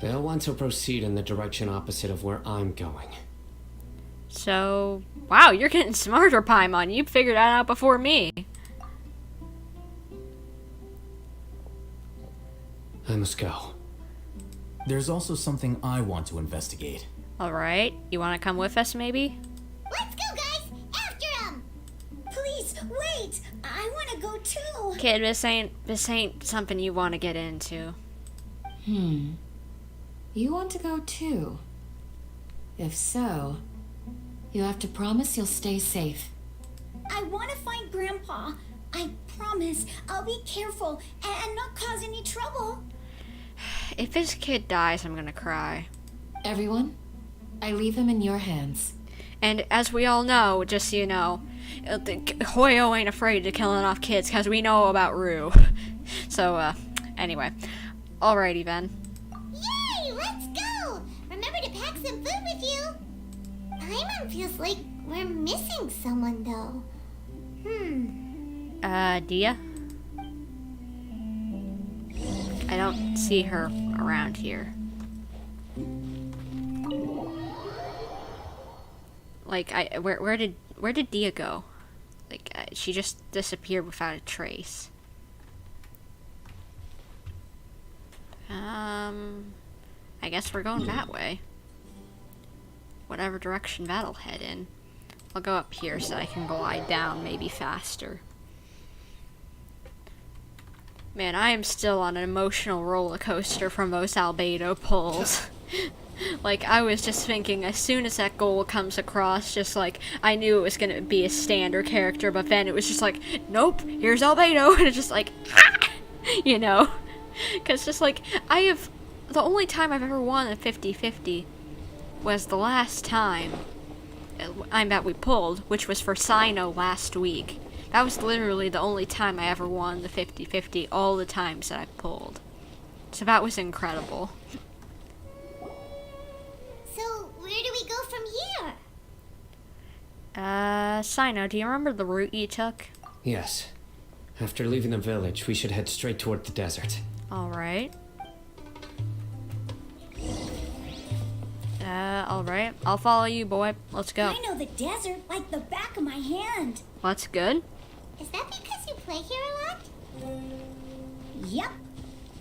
They'll want to proceed in the direction opposite of where I'm going. So, wow, you're getting smarter, Paimon. You figured that out before me. I must go. There's also something I want to investigate. Alright, you want to come with us, maybe? Let's go, guys! After him! Please, wait! I want to go too! Kid, this ain't something you want to get into. You want to go too? If so, you have to promise you'll stay safe. I want to find Grandpa. I promise I'll be careful and not cause any trouble. If this kid dies, I'm gonna cry. Everyone, I leave him in your hands. And as we all know, just so you know, Hoyo ain't afraid to killing off kids because we know about Rue. So, anyway. Alrighty then. Yay! Let's go! Remember to pack some food with you. Paimon feels like we're missing someone, though. Dehya? I don't see her around here. Like, where did Dehya go? Like, she just disappeared without a trace. I guess we're going that way. Whatever direction that'll head in. I'll go up here so I can glide down maybe faster. Man, I am still on an emotional roller coaster from those Albedo pulls. Like, I was just thinking, as soon as that goal comes across, just like, I knew it was gonna be a standard character, but then it was just like, nope, here's Albedo, and it's just like, ah! You know? Because just like, the only time I've ever won a 50-50 was the last time that we pulled, which was for Cyno last week. That was literally the only time I ever won the 50-50 all the times that I pulled. So that was incredible. So, where do we go from here? Cyno, do you remember the route you took? Yes. After leaving the village, we should head straight toward the desert. Alright. Alright. I'll follow you, boy. Let's go. I know the desert like the back of my hand. That's good. Is that because you play here a lot? Yep.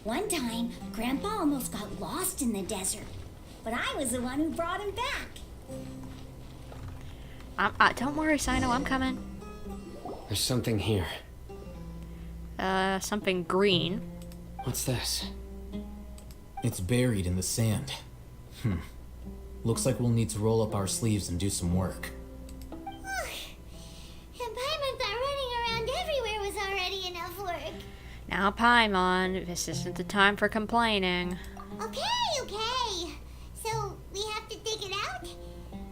One time, Grandpa almost got lost in the desert, but I was the one who brought him back. Don't worry, Cyno, I'm coming. There's something here. Something green. What's this? It's buried in the sand. Looks like we'll need to roll up our sleeves and do some work. And Paimon thought running around everywhere was already enough work. Now, Paimon, this isn't the time for complaining. Okay. So, we have to dig it out?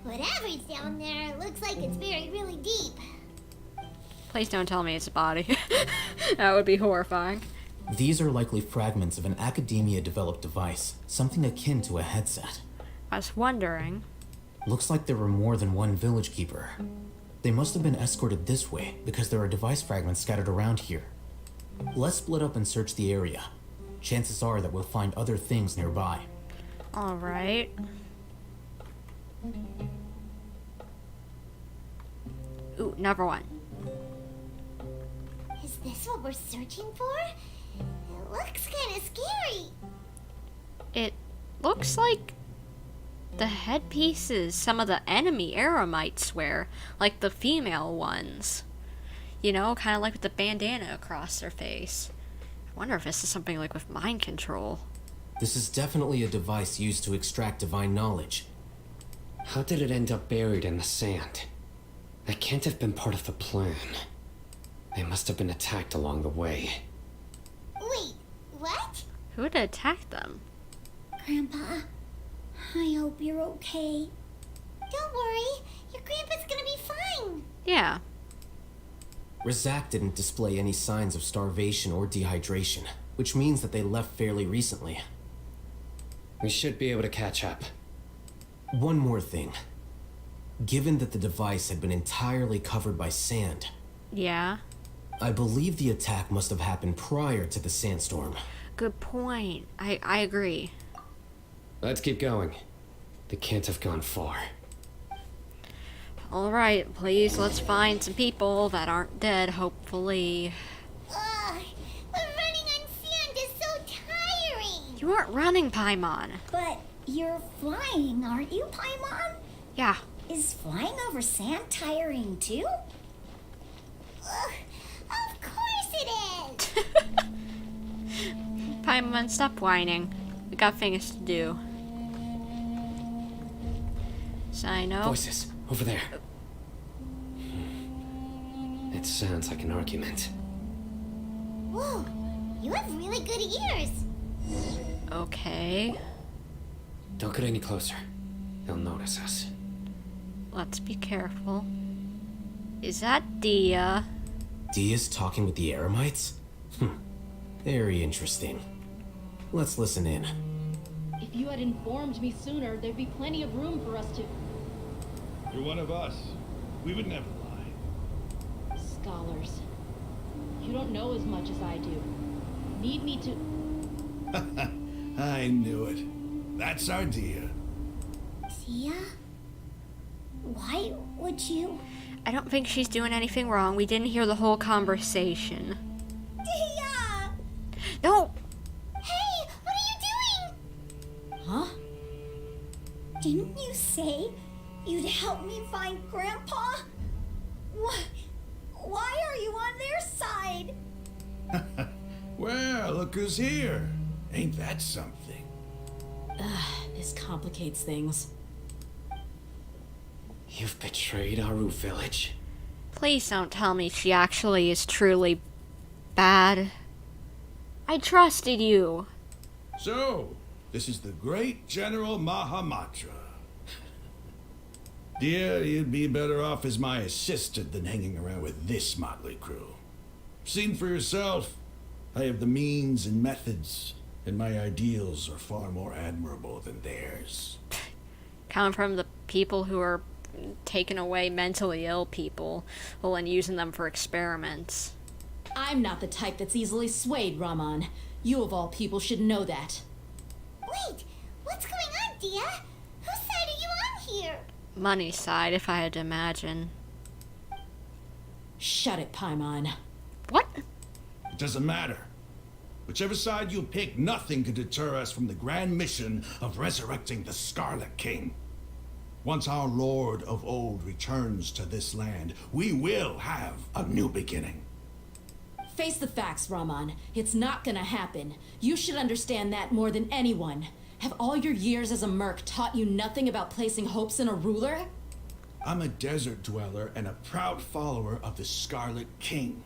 Whatever's down there, it looks like it's buried really deep. Please don't tell me it's a body. That would be horrifying. These are likely fragments of an Academia-developed device, something akin to a headset. I was wondering. Looks like there were more than one village keeper. They must have been escorted this way because there are device fragments scattered around here. Let's split up and search the area. Chances are that we'll find other things nearby. Alright. Ooh, number one. Is this what we're searching for? It looks kind of scary. It looks like the headpieces some of the enemy Eremites wear, like the female ones. You know, kind of like with the bandana across their face. I wonder if this is something like with mind control. This is definitely a device used to extract divine knowledge. How did it end up buried in the sand? That can't have been part of the plan. They must have been attacked along the way. Wait, what? Who would attack them? Grandpa, I hope you're okay. Don't worry, your grandpa's gonna be fine. Yeah. Razak didn't display any signs of starvation or dehydration, which means that they left fairly recently. We should be able to catch up. One more thing. Given that the device had been entirely covered by sand, Yeah. I believe the attack must have happened prior to the sandstorm. Good point. I agree. Let's keep going. They can't have gone far. Alright, please, let's find some people that aren't dead, hopefully. Ugh, but running on sand is so tiring. You aren't running, Paimon. But you're flying, aren't you, Paimon? Yeah. Is flying over sand tiring too? Ugh, of course it is. Paimon, stop whining. We got things to do. Cyno. Voices, over there. It sounds like an argument. Whoa, you have really good ears. Okay. Don't get any closer. They'll notice us. Let's be careful. Is that Dehya? Dehya's talking with the Eremites? Very interesting. Let's listen in. If you had informed me sooner, there'd be plenty of room for us to... You're one of us. We would never lie. Scholars. You don't know as much as I do. Need me to... I knew it. That's our Dehya. Dehya? Why would you? I don't think she's doing anything wrong. We didn't hear the whole conversation. Dehya! No! Hey, what are you doing? Huh? Didn't you say you'd help me find Grandpa? Why are you on their side? Well, look who's here. Ain't that something? This complicates things. You've betrayed Aru village? Please don't tell me she actually is truly bad. I trusted you. So, this is the great General Mahamatra. Dear, you'd be better off as my assistant than hanging around with this motley crew. Seen for yourself, I have the means and methods, and my ideals are far more admirable than theirs. Coming from the people who are taking away mentally ill people, and using them for experiments. I'm not the type that's easily swayed, Raman. You of all people should know that. Wait, what's going on, Dehya? Whose side are you on here? Money side, if I had to imagine. Shut it, Paimon. What? It doesn't matter. Whichever side you pick, nothing could deter us from the grand mission of resurrecting the Scarlet King. Once our Lord of Old returns to this land, we will have a new beginning. Face the facts, Raman. It's not gonna happen. You should understand that more than anyone. Have all your years as a merc taught you nothing about placing hopes in a ruler? I'm a desert dweller and a proud follower of the Scarlet King.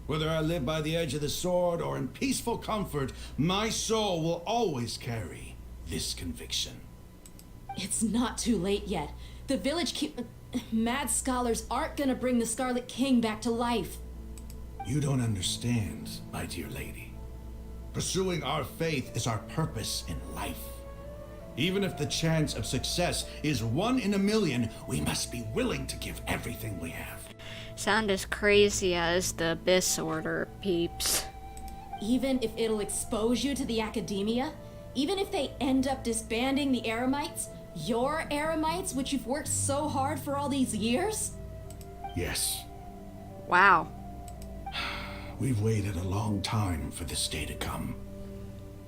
Whether I live by the edge of the sword or in peaceful comfort, my soul will always carry this conviction. It's not too late yet. The village mad scholars aren't gonna bring the Scarlet King back to life. You don't understand, my dear lady. Pursuing our faith is our purpose in life. Even if the chance of success is 1 in a million, we must be willing to give everything we have. Sound as crazy as the Abyss Order peeps. Even if it'll expose you to the academia? Even if they end up disbanding the Eremites? Your Eremites, which you've worked so hard for all these years? Yes. Wow. We've waited a long time for this day to come.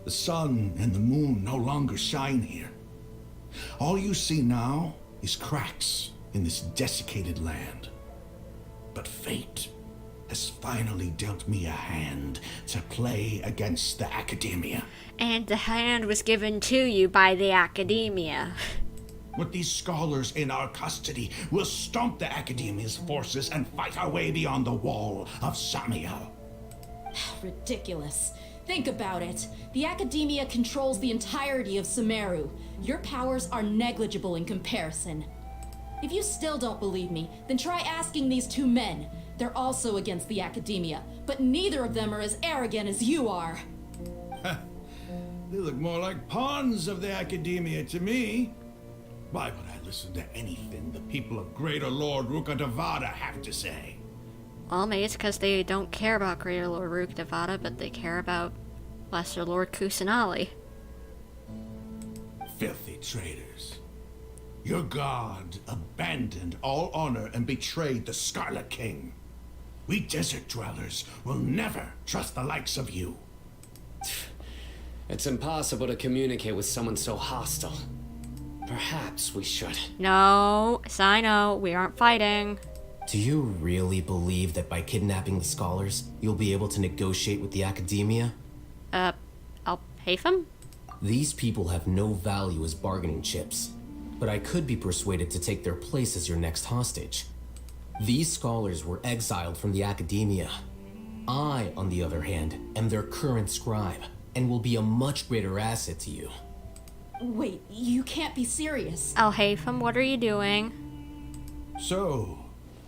The sun and the moon no longer shine here. All you see now is cracks in this desiccated land. But fate has finally dealt me a hand to play against the Academia. And the hand was given to you by the Academia. With these scholars in our custody, we'll stomp the Academia's forces and fight our way beyond the wall of Samiel. Ridiculous. Think about it. The Academia controls the entirety of Sumeru. Your powers are negligible in comparison. If you still don't believe me, then try asking these two men. They're also against the Academia, but neither of them are as arrogant as you are. They look more like pawns of the Academia to me. Why would I listen to anything the people of Greater Lord Rukkhadevata have to say? Well, maybe it's because they don't care about Greater Lord Rukkhadevata, but they care about Lesser Lord Kusanali. Filthy traitors. Your god abandoned all honor and betrayed the Scarlet King. We desert dwellers will never trust the likes of you. It's impossible to communicate with someone so hostile. Perhaps we should. No, Cyno, we aren't fighting. Do you really believe that by kidnapping the scholars, you'll be able to negotiate with the Academia? Haithem? These people have no value as bargaining chips, but I could be persuaded to take their place as your next hostage. These scholars were exiled from the Academia. I, on the other hand, am their current scribe, and will be a much greater asset to you. Wait, you can't be serious. Haithem, what are you doing? So,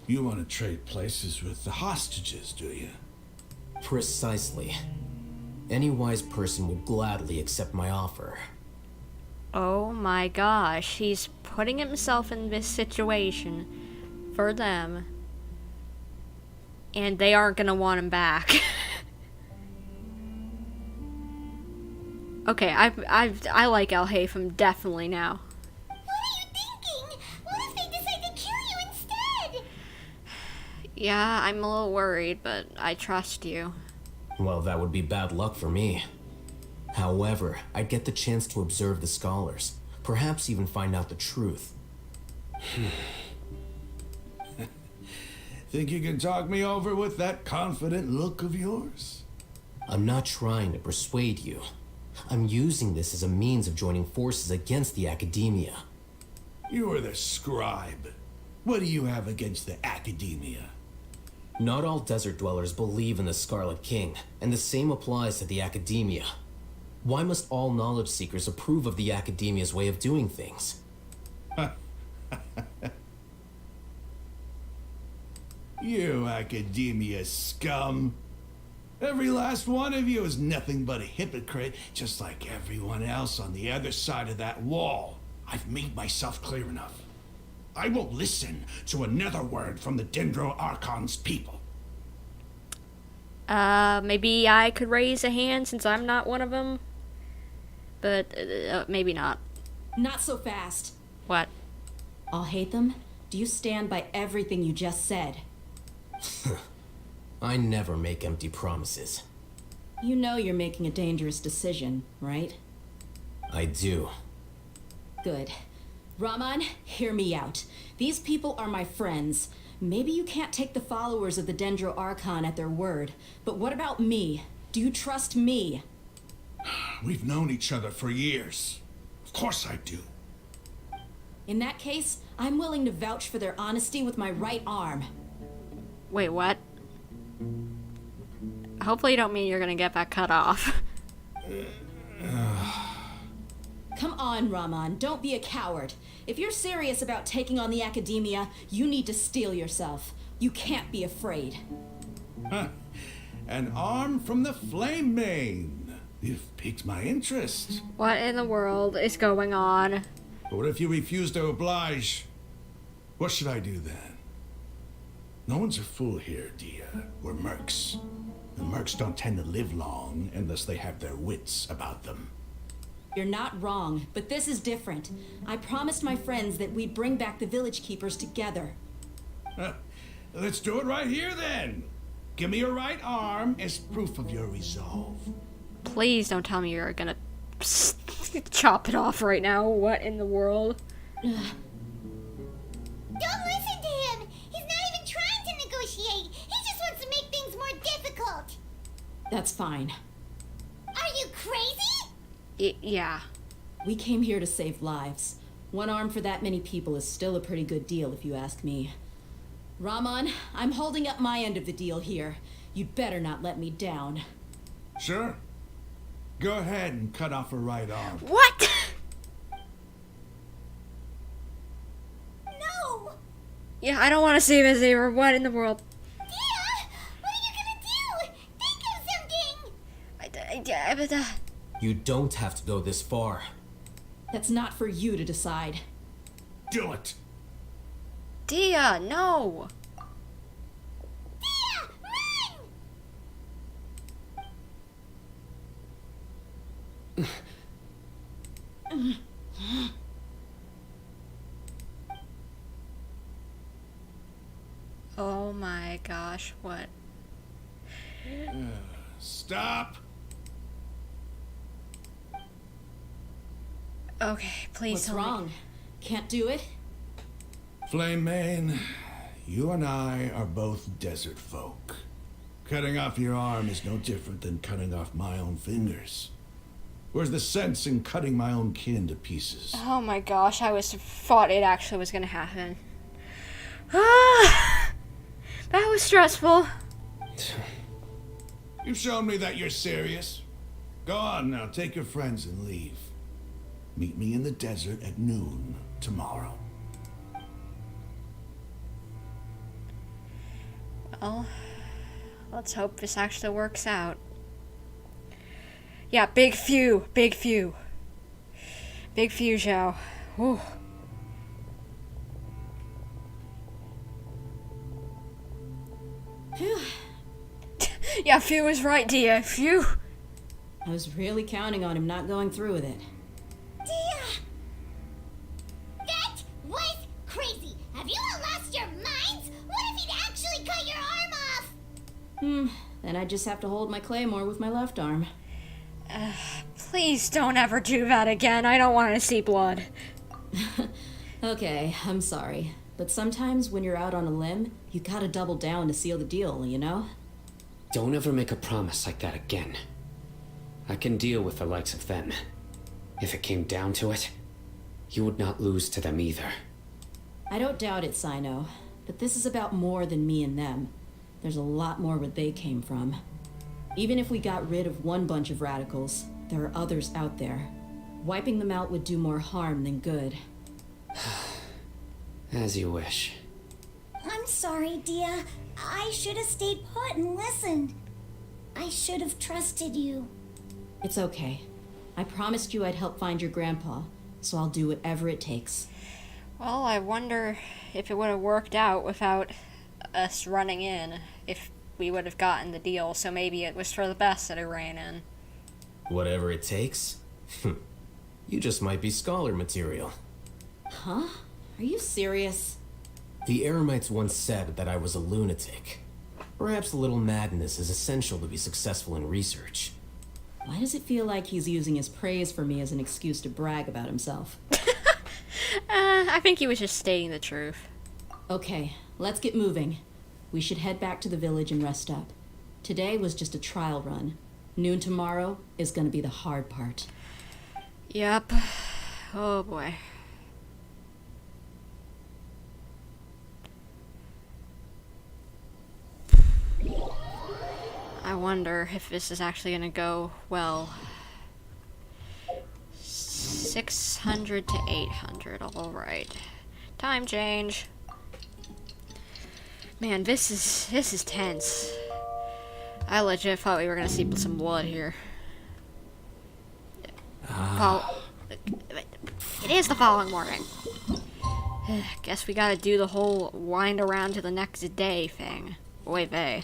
you want to trade places with the hostages, do you? Precisely. Any wise person would gladly accept my offer. Oh my gosh, he's putting himself in this situation for them. And they aren't gonna want him back. Okay, I like Haithem definitely now. What are you thinking? What if they decide to kill you instead? Yeah, I'm a little worried, but I trust you. Well, that would be bad luck for me. However, I'd get the chance to observe the scholars, perhaps even find out the truth. Think you can talk me over with that confident look of yours? I'm not trying to persuade you. I'm using this as a means of joining forces against the Academia. You are the scribe. What do you have against the Academia? Not all desert dwellers believe in the Scarlet King, and the same applies to the Academia. Why must all knowledge seekers approve of the Academia's way of doing things? You Academia scum. Every last one of you is nothing but a hypocrite, just like everyone else on the other side of that wall. I've made myself clear enough. I won't listen to another word from the Dendro Archon's people. Maybe I could raise a hand since I'm not one of them. But, maybe not. Not so fast. What? Haithem, do you stand by everything you just said? I never make empty promises. You know you're making a dangerous decision, right? I do. Good. Raman, hear me out. These people are my friends. Maybe you can't take the followers of the Dendro Archon at their word, but what about me? Do you trust me? We've known each other for years. Of course I do. In that case, I'm willing to vouch for their honesty with my right arm. Wait, what? Hopefully you don't mean you're gonna get that cut off. Come on, Raman, don't be a coward. If you're serious about taking on the Academia, you need to steel yourself. You can't be afraid. An arm from the Flame Mane. You've piqued my interest. What in the world is going on? But what if you refuse to oblige? What should I do then? No one's a fool here, Dehya. We're mercs. And mercs don't tend to live long unless they have their wits about them. You're not wrong, but this is different. I promised my friends that we'd bring back the village keepers together. Let's do it right here then. Give me your right arm as proof of your resolve. Please don't tell me you're gonna chop it off right now. What in the world? Don't listen to him! He's not even trying to negotiate! He just wants to make things more difficult! That's fine. Are you crazy? Yeah. We came here to save lives. One arm for that many people is still a pretty good deal, if you ask me. Rahman, I'm holding up my end of the deal here. You'd better not let me down. Sure. Go ahead and cut off her right arm. What? No! Yeah, I don't want to see this either. What in the world? Dehya! What are you gonna do? Think of something! You don't have to go this far. That's not for you to decide. Do it! Dehya, no! Dehya, run! Oh my gosh, what? Stop! Okay, please What's tell me. wrong? Can't do it? Flame Mane, you and I are both desert folk. Cutting off your arm is no different than cutting off my own fingers. Where's the sense in cutting my own kin to pieces? Oh my gosh, I thought it actually was gonna happen. Ah, that was stressful. You've shown me that you're serious. Go on now, take your friends and leave. Meet me in the desert at noon tomorrow. Well, let's hope this actually works out. Yeah, big few, big few. Big few, Zhao. Whew. Phew. Yeah, few is right, Dehya. Phew. I was really counting on him not going through with it. Dehya! That was crazy! Have you all lost your minds? What if he'd actually cut your arm off? Then I just have to hold my claymore with my left arm. Please don't ever do that again. I don't want to see blood. Okay, I'm sorry. But sometimes when you're out on a limb, you gotta double down to seal the deal, you know? Don't ever make a promise like that again. I can deal with the likes of them. If it came down to it, you would not lose to them either. I don't doubt it, Cyno. But this is about more than me and them. There's a lot more where they came from. Even if we got rid of one bunch of radicals, there are others out there. Wiping them out would do more harm than good. As you wish. I'm sorry, Dehya. I should have stayed put and listened. I should have trusted you. It's okay. I promised you I'd help find your grandpa, so I'll do whatever it takes. Well, I wonder if it would have worked out without us running in, if we would have gotten the deal, so maybe it was for the best that I ran in. Whatever it takes? You just might be scholar material. Huh? Are you serious? The Eremites once said that I was a lunatic. Perhaps a little madness is essential to be successful in research. Why does it feel like he's using his praise for me as an excuse to brag about himself? I think he was just stating the truth. Okay, let's get moving. We should head back to the village and rest up. Today was just a trial run. Noon tomorrow is gonna be the hard part. Yep. Oh boy. I wonder if this is actually gonna go well. 600 to 800, alright. Time change. Man, this is tense. I legit thought we were gonna see some blood here. It is the following morning. Guess we gotta do the whole wind around to the next day thing. Oy vey.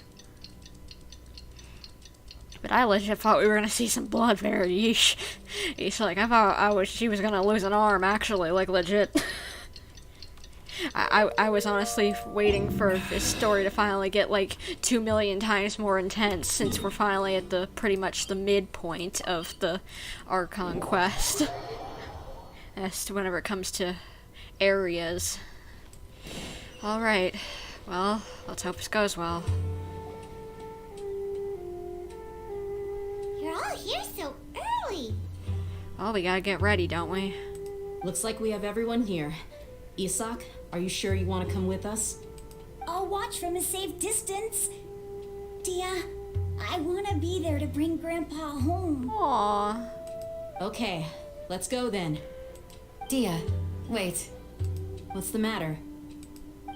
But I legit thought we were gonna see some blood there. Yeesh. Yeesh, like, I thought she was gonna lose an arm, actually, like, legit. I was honestly waiting for this story to finally get like 2 million times more intense, since we're finally at the pretty much the midpoint of the Archon Quest. As to whenever it comes to areas. Alright, well, let's hope this goes well. You're all here so early. Well, we gotta get ready, don't we? Looks like we have everyone here. Isak, are you sure you want to come with us? I'll watch from a safe distance. Dehya, I want to be there to bring Grandpa home. Aww. Okay, let's go then. Dehya, wait. What's the matter?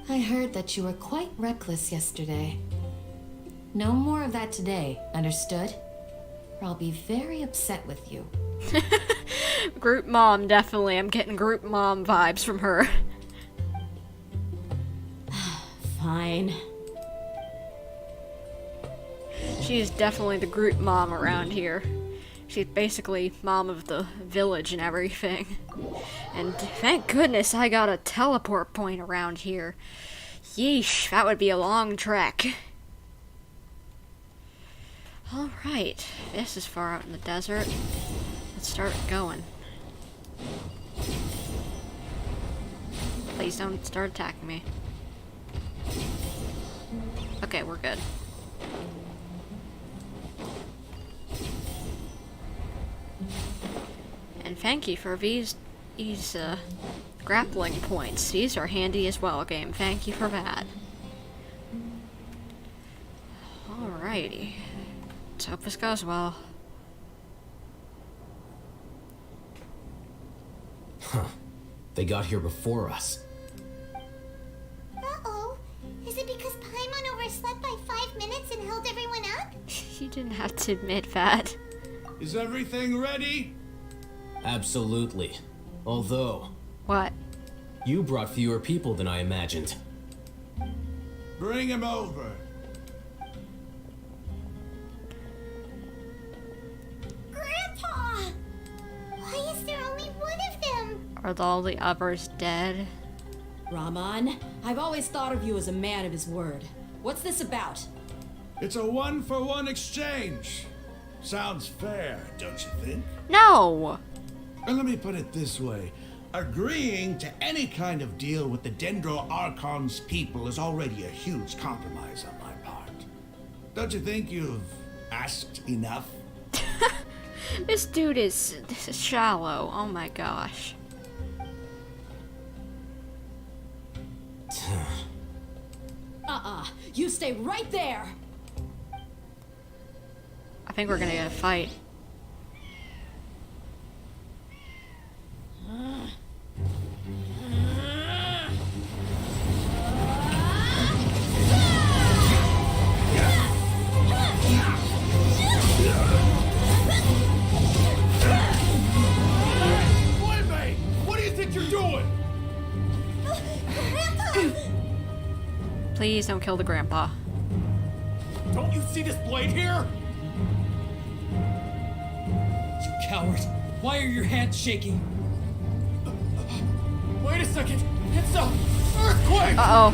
I heard that you were quite reckless yesterday. No more of that today, understood? Or I'll be very upset with you. Group mom, definitely. I'm getting group mom vibes from her. Fine. She's definitely the group mom around here. She's basically mom of the village and everything. And thank goodness I got a teleport point around here. Yeesh, that would be a long trek. Alright, this is far out in the desert. Let's start going. Please don't start attacking me. Okay, we're good. And thank you for these grappling points. These are handy as well, game. Thank you for that. Alrighty. Let's hope this goes well. Huh. They got here before us. Uh-oh. Is it because Paimon overslept by 5 minutes and held everyone up? You didn't have to admit that. Is everything ready? Absolutely. Although... What? You brought fewer people than I imagined. Bring him over. Grandpa! Why is there only one of them? Are all the others dead? Rahman, I've always thought of you as a man of his word. What's this about? It's a 1-for-1 exchange. Sounds fair, don't you think? No! And let me put it this way. Agreeing to any kind of deal with the Dendro Archon's people is already a huge compromise on my part. Don't you think you've asked enough? This dude is shallow. Oh my gosh. You stay right there! I think we're gonna get a fight. What do you think you're doing? Please don't kill the grandpa. Don't you see this blade here? You coward. Why are your hands shaking? Wait a second. It's a earthquake! Uh-oh.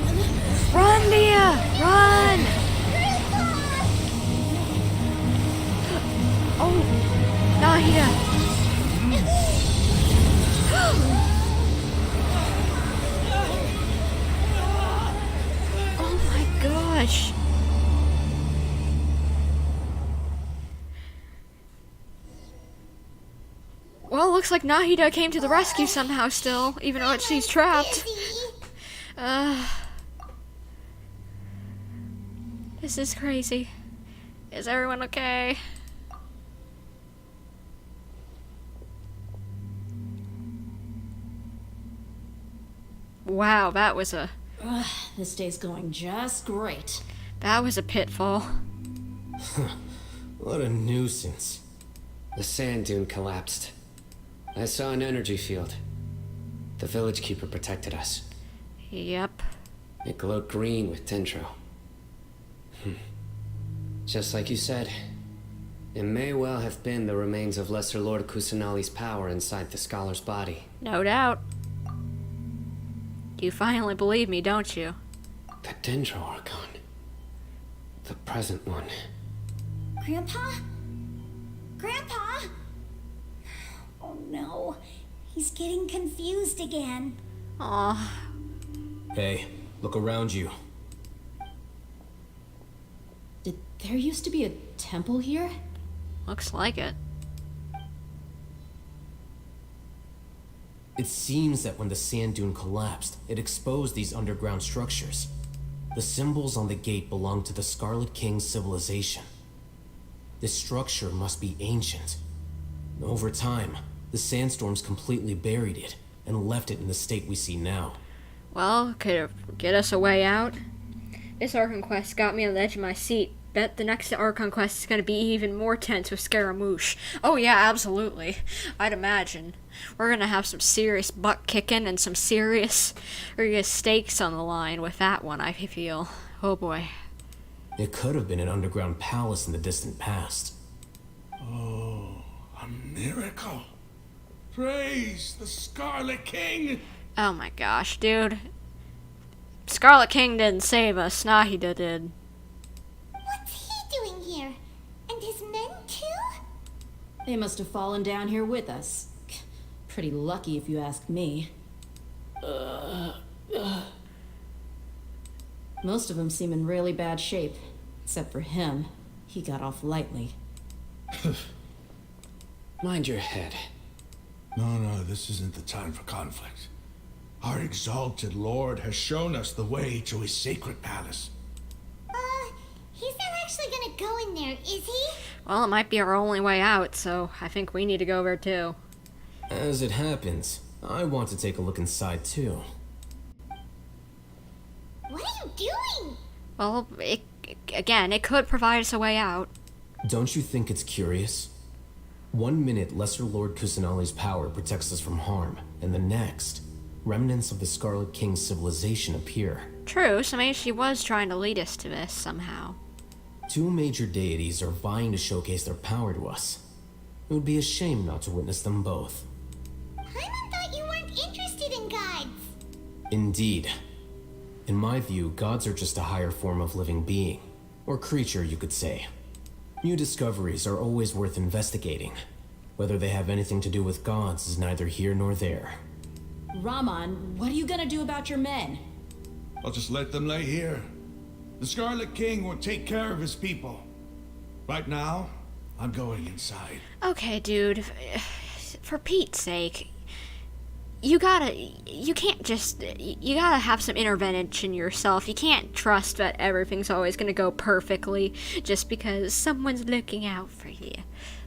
Run, Dehya! Run! Oh, Dehya. Oh my gosh. Well, looks like Nahida came to the rescue somehow still, even though she's trapped. This is crazy. Is everyone okay? Wow, that was a... This day's going just great. That was a pitfall. What a nuisance. The sand dune collapsed. I saw an energy field. The village keeper protected us. Yep. It glowed green with dendro. Just like you said, it may well have been the remains of Lesser Lord Kusanali's power inside the scholar's body. No doubt. You finally believe me, don't you? The Dendro Archon. The present one. Grandpa? Grandpa? Oh no, he's getting confused again. Aw. Hey, look around you. Did there used to be a temple here? Looks like it. It seems that when the sand dune collapsed, it exposed these underground structures. The symbols on the gate belong to the Scarlet King's civilization. This structure must be ancient. Over time, the sandstorms completely buried it and left it in the state we see now. Well, could it get us a way out? This Archon Quest got me on the edge of my seat. Bet the next Archon Quest is going to be even more tense with Scaramouche. Oh yeah, absolutely. I'd imagine. We're going to have some serious butt kicking and some serious stakes on the line with that one, I feel. Oh boy. It could have been an underground palace in the distant past. Oh, a miracle. Praise the Scarlet King. Oh my gosh, dude. Scarlet King didn't save us. Nah, he did. What's he doing here? And his men too? They must have fallen down here with us. Pretty lucky if you ask me. Most of them seem in really bad shape. Except for him. He got off lightly. Mind your head. No, this isn't the time for conflict. Our exalted lord has shown us the way to his sacred palace. He's not actually gonna go in there, is he? Well, it might be our only way out, so I think we need to go there too. As it happens, I want to take a look inside too. What are you doing? Well, it could provide us a way out. Don't you think it's curious? 1 minute, Lesser Lord Kusanali's power protects us from harm, and the next, remnants of the Scarlet King's civilization appear. True, so maybe she was trying to lead us to this somehow. 2 major deities are vying to showcase their power to us. It would be a shame not to witness them both. Paimon thought you weren't interested in gods. Indeed. In my view, gods are just a higher form of living being, or creature, you could say. New discoveries are always worth investigating. Whether they have anything to do with gods is neither here nor there. Raman, what are you gonna do about your men? I'll just let them lay here. The Scarlet King will take care of his people. Right now, I'm going inside. Okay, dude. For Pete's sake, you gotta have some intervention yourself. You can't trust that everything's always gonna go perfectly just because someone's looking out for you.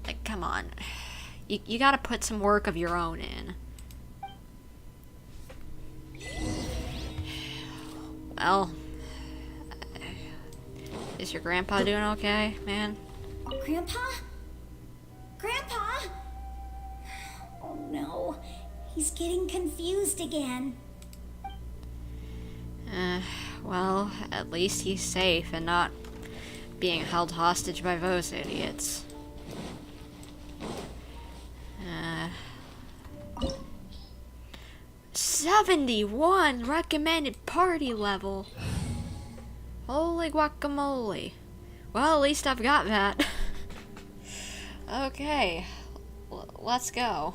Like, come on. You gotta put some work of your own in. Well, is your grandpa doing okay, man? Grandpa? Grandpa? Oh no, he's getting confused again. Well, at least he's safe and not being held hostage by those idiots. 71 recommended party level. Holy guacamole. Well, at least I've got that. Okay, let's go.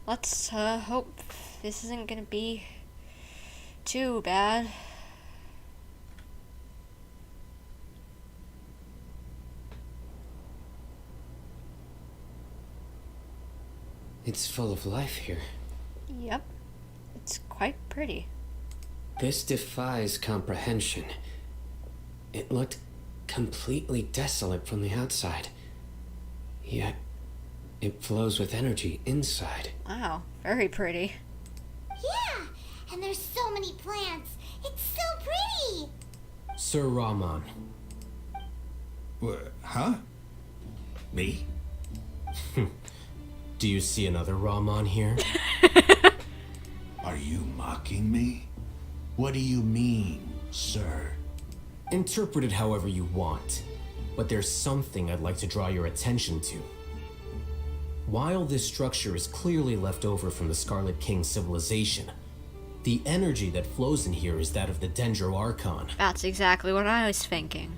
Let's hope this isn't gonna be too bad. It's full of life here. Yep, it's quite pretty. This defies comprehension. It looked completely desolate from the outside. Yet, it flows with energy inside. Wow, very pretty. Yeah, and there's so many plants. It's so pretty. Sir Raman. What? Huh? Me? Do you see another Raman here? Are you mocking me? What do you mean, sir? Interpret it however you want, but there's something I'd like to draw your attention to. While this structure is clearly left over from the Scarlet King civilization, the energy that flows in here is that of the Dendro Archon. That's exactly what I was thinking.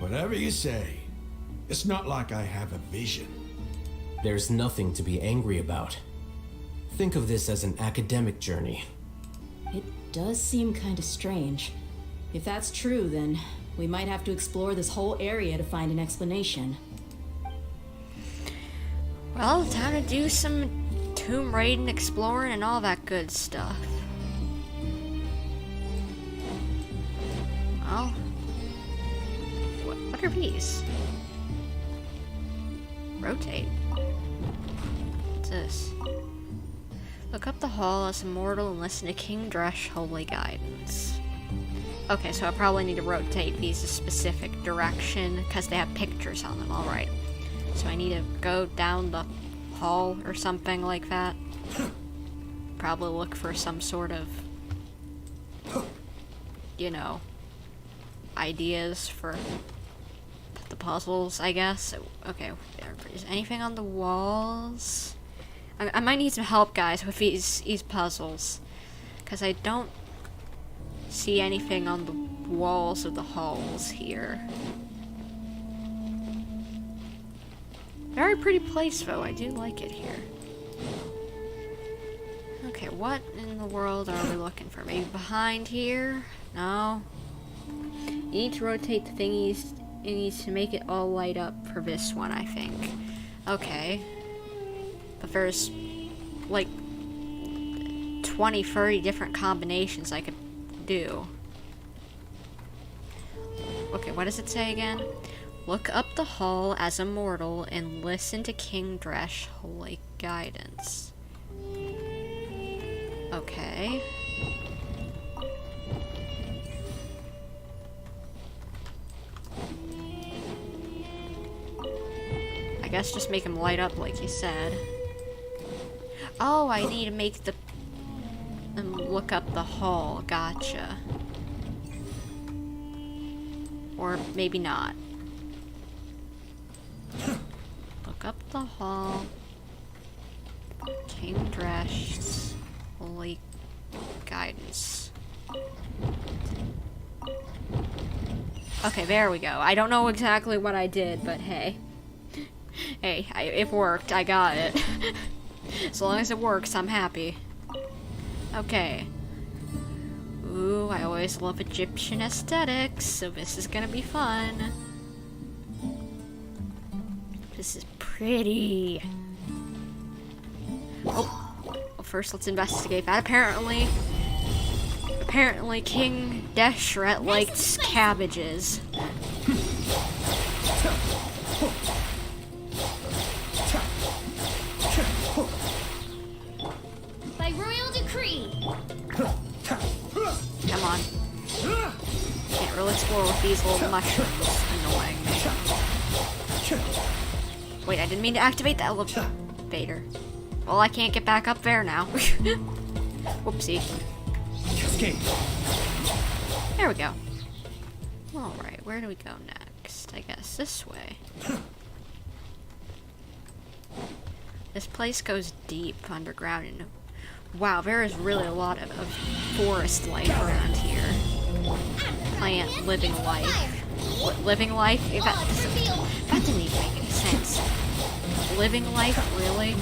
Whatever you say, it's not like I have a vision. There's nothing to be angry about. Think of this as an academic journey. It does seem kind of strange. If that's true, then we might have to explore this whole area to find an explanation. Well, time to do some tomb raiding, exploring, and all that good stuff. Well, what are these? Rotate. What's this? Look up the hall as immortal and listen to King Dresh holy guidance. Okay, so I probably need to rotate these a specific direction because they have pictures on them. Alright. So I need to go down the hall or something like that. Probably look for some sort of, you know, ideas for the puzzles, I guess. Okay, is anything on the walls? I might need some help, guys, with these puzzles. Because I don't see anything on the walls of the halls here. Very pretty place, though. I do like it here. Okay, what in the world are we looking for? Maybe behind here? No. You need to rotate the thingies. It needs to make it all light up for this one, I think. Okay. But there's, like, 20, 30 different combinations I could do. Okay, what does it say again? Look up the hall as immortal and listen to King Dresh holy guidance. Okay. I guess just make them light up like you said. Oh, I need to make the look up the hall. Gotcha. Or maybe not. Look up the hall. King Dresh's holy guidance. Okay, there we go. I don't know exactly what I did, but hey. Hey, it worked. I got it. As long as it works, I'm happy. Okay. Ooh, I always love Egyptian aesthetics, so this is gonna be fun. This is pretty. Oh, well, first let's investigate that. Apparently King Deshret liked cabbages. By royal decree. Come on. Can't really explore with these little mushrooms annoying me. Wait, I didn't mean to activate the elevator. Well, I can't get back up there now. Whoopsie. There we go. Alright, where do we go next? I guess this way. This place goes deep underground and wow, there is really a lot of forest life around here. Plant living life. What, living life? That didn't even make any sense. Living life, really?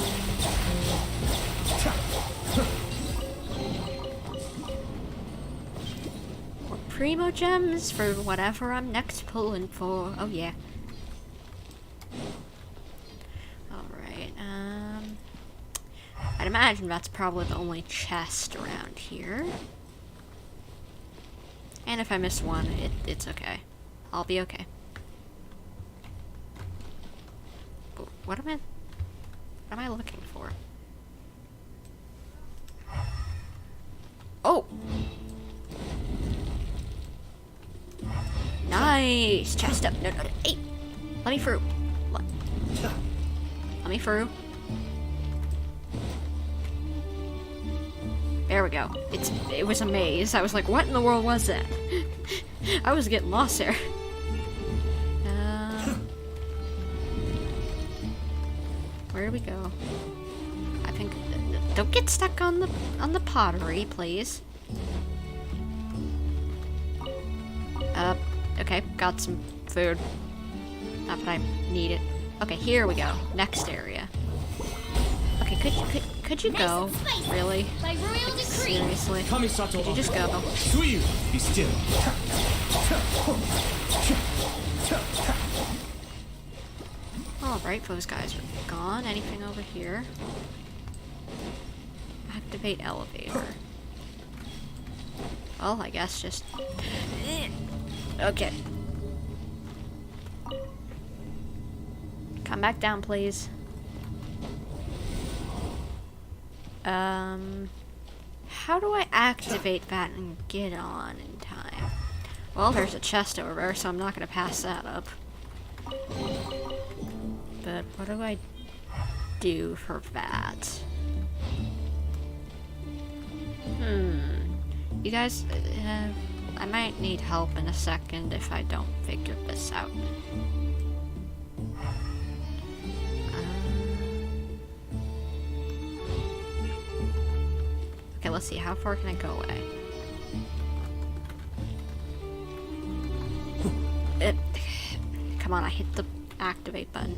More primo gems for whatever I'm next pulling for. Oh yeah. Alright, I'd imagine that's probably the only chest around here. And if I miss one, it's okay. I'll be okay. What am I looking for? Oh! Nice! Chest up. No. Hey! Let me through. Let me through. There we go. It was a maze. I was like, what in the world was that? I was getting lost there. do we go? I think... Don't get stuck on the pottery, please. Okay, got some food. Not that I need it. Okay, here we go. Next area. Okay, could you go? Really? By royal decree. Seriously? Could you just go? Be still. Alright, those guys are gone. Anything over here? Activate elevator. Well, I guess just... Okay. Come back down, please. How do I activate that and get on in time? Well, there's a chest over there, so I'm not gonna pass that up. But what do I do for that? You guys, I might need help in a second if I don't figure this out. Okay, let's see. How far can I go away? Come on, I hit the activate button.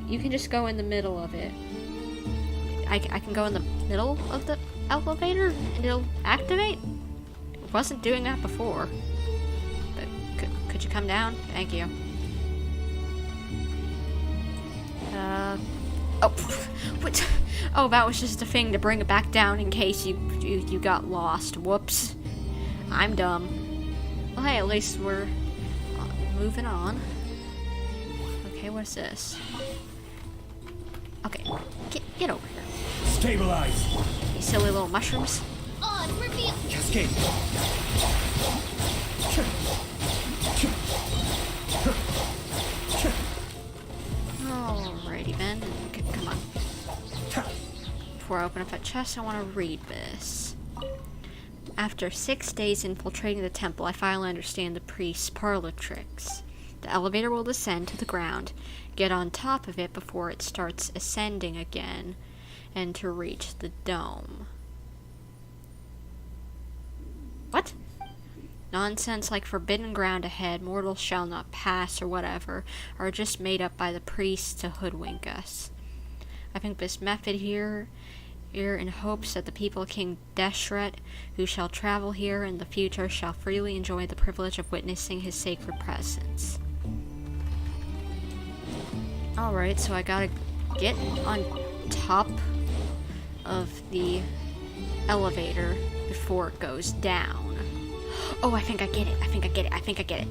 You can just go in the middle of it. I can go in the middle of the elevator and it'll activate? It wasn't doing that before. But could you come down? Thank you. Oh, what? Oh, that was just a thing to bring it back down in case you got lost. Whoops. I'm dumb. Well, hey, at least we're moving on. Okay, what's this? Okay, get over here. Stabilize. You silly little mushrooms. Oh, reveal. Cascade. Alrighty then. Okay, come on. Before I open up that chest, I want to read this. After 6 days infiltrating the temple, I finally understand the priest's parlor tricks. The elevator will descend to the ground, get on top of it before it starts ascending again, and to reach the dome. What? Nonsense like forbidden ground ahead, mortals shall not pass, or whatever, are just made up by the priests to hoodwink us. I think this method here in hopes that the people of King Deshret, who shall travel here in the future, shall freely enjoy the privilege of witnessing his sacred presence. Alright, so I gotta get on top of the elevator before it goes down. Oh, I think I get it.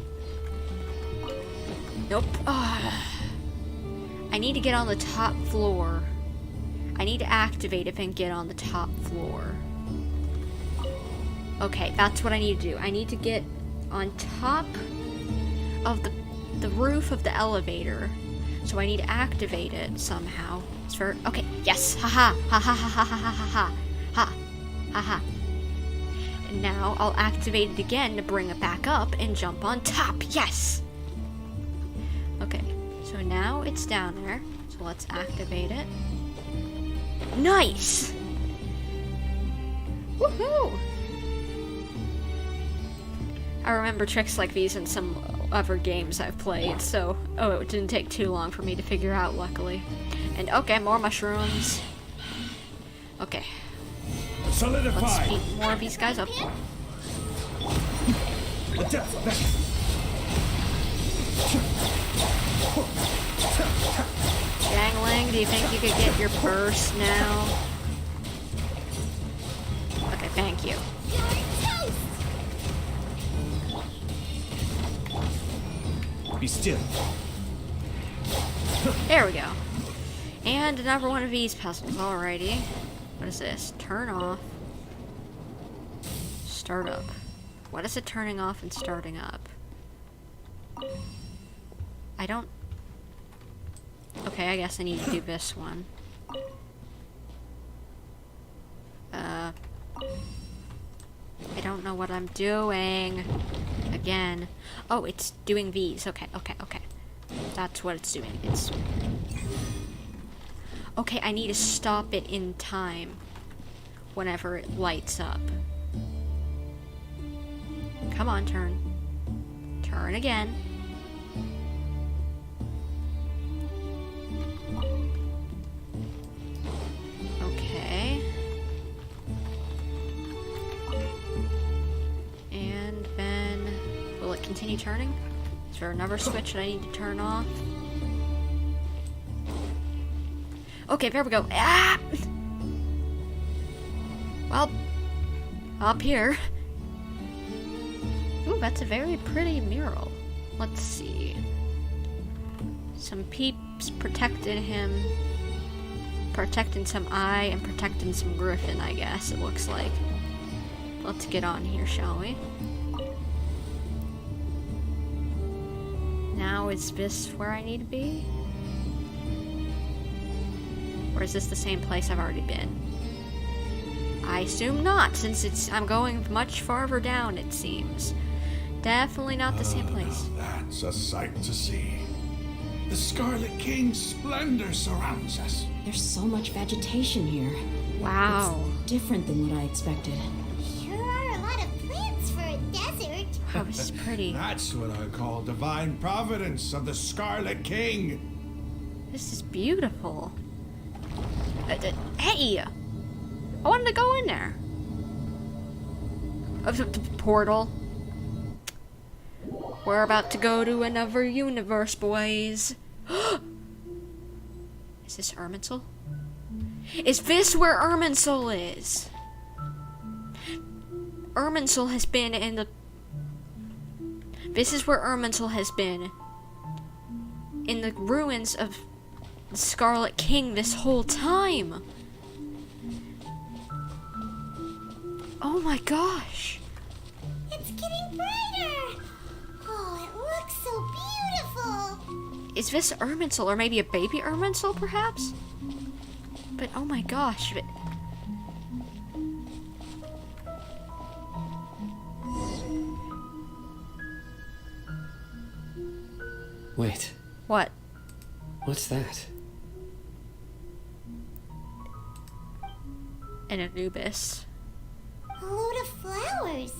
Nope. I need to get on the top floor. I need to activate it and get on the top floor. Okay, that's what I need to do. I need to get on top of the roof of the elevator. So I need to activate it somehow. Okay, yes. Haha. Ha ha ha ha ha ha ha ha. Ha ha. And now I'll activate it again to bring it back up and jump on top. Yes! Okay, so now it's down there. So let's activate it. Nice! Woohoo! I remember tricks like these in some other games I've played, so... Oh, it didn't take too long for me to figure out, luckily. And okay, more mushrooms. Okay. Solidify. Let's beat more of these guys up. Jangling, do you think you could get your burst now? Okay, thank you. Be still. There we go. And another one of these puzzles. Alrighty. What is this? Turn off. Start up. What is it turning off and starting up? I don't... Okay, I guess I need to do this one. I don't know what I'm doing. Again. Oh, it's doing these. Okay. That's what it's doing. It's... Okay, I need to stop it in time whenever it lights up. Come on, turn. Turn again. Okay. And then, will it continue turning? Is there another switch that I need to turn off? Okay, there we go. Ah! Well, up here. Ooh, that's a very pretty mural. Let's see. Some peeps protected him. Protecting some eye and protecting some griffin, I guess, it looks like. Let's get on here, shall we? Now, is this where I need to be? Or is this the same place I've already been? I assume not, since I'm going much farther down, it seems. Definitely not the same place. Now that's a sight to see. The Scarlet King's splendor surrounds us. There's so much vegetation here. Wow. It's different than what I expected. Sure are a lot of plants for a desert. Oh, this is pretty. That's what I call divine providence of the Scarlet King. This is beautiful. Hey! I wanted to go in there. Portal. We're about to go to another universe, boys. Is this Irminsul? Is this where Irminsul is? Irminsul has been in the... This is where Irminsul has been. In the ruins of the Scarlet King this whole time. Oh my gosh. It's getting brighter. Oh, it looks so beautiful. Is this Irminsul, or maybe a baby Irminsul, perhaps? But oh my gosh. Wait. What? What's that? An Anubis. A load of flowers.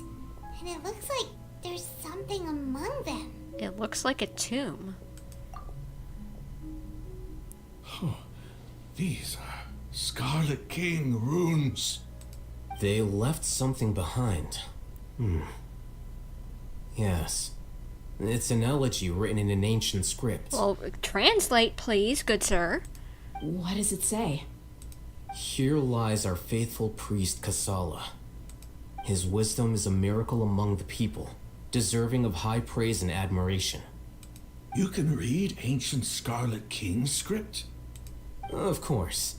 And it looks like there's something among them. It looks like a tomb. These are Scarlet King runes. They left something behind. Yes. It's an elegy written in an ancient script. Well, translate, please, good sir. What does it say? Here lies our faithful priest Kasala. His wisdom is a miracle among the people, deserving of high praise and admiration. You can read ancient Scarlet King script? Of course.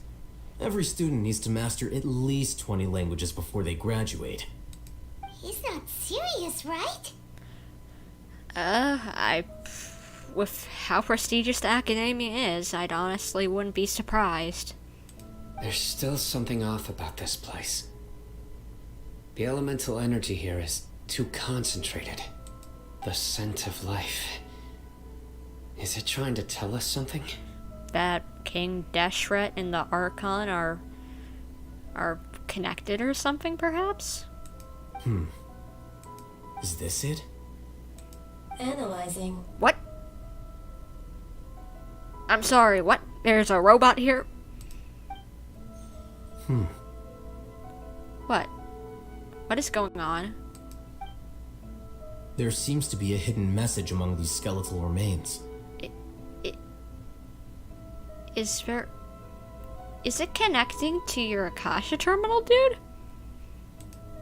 Every student needs to master at least 20 languages before they graduate. He's not serious, right? With how prestigious the academia is, I'd honestly wouldn't be surprised. There's still something off about this place. The elemental energy here is too concentrated. The scent of life. Is it trying to tell us something? That King Deshret and the Archon are connected or something, perhaps? Is this it? Analyzing. What? I'm sorry, what? There's a robot here? What? What is going on? There seems to be a hidden message among these skeletal remains. Is it connecting to your Akasha terminal, dude?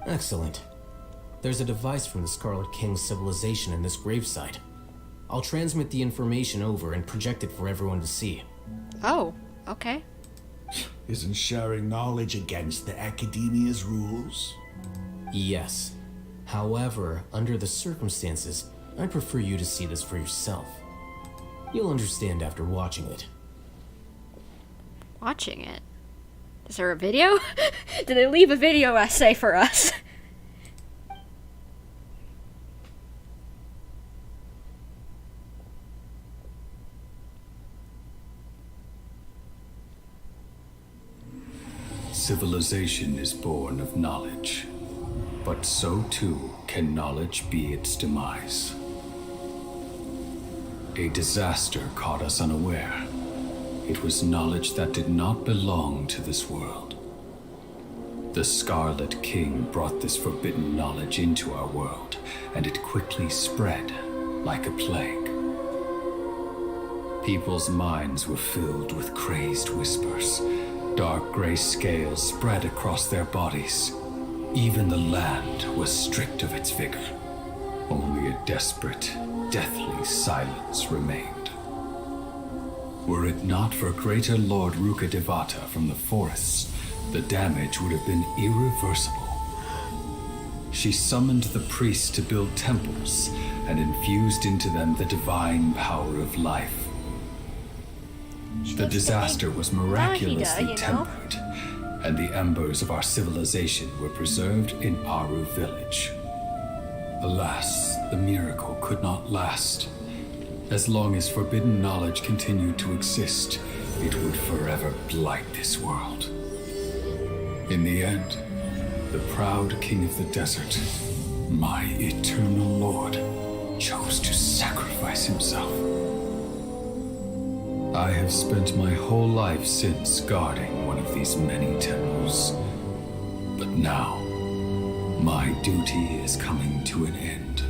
Excellent. There's a device from the Scarlet King's civilization in this gravesite. I'll transmit the information over and project it for everyone to see. Oh, okay. Isn't sharing knowledge against the Academia's rules? Yes. However, under the circumstances, I'd prefer you to see this for yourself. You'll understand after watching it. Watching it? Is there a video? Did they leave a video essay for us? Civilization is born of knowledge, but so too can knowledge be its demise. A disaster caught us unaware. It was knowledge that did not belong to this world. The Scarlet King brought this forbidden knowledge into our world, and it quickly spread like a plague. People's minds were filled with crazed whispers. Dark gray scales spread across their bodies. Even the land was stripped of its vigor. Only a desperate, deathly silence remained. Were it not for Greater Lord Rukkhadevata from the forests, the damage would have been irreversible. She summoned the priests to build temples and infused into them the divine power of life. The disaster was miraculously tempered, and the embers of our civilization were preserved in Aru village. Alas, the miracle could not last. As long as forbidden knowledge continued to exist, it would forever blight this world. In the end, the proud king of the desert, my eternal lord, chose to sacrifice himself. I have spent my whole life since guarding one of these many temples. But now, my duty is coming to an end.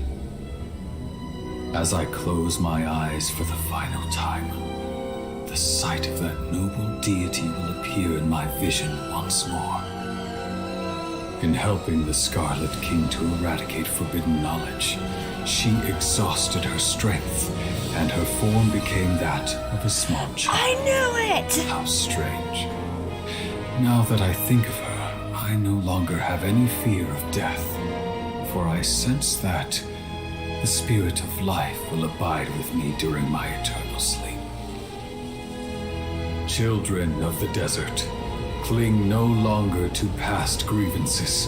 As I close my eyes for the final time, the sight of that noble deity will appear in my vision once more. In helping the Scarlet King to eradicate forbidden knowledge, she exhausted her strength, and her form became that of a small child. I knew it! How strange. Now that I think of her, I no longer have any fear of death, for I sense that the spirit of life will abide with me during my eternal sleep. Children of the desert, cling no longer to past grievances,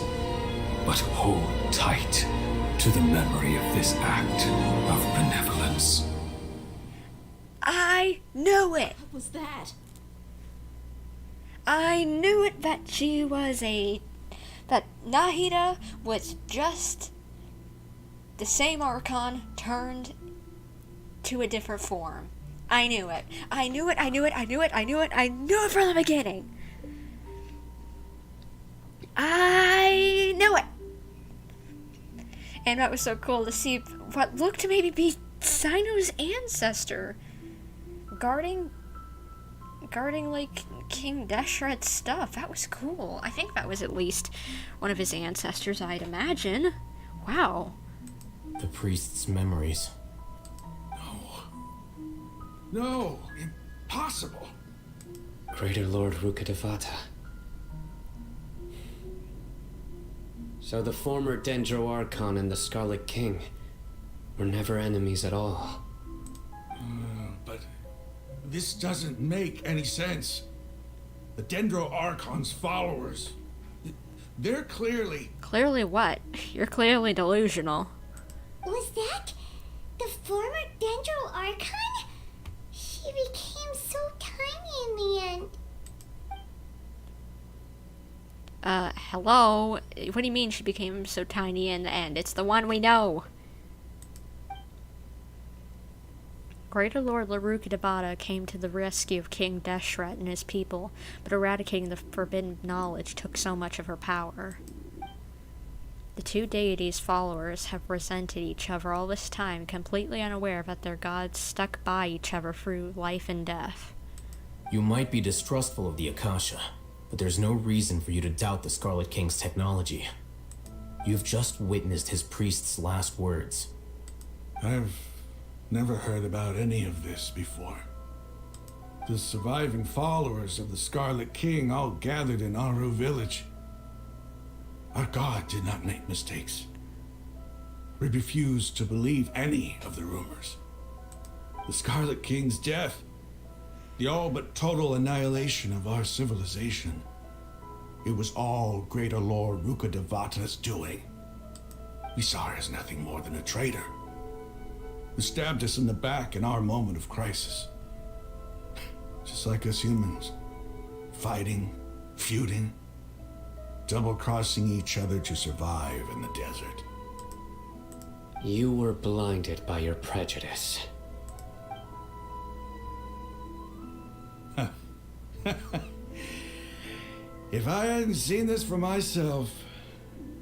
but hold tight to the memory of this act of benevolence. I knew it! What was that? I knew it that she was that Nahida was just the same Archon turned to a different form. I knew it. I knew it, I knew it, I knew it, I knew it, I knew it from the beginning. I knew it! And that was so cool to see what looked to maybe be Cyno's ancestor guarding like King Deshret's stuff. That was cool. I think that was at least one of his ancestors, I'd imagine. Wow. The priest's memories. No, impossible. Greater Lord Rukkhadevata. So the former Dendro Archon and the Scarlet King were never enemies at all. But this doesn't make any sense. The Dendro Archon's followers, they're clearly... Clearly what? You're clearly delusional. Was that the former Dendro Archon? She became so tiny in the end. Hello? What do you mean she became so tiny in the end? It's the one we know. Greater Lord Rukkhadevata came to the rescue of King Deshret and his people, but eradicating the forbidden knowledge took so much of her power. The two deities' followers have resented each other all this time, completely unaware that their gods stuck by each other through life and death. You might be distrustful of the Akasha, but there's no reason for you to doubt the Scarlet King's technology. You've just witnessed his priest's last words. I've never heard about any of this before. The surviving followers of the Scarlet King all gathered in Aru village. Our god did not make mistakes. We refused to believe any of the rumors. The Scarlet King's death, the all but total annihilation of our civilization, it was all Greater Lord Rukkhadevata's doing. We saw her as nothing more than a traitor, who stabbed us in the back in our moment of crisis. Just like us humans, fighting, feuding, double-crossing each other to survive in the desert. You were blinded by your prejudice. If I hadn't seen this for myself,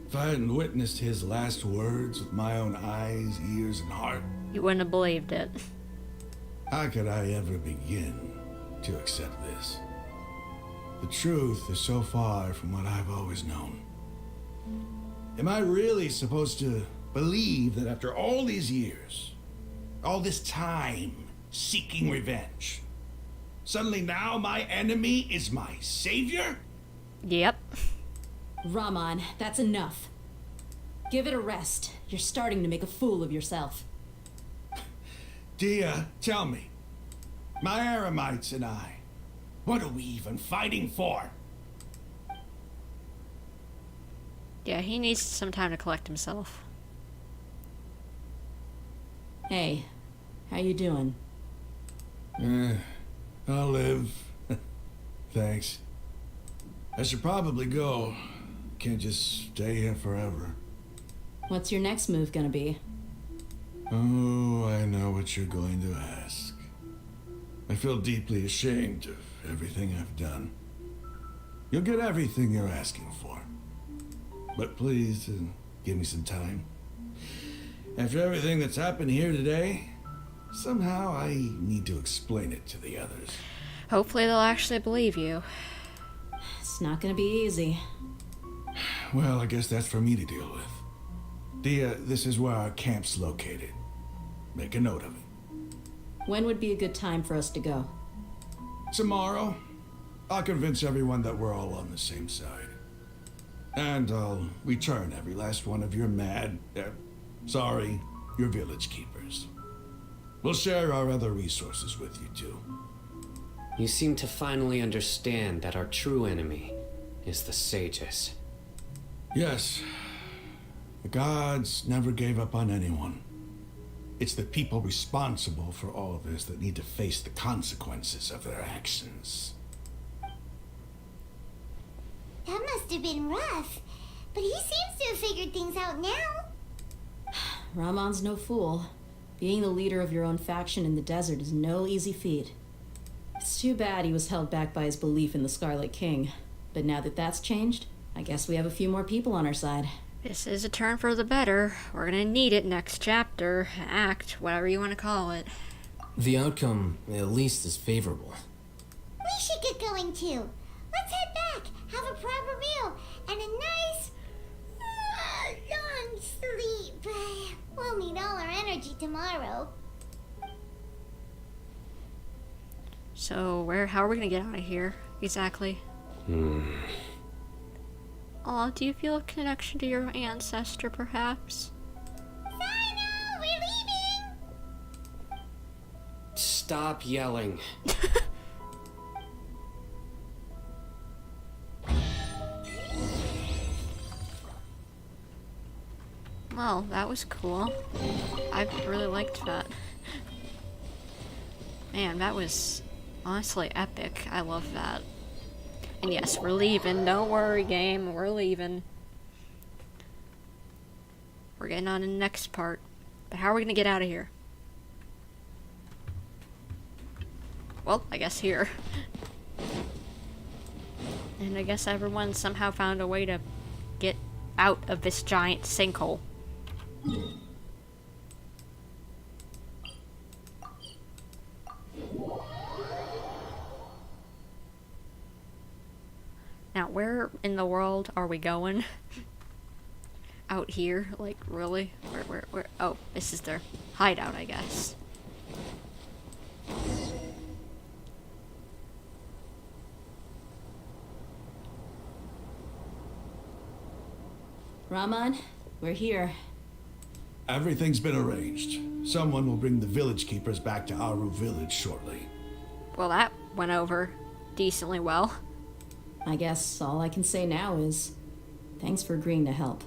if I hadn't witnessed his last words with my own eyes, ears, and heart, You wouldn't have believed it. how could I ever begin to accept this? The truth is so far from what I've always known. Am I really supposed to believe that after all these years, all this time seeking revenge, suddenly now my enemy is my savior? Yep. Raman, that's enough. Give it a rest. You're starting to make a fool of yourself. Dehya, tell me, my Aramites and I, what are we even fighting for? Yeah, he needs some time to collect himself. Hey, how you doing? I'll live. Thanks. I should probably go. Can't just stay here forever. What's your next move gonna be? Oh, I know what you're going to ask. I feel deeply ashamed of everything I've done. You'll get everything you're asking for. But please, give me some time. After everything that's happened here today, somehow I need to explain it to the others. Hopefully they'll actually believe you. It's not gonna be easy. Well, I guess that's for me to deal with. Dehya, this is where our camp's located. Make a note of it. When would be a good time for us to go? Tomorrow, I'll convince everyone that we're all on the same side. And I'll return every last one of your your village keepers. We'll share our other resources with you too. You seem to finally understand that our true enemy is the sages. Yes. The gods never gave up on anyone. It's the people responsible for all this that need to face the consequences of their actions. That must have been rough, but he seems to have figured things out now. Ramon's no fool. Being the leader of your own faction in the desert is no easy feat. It's too bad he was held back by his belief in the Scarlet King. But now that that's changed, I guess we have a few more people on our side. This is a turn for the better. We're gonna need it next chapter, act, whatever you want to call it. The outcome, at least, is favorable. We should get going too. Let's head back, have a proper meal, and a nice long sleep. We'll need all our energy tomorrow. So how are we gonna get out of here exactly? Aw, do you feel a connection to your ancestor, perhaps? Cyno, we're leaving! Stop yelling. Well, that was cool. I really liked that. Man, that was honestly epic. I love that. And yes, we're leaving. Don't worry, game. We're leaving. We're getting on to the next part. But how are we going to get out of here? Well, I guess here. And I guess everyone somehow found a way to get out of this giant sinkhole. Now, where in the world are we going? Out here? Like, really? Where? Oh, this is their hideout, I guess. Raman, we're here. Everything's been arranged. Someone will bring the village keepers back to Aru village shortly. Well, that went over decently well. I guess all I can say now is thanks for agreeing to help.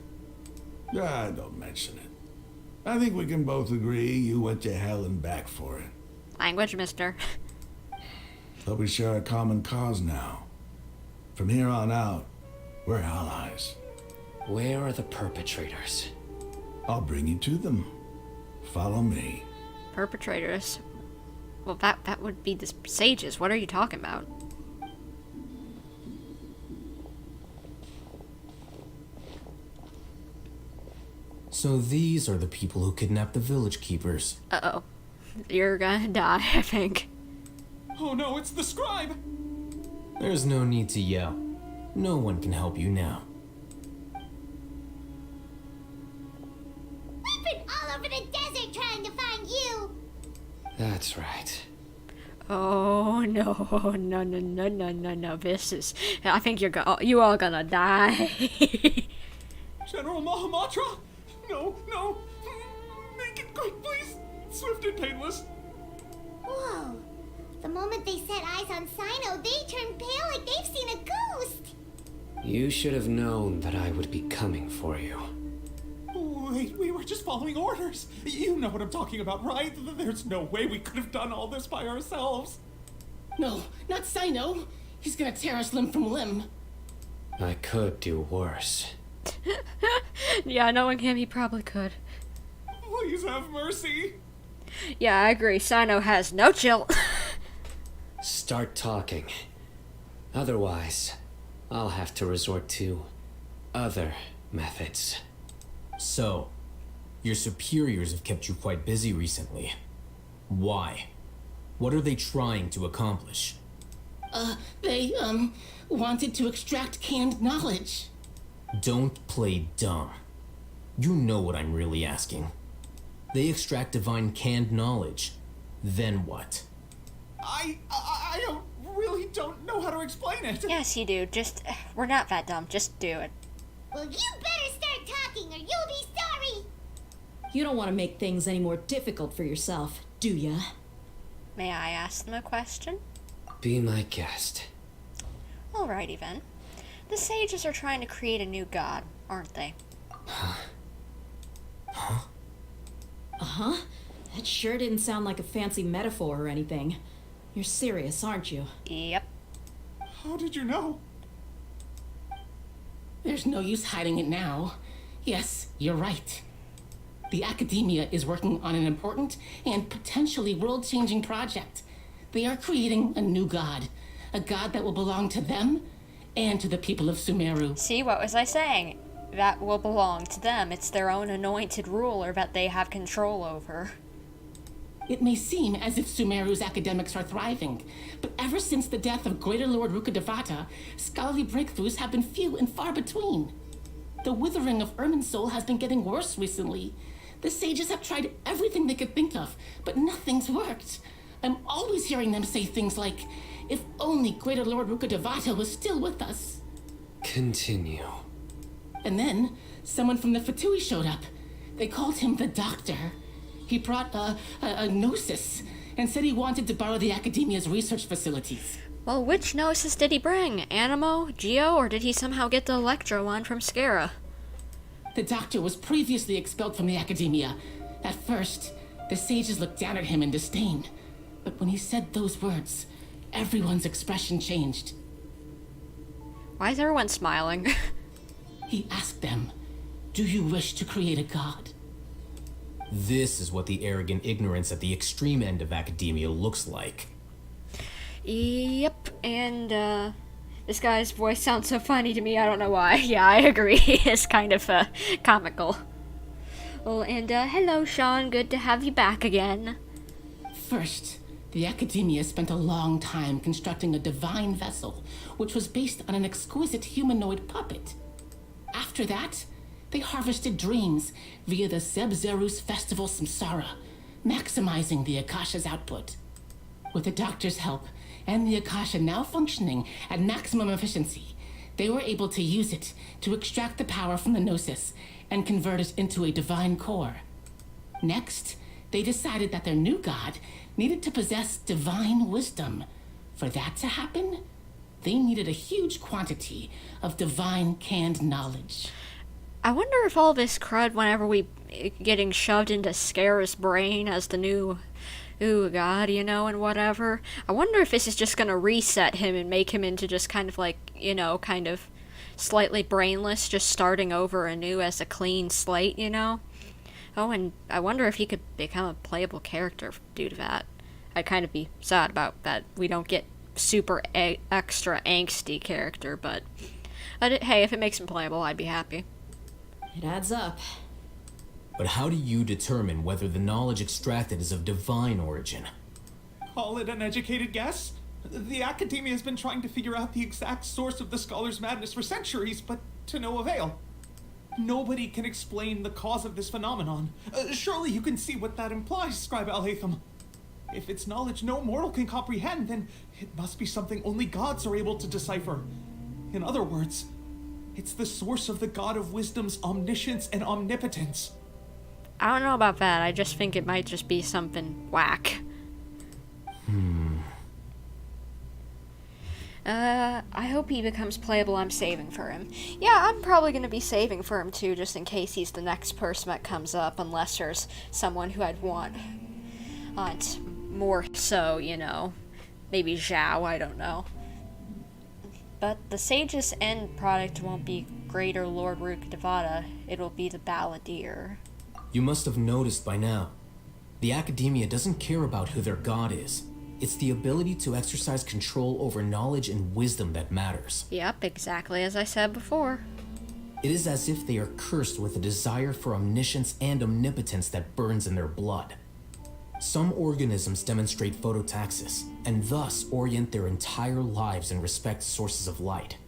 Don't mention it. I think we can both agree you went to hell and back for it. Language, mister. But we share a common cause now. From here on out, We're allies. Where are the perpetrators? I'll bring you to them. Follow me. Perpetrators? Well, that would be the sages. What are you talking about? So these are the people who kidnapped the village keepers. Uh-oh. You're gonna die, I think. Oh no, it's the scribe! There's no need to yell. No one can help you now. We've been all over the desert trying to find you. That's right. Oh no, no. This is. I think you all gonna die. General Mahamatra? No. Make it quick, please. Swift and painless. Whoa. The moment they set eyes on Cyno, they turned pale like they've seen a ghost. You should have known that I would be coming for you. Wait, we were just following orders. You know what I'm talking about, right? There's no way we could have done all this by ourselves. No, not Cyno. He's gonna tear us limb from limb. I could do worse. Yeah, knowing him, he probably could. Please have mercy. Yeah, I agree. Cyno has no chill. Start talking. Otherwise, I'll have to resort to other methods. So, your superiors have kept you quite busy recently. Why? What are they trying to accomplish? They wanted to extract canned knowledge. Don't play dumb. You know what I'm really asking. They extract divine canned knowledge. Then what? I really don't know how to explain it. Yes, you do. We're not that dumb. Just do it. Well, you better start talking or you'll be sorry. You don't want to make things any more difficult for yourself, do ya? May I ask them a question? Be my guest. Alrighty then. The sages are trying to create a new god, aren't they? Uh-huh. That sure didn't sound like a fancy metaphor or anything. You're serious, aren't you? Yep. How did you know? There's no use hiding it now. Yes, you're right. The Academia is working on an important and potentially world-changing project. They are creating a new god. A god that will belong to them and to the people of Sumeru. See, what was I saying? That will belong to them. It's their own anointed ruler that they have control over. It may seem as if Sumeru's academics are thriving, but ever since the death of Greater Lord Rukkhadevata, scholarly breakthroughs have been few and far between. The withering of Irminsul has been getting worse recently. The sages have tried everything they could think of, but nothing's worked. I'm always hearing them say things like, if only Greater Lord Rukkhadevata was still with us. Continue. And then, someone from the Fatui showed up. They called him the Doctor. He brought a gnosis and said he wanted to borrow the Academia's research facilities. Well, which gnosis did he bring? Animo, Geo, or did he somehow get the Electro one from Scara? The Doctor was previously expelled from the Academia. At first, the sages looked down at him in disdain. But when he said those words, everyone's expression changed. Why is everyone smiling? He asked them, do you wish to create a god? This is what the arrogant ignorance at the extreme end of academia looks like. Yep, and this guy's voice sounds so funny to me, I don't know why. Yeah, I agree, it's kind of comical. Well, and hello Sean, good to have you back again. First, the Academia spent a long time constructing a divine vessel, which was based on an exquisite humanoid puppet. After that, they harvested dreams via the Zeb-Zerus Festival Samsara, maximizing the Akasha's output. With the Doctor's help, and the Akasha now functioning at maximum efficiency, they were able to use it to extract the power from the Gnosis and convert it into a divine core. Next, they decided that their new god needed to possess divine wisdom. For that to happen, they needed a huge quantity of divine canned knowledge. I wonder if all this crud whenever we getting shoved into Scara's brain as the new god, you know, and whatever. I wonder if this is just gonna reset him and make him into just kind of like, you know, kind of slightly brainless, just starting over anew as a clean slate, you know? Oh, and I wonder if he could become a playable character due to that. I'd kind of be sad about that. We don't get super extra angsty character, but hey, if it makes him playable, I'd be happy. It adds up. But how do you determine whether the knowledge extracted is of divine origin? Call it an educated guess? The Academia has been trying to figure out the exact source of the Scholar's madness for centuries, but to no avail. Nobody can explain the cause of this phenomenon. Surely you can see what that implies, Scribe Haithem. If it's knowledge no mortal can comprehend, then it must be something only gods are able to decipher. In other words, it's the source of the God of Wisdom's omniscience and omnipotence. I don't know about that. I just think it might just be something whack. I hope he becomes playable. I'm saving for him. Yeah, I'm probably going to be saving for him too, just in case he's the next person that comes up, unless there's someone who I'd want more so, you know. Maybe Zhao, I don't know. But the Sage's end product won't be Greater Lord Rukkhadevata, it'll be the Balladeer. You must have noticed by now. The Academia doesn't care about who their god is. It's the ability to exercise control over knowledge and wisdom that matters. Yep, exactly as I said before. It is as if they are cursed with a desire for omniscience and omnipotence that burns in their blood. Some organisms demonstrate phototaxis, and thus orient their entire lives in respect to sources of light.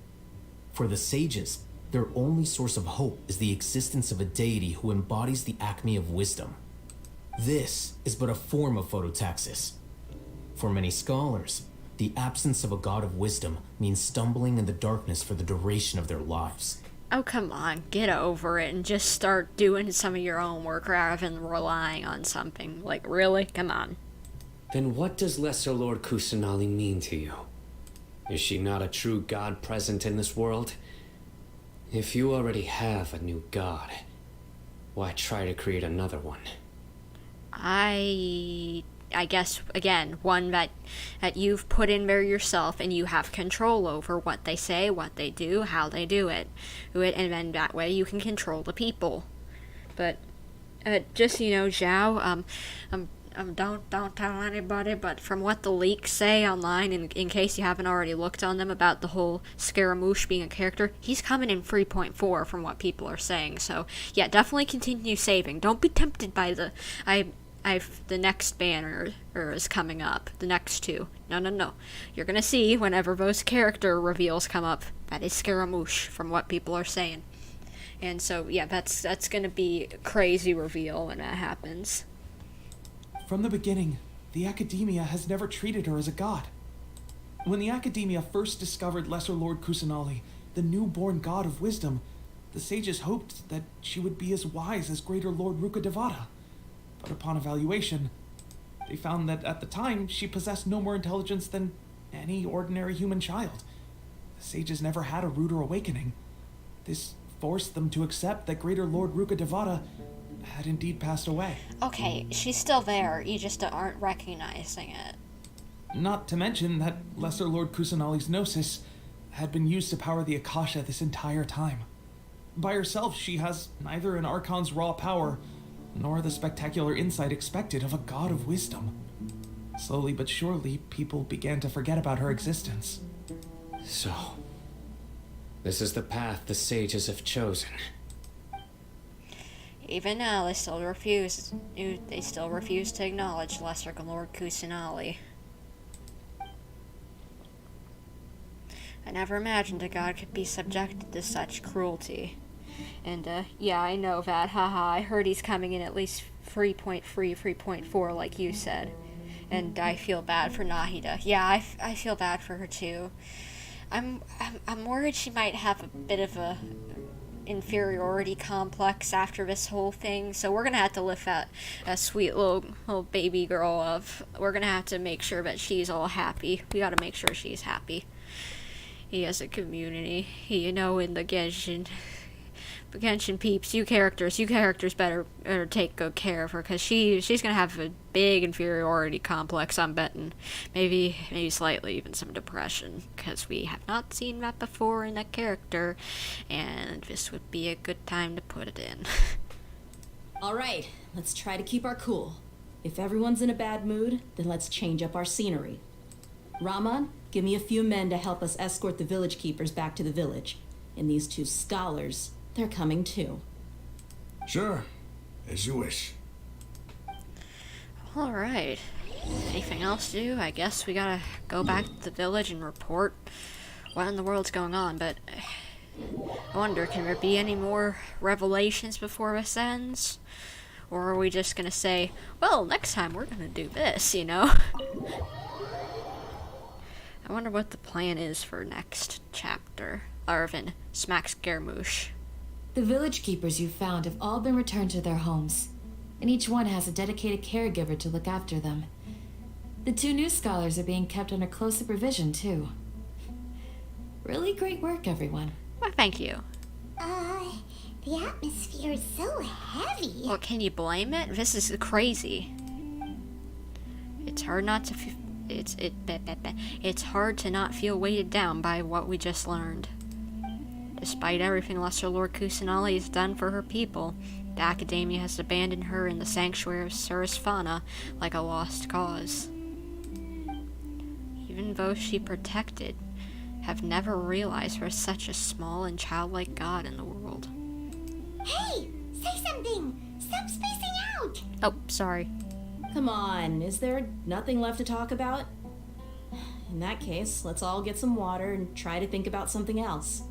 For the sages, their only source of hope is the existence of a deity who embodies the acme of wisdom. This is but a form of phototaxis. For many scholars, the absence of a god of wisdom means stumbling in the darkness for the duration of their lives. Oh, come on, get over it and just start doing some of your own work rather than relying on something. Like, really? Come on. Then what does Lesser Lord Kusanali mean to you? Is she not a true god present in this world? If you already have a new god, why try to create another one? I guess, again, one that you've put in there yourself and you have control over what they say, what they do, how they do it. And then that way you can control the people. But, just, you know, Zhao, don't tell anybody, but from what the leaks say online, in case you haven't already looked on them about the whole Scaramouche being a character, he's coming in 3.4 from what people are saying. So, yeah, definitely continue saving. Don't be tempted by the next banner is coming up. The next two. No. You're gonna see whenever those character reveals come up, that is Scaramouche from what people are saying. And so, yeah, that's gonna be a crazy reveal when that happens. From the beginning, the Academia has never treated her as a god. When the Academia first discovered Lesser Lord Kusanali, the newborn god of wisdom, the sages hoped that she would be as wise as Greater Lord Rukkhadevata. But upon evaluation, they found that at the time, she possessed no more intelligence than any ordinary human child. The sages never had a ruder awakening. This forced them to accept that Greater Lord Rukkhadevata had indeed passed away. Okay, she's still there, you just aren't recognizing it. Not to mention that Lesser Lord Kusanali's gnosis had been used to power the Akasha this entire time. By herself, she has neither an Archon's raw power, nor the spectacular insight expected of a god of wisdom. Slowly but surely, people began to forget about her existence. So, this is the path the sages have chosen. Even now, they still refuse to acknowledge Lesser Lord Kusanali. I never imagined a god could be subjected to such cruelty. And, yeah, I know that, haha, I heard he's coming in at least 3.3, 3.4, like you said. And I feel bad for Nahida. Yeah, I feel bad for her, too. I'm worried she might have a bit of a inferiority complex after this whole thing, so we're gonna have to lift that sweet little baby girl up. We're gonna have to make sure that she's all happy. We gotta make sure she's happy. He has a community, you know, in the Genshin. Genshin peeps, you characters better take good care of her, because she's gonna have a big inferiority complex, I'm betting. Maybe slightly even some depression, because we have not seen that before in a character, and this would be a good time to put it in. Alright, let's try to keep our cool. If everyone's in a bad mood, then let's change up our scenery. Raman, give me a few men to help us escort the village keepers back to the village. And these 2 scholars, they're coming too. Sure, as you wish. Alright. Anything else to do? I guess we gotta go back to the village and report what in the world's going on, but I wonder, can there be any more revelations before this ends? Or are we just gonna say, well, next time we're gonna do this, you know? I wonder what the plan is for next chapter. Arvin, smack Scaramouche. The village keepers you found have all been returned to their homes, and each one has a dedicated caregiver to look after them. The 2 new scholars are being kept under close supervision, too. Really great work, everyone. Well, thank you. The atmosphere is so heavy. Well, can you blame it? This is crazy. It's hard not to it's hard to not feel weighted down by what we just learned. Despite everything Lesser Lord Kusanali has done for her people, the Academia has abandoned her in the sanctuary of Surisfana like a lost cause. Even those she protected have never realized there's such a small and childlike god in the world. Hey! Say something! Stop spacing out! Oh, sorry. Come on, is there nothing left to talk about? In that case, let's all get some water and try to think about something else.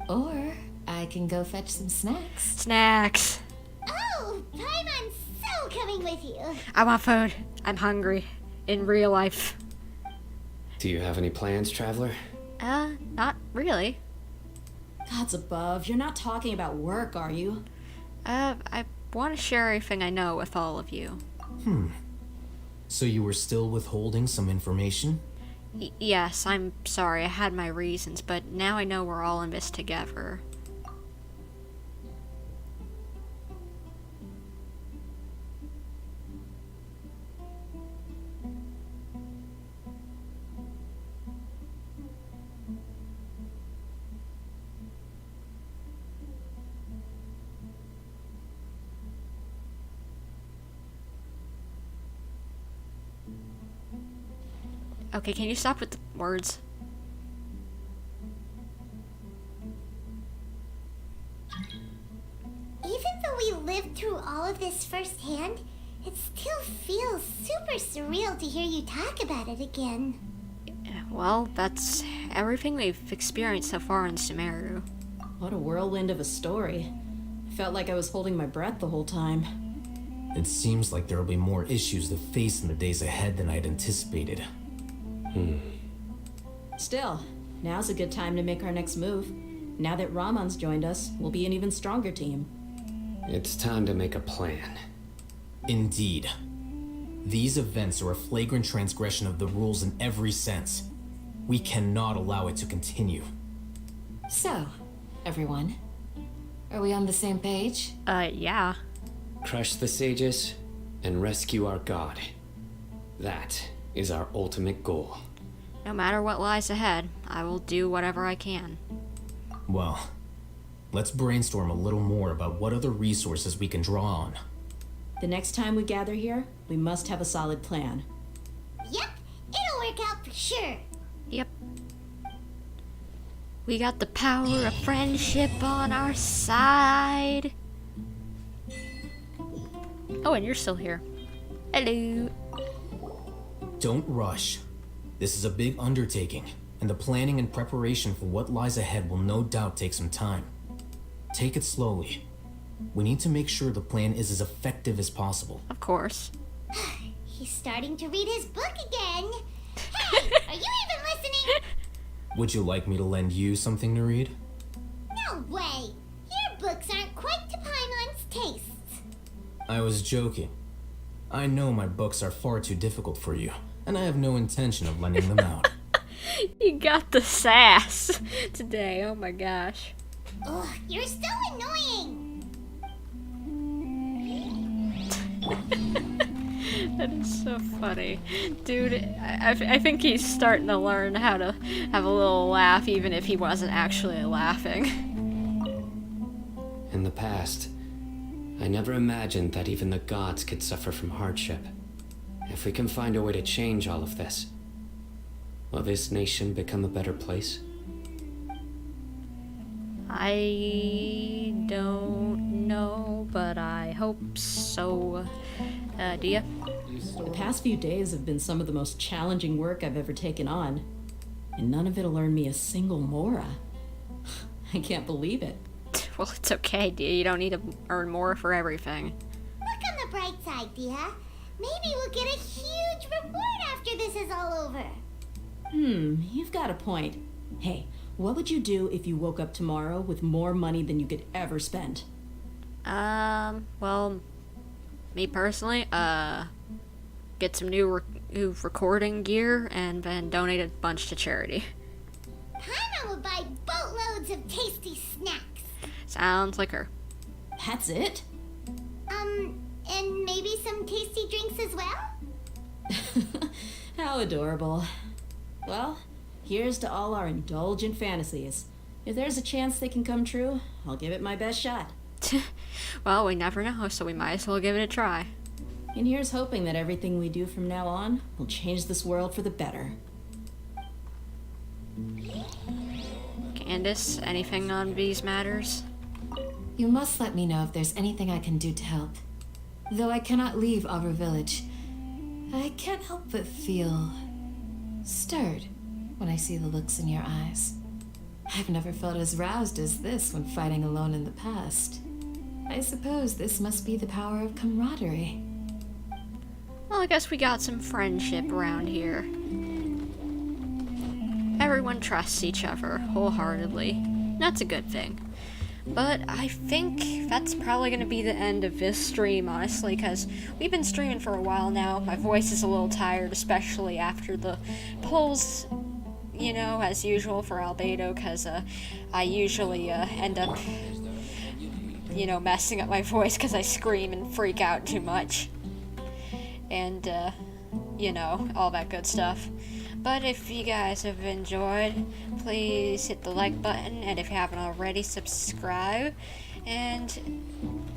Or I can go fetch some snacks. Snacks! Oh, Paimon's so coming with you. I want food. I'm hungry. In real life. Do you have any plans, traveler? Not really. Gods above, you're not talking about work, are you? I want to share everything I know with all of you. So you were still withholding some information? Yes, I'm sorry, I had my reasons, but now I know we're all in this together. Okay, can you stop with the words? Even though we lived through all of this firsthand, it still feels super surreal to hear you talk about it again. Well, that's everything we've experienced so far in Sumeru. What a whirlwind of a story. I felt like I was holding my breath the whole time. It seems like there will be more issues to face in the days ahead than I'd anticipated. Still, now's a good time to make our next move. Now that Raman's joined us, we'll be an even stronger team. It's time to make a plan. Indeed. These events are a flagrant transgression of the rules in every sense. We cannot allow it to continue. So, everyone, are we on the same page? Yeah. Crush the sages and rescue our god. That is our ultimate goal. No matter what lies ahead, I will do whatever I can. Well, let's brainstorm a little more about what other resources we can draw on. The next time we gather here, we must have a solid plan. Yep, it'll work out for sure. Yep. We got the power of friendship on our side. Oh, and you're still here. Hello. Don't rush. This is a big undertaking, and the planning and preparation for what lies ahead will no doubt take some time. Take it slowly. We need to make sure the plan is as effective as possible. Of course. He's starting to read his book again. Hey, are you even listening? Would you like me to lend you something to read? No way. Your books aren't quite to Paimon's tastes. I was joking. I know my books are far too difficult for you, and I have no intention of lending them out. You got the sass today, oh my gosh. Ugh, you're so annoying. That is so funny. Dude, I think he's starting to learn how to have a little laugh even if he wasn't actually laughing. In the past, I never imagined that even the gods could suffer from hardship. If we can find a way to change all of this, will this nation become a better place? I don't know, but I hope so. Dehya? The past few days have been some of the most challenging work I've ever taken on, and none of it'll earn me a single mora. I can't believe it. Well, it's okay, Dehya. You don't need to earn more for everything. Look on the bright side, Dehya. Maybe we'll get a huge reward after this is all over. You've got a point. Hey, what would you do if you woke up tomorrow with more money than you could ever spend? Well, me personally, get some new recording gear and then donate a bunch to charity. Paimon would buy boatloads of tasty snacks. Sounds like her. That's it? And maybe some tasty drinks as well? How adorable. Well, here's to all our indulgent fantasies. If there's a chance they can come true, I'll give it my best shot. Well, we never know, so we might as well give it a try. And here's hoping that everything we do from now on will change this world for the better. Candace, anything on these matters? You must let me know if there's anything I can do to help. Though I cannot leave our village, I can't help but feel stirred when I see the looks in your eyes. I've never felt as roused as this when fighting alone in the past. I suppose this must be the power of camaraderie. Well, I guess we got some friendship around here. Everyone trusts each other wholeheartedly. That's a good thing. But I think that's probably going to be the end of this stream, honestly, because we've been streaming for a while now. My voice is a little tired, especially after the polls, you know, as usual for Albedo, because I usually end up, you know, messing up my voice because I scream and freak out too much. And, you know, all that good stuff. But if you guys have enjoyed, please hit the like button, and if you haven't already, subscribe. And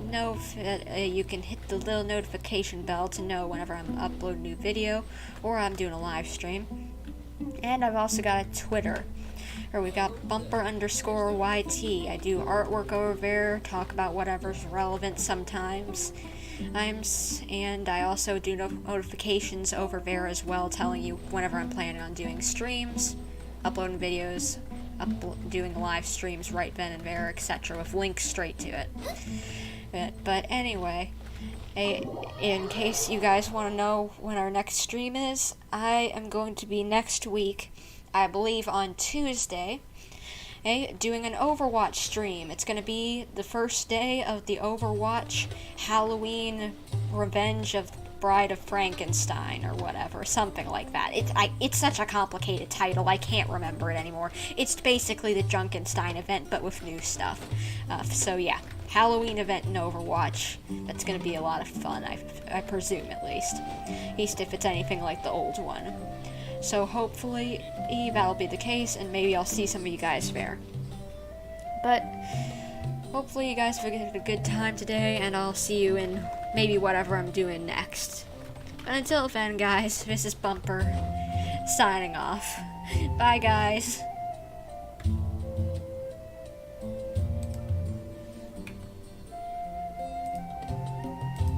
know that you can hit the little notification bell to know whenever I'm uploading a new video, or I'm doing a live stream. And I've also got a Twitter, where we've got bumper_YT. I do artwork over there, talk about whatever's relevant sometimes. And I also do notifications over there as well, telling you whenever I'm planning on doing streams, uploading videos, doing live streams right then and there, etc., with links straight to it. But anyway, in case you guys want to know when our next stream is, I am going to be next week, I believe on Tuesday, doing an Overwatch stream. It's going to be the first day of the Overwatch Halloween Revenge of Bride of Frankenstein or whatever, something like that. It's such a complicated title, I can't remember it anymore. It's basically the Junkenstein event, but with new stuff. So yeah, Halloween event in Overwatch. That's going to be a lot of fun, I presume at least if it's anything like the old one. So hopefully that'll be the case, and maybe I'll see some of you guys there. But hopefully you guys have a good time today, and I'll see you in maybe whatever I'm doing next. But until then, guys, this is Bumper, signing off. Bye, guys.